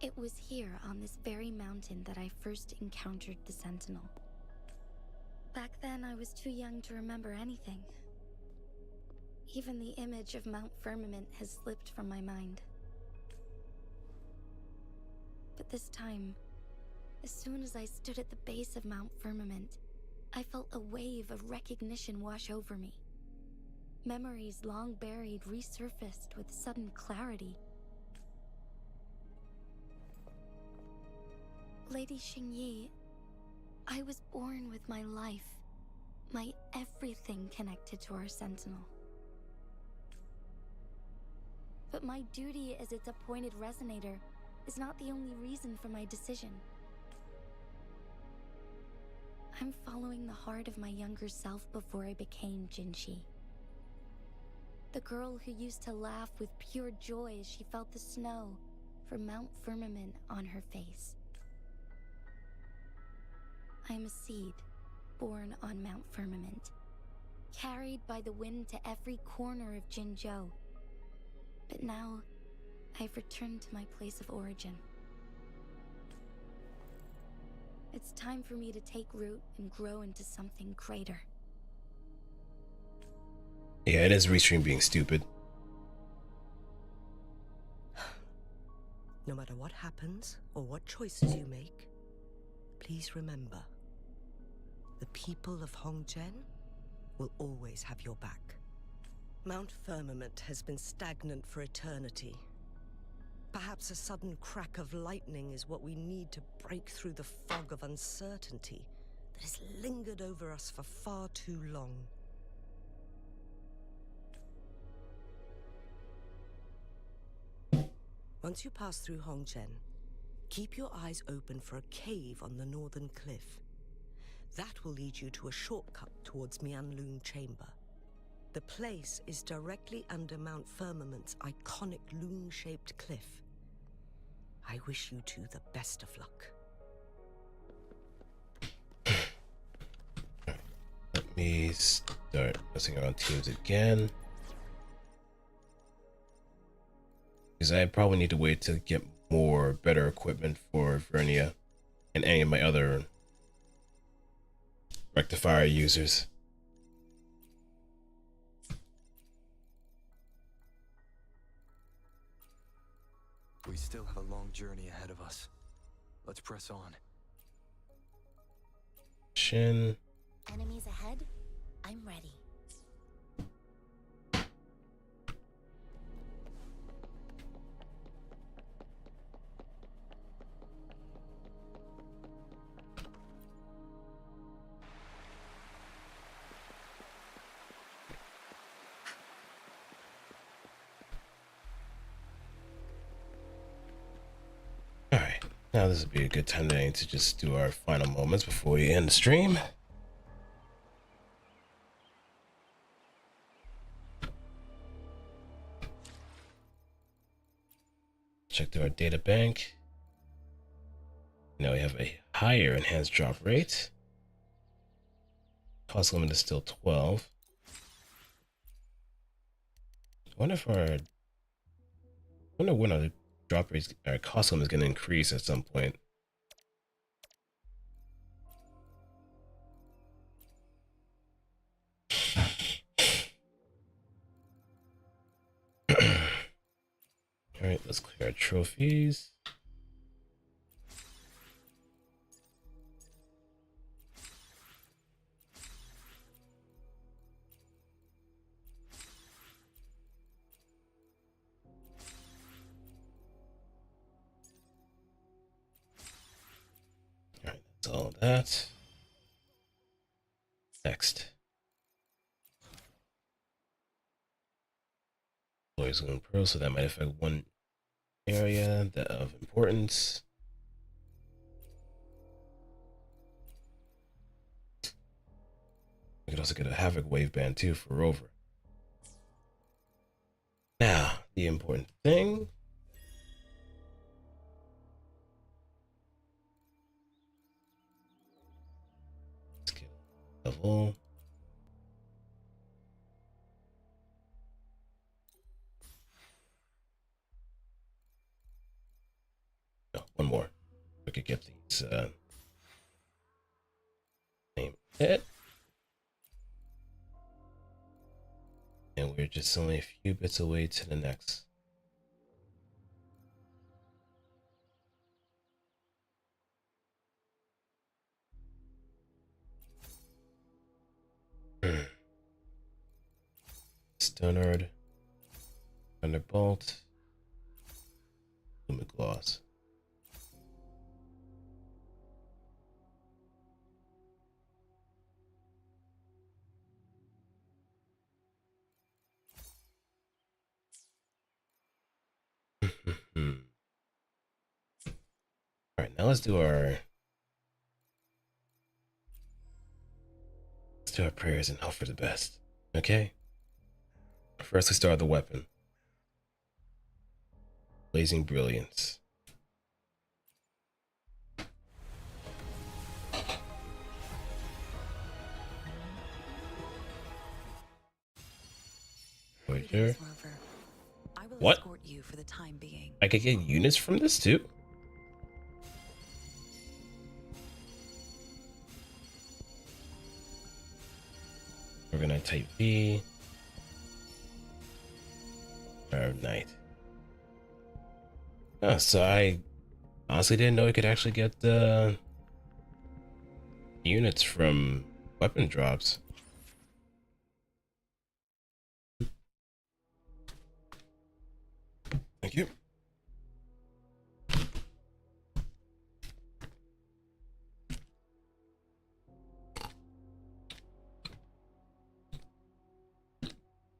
It was here on this very mountain that I first encountered the Sentinel. Back then, I was too young to remember anything. Even the image of Mount Firmament has slipped from my mind. But this time, as soon as I stood at the base of Mount Firmament, I felt a wave of recognition wash over me. Memories long buried resurfaced with sudden clarity. Lady Xingyi, I was born with my life, my everything connected to our Sentinel. But my duty as its appointed resonator is not the only reason for my decision. I'm following the heart of my younger self before I became Jinshi. The girl who used to laugh with pure joy as she felt the snow from Mount Firmament on her face. I'm a seed, born on Mount Firmament, carried by the wind to every corner of Jinzhou. But now, I've returned to my place of origin. It's time for me to take root and grow into something greater. Yeah, it is Restream being stupid. No matter what happens or what choices you make, please remember, the people of Hongzhen will always have your back. Mount Firmament has been stagnant for eternity. Perhaps a sudden crack of lightning is what we need to break through the fog of uncertainty that has lingered over us for far too long. Once you pass through Hongzhen, keep your eyes open for a cave on the northern cliff. That will lead you to a shortcut towards Mianlun Chamber. The place is directly under Mount Firmament's iconic loon-shaped cliff. I wish you two the best of luck. Let me start messing around teams again. Because I probably need to wait to get more better equipment for Vernia and any of my other rectifier users. We still have a long journey ahead of us. Let's press on. Shin. Enemies ahead? I'm ready. Alright, now this would be a good time to just do our final moments before we end the stream. Check through our data bank. Now we have a higher enhanced drop rate. Cost limit is still 12. I wonder when our drop rates, our cost limit is going to increase at some point. All right, let's clear our trophies. All right, that's all that. Next. Employees going pro, so that might affect one area that of importance. We could also get a Havoc Wave Band too for Rover. Now, the important thing. Skill level. No, one more. We could get these name it. And we're just only a few bits away to the next. Stonard, Thunderbolt, Lumigloss. All right, now let's do our prayers and hope for the best. Okay. First, we start with the weapon. Blazing Brilliance. Wait, Greetings, here. Rover. I will What? escort you for the time being. I could get units from this too? We're gonna type V. Night. Oh, so I honestly didn't know you could actually get units from weapon drops. Thank you.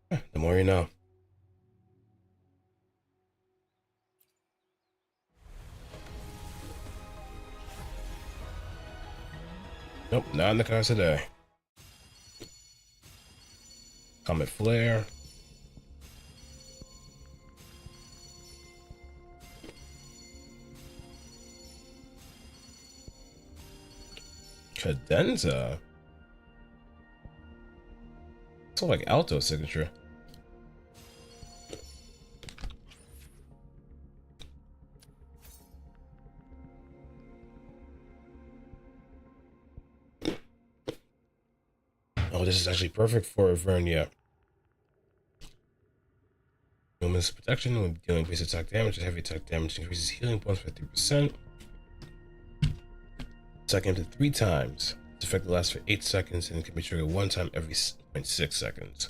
The more you know. Nope, not in the cars today. Comet Flare. Cadenza. It's like Alto signature. Oh, this is actually perfect for Vernia. Woman's protection when dealing base attack damage and heavy attack damage increases healing points by 3%. Second to 3 times. This effect lasts for 8 seconds and can be triggered 1 time every 0.6 seconds.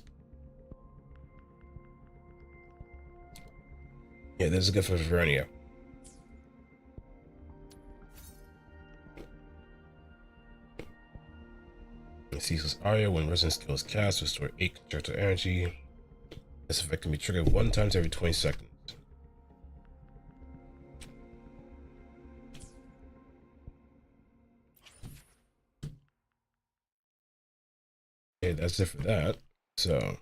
Yeah, this is good for Vernia. Ceaseless Aria, when Resident skill is cast, restore 8 projectile energy. This effect can be triggered 1 time every 20 seconds. Okay, that's it for that. So,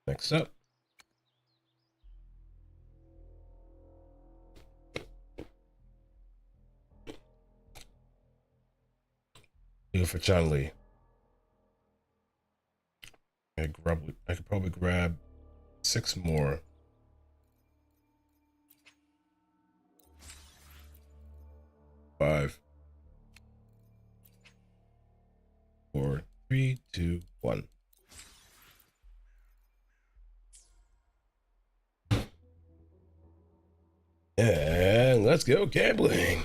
next up. Go for Changli. I could probably grab 6 more. 5, 4, 3, 2, 1. And let's go gambling.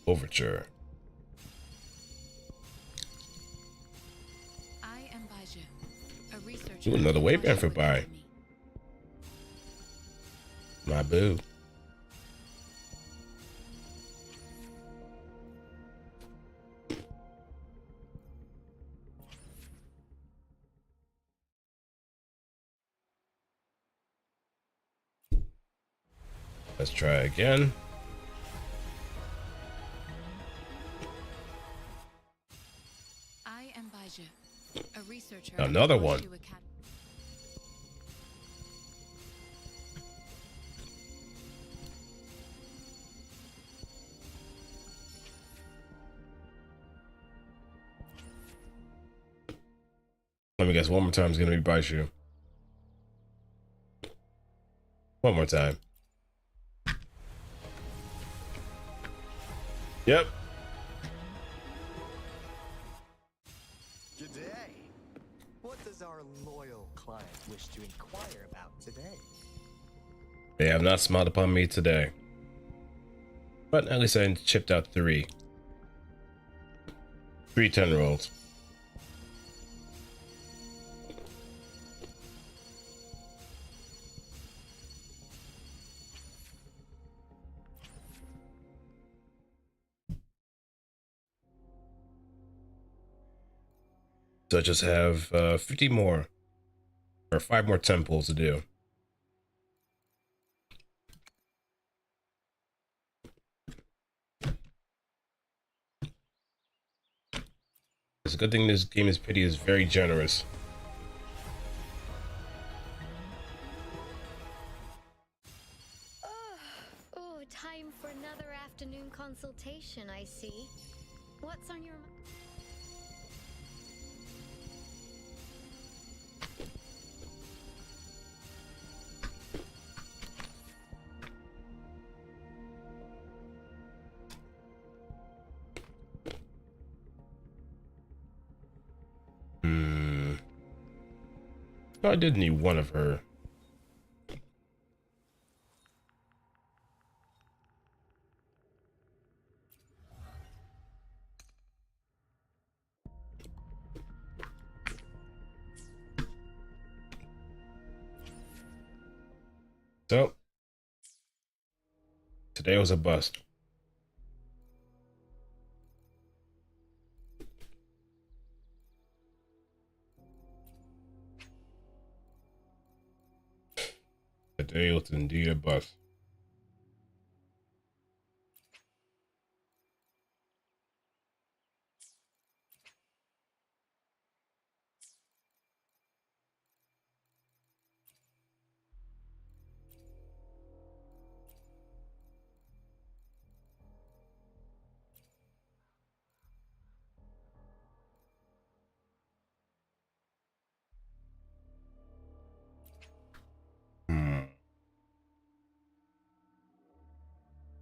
Overture. I am Baiju, a researcher. Ooh, another in waveband for Baiju buy. Academy. My boo. Let's try again. I am Baiju, a researcher. Another in one. Baiju Academy. Let me guess, one more time is gonna be Baishu. One more time. Yep. Good day. What does our loyal client wish to inquire about today? They have not smiled upon me today. But at least I chipped out 3. 3 10-year-olds. So I just have 50 more, or 5 more 10 pulls to do. It's a good thing this game is pity is very generous. For another afternoon consultation, I see. What's on your mind? Oh, I did need one of her. So, today was a bust. Today was indeed a bust.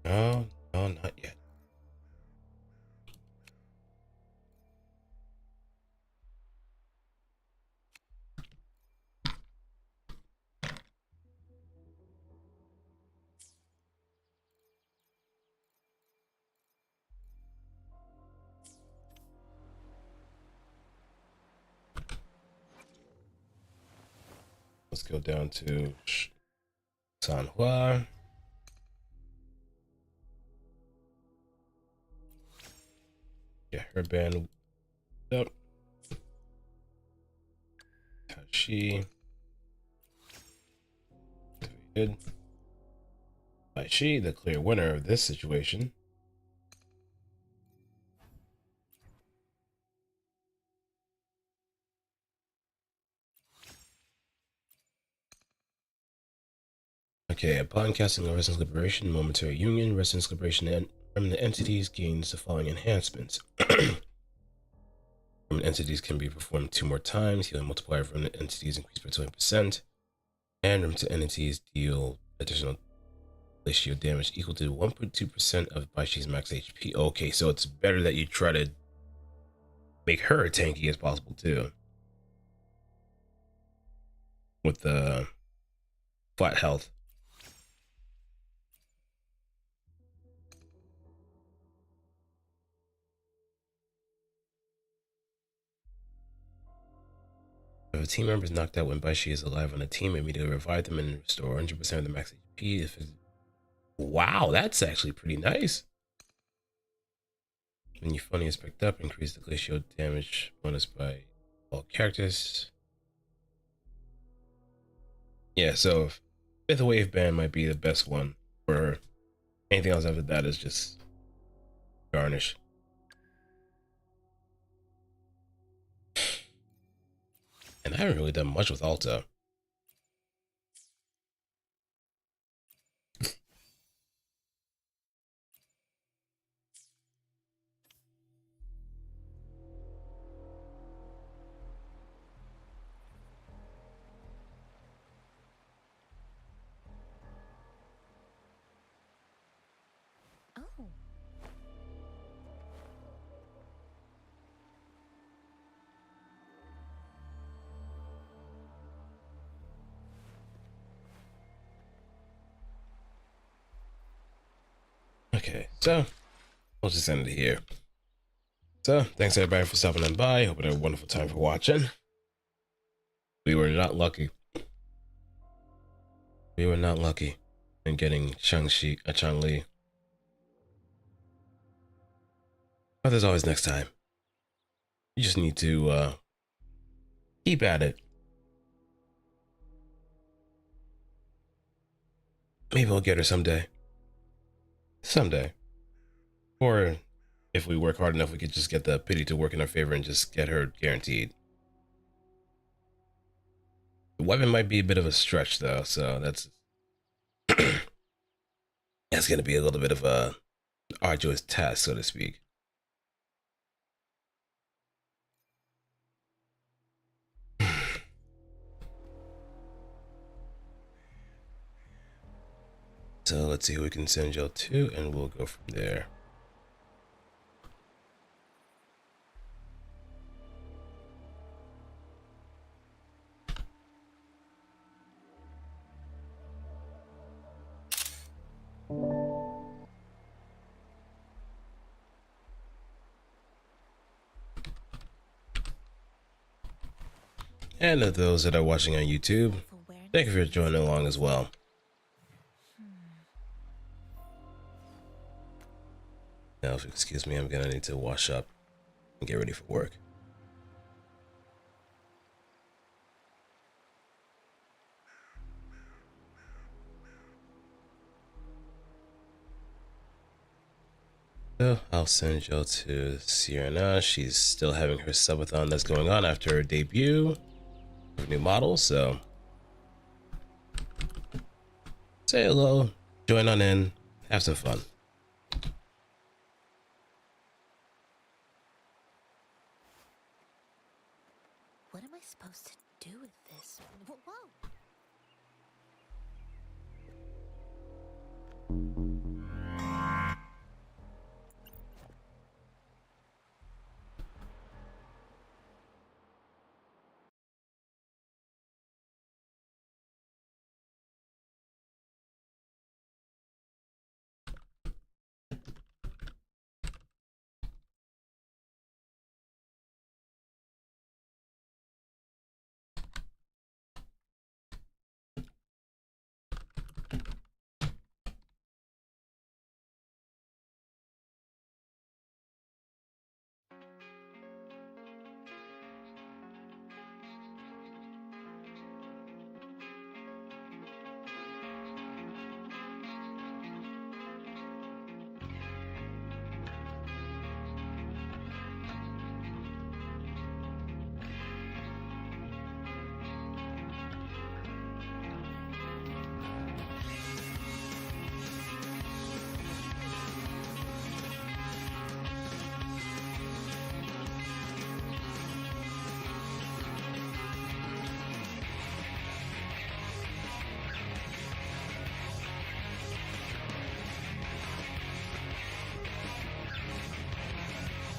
No, no, not yet. Let's go down to San Juan. Yeah, her band up. She defeated by she, the clear winner of this situation. Okay, upon casting a Residence Liberation, Momentary Union, Residence Liberation, and permanent entities gains the following enhancements. Permanent entities can be performed 2 more times, healing multiplier of permanent entities increased by 20%, and permanent entities deal additional ratio damage equal to 1.2% of Baishi's max HP. Okay, so it's better that you try to make her as tanky as possible too. With the flat health. If a team member is knocked out when Baishi is alive on a team, immediately revive them and restore 100% of the max HP. Wow, that's actually pretty nice. When you funny is picked up, increase the glacial damage bonus by all characters. Yeah, so fifth wave band might be the best one for her. Anything else after that is just garnish. And I haven't really done much with Alta. Oh. Okay, so we'll just end it here. So thanks everybody for stopping on by. Hope you had a wonderful time for watching. We were not lucky. We were not lucky in getting Changli. But there's always next time. You just need to keep at it. Maybe we'll get her someday. Someday. Or if we work hard enough, we could just get the pity to work in our favor and just get her guaranteed. The weapon might be a bit of a stretch though, so that's That's going to be a little bit of a arduous task, so to speak. So let's see who we can send y'all to, and we'll go from there. And of those that are watching on YouTube, thank you for joining along as well. Now, if you excuse me, I'm gonna need to wash up and get ready for work. So I'll send y'all to Sierra. She's still having her subathon that's going on after her debut of new model, so say hello, join on in, have some fun. What am I supposed to do with this? Whoa!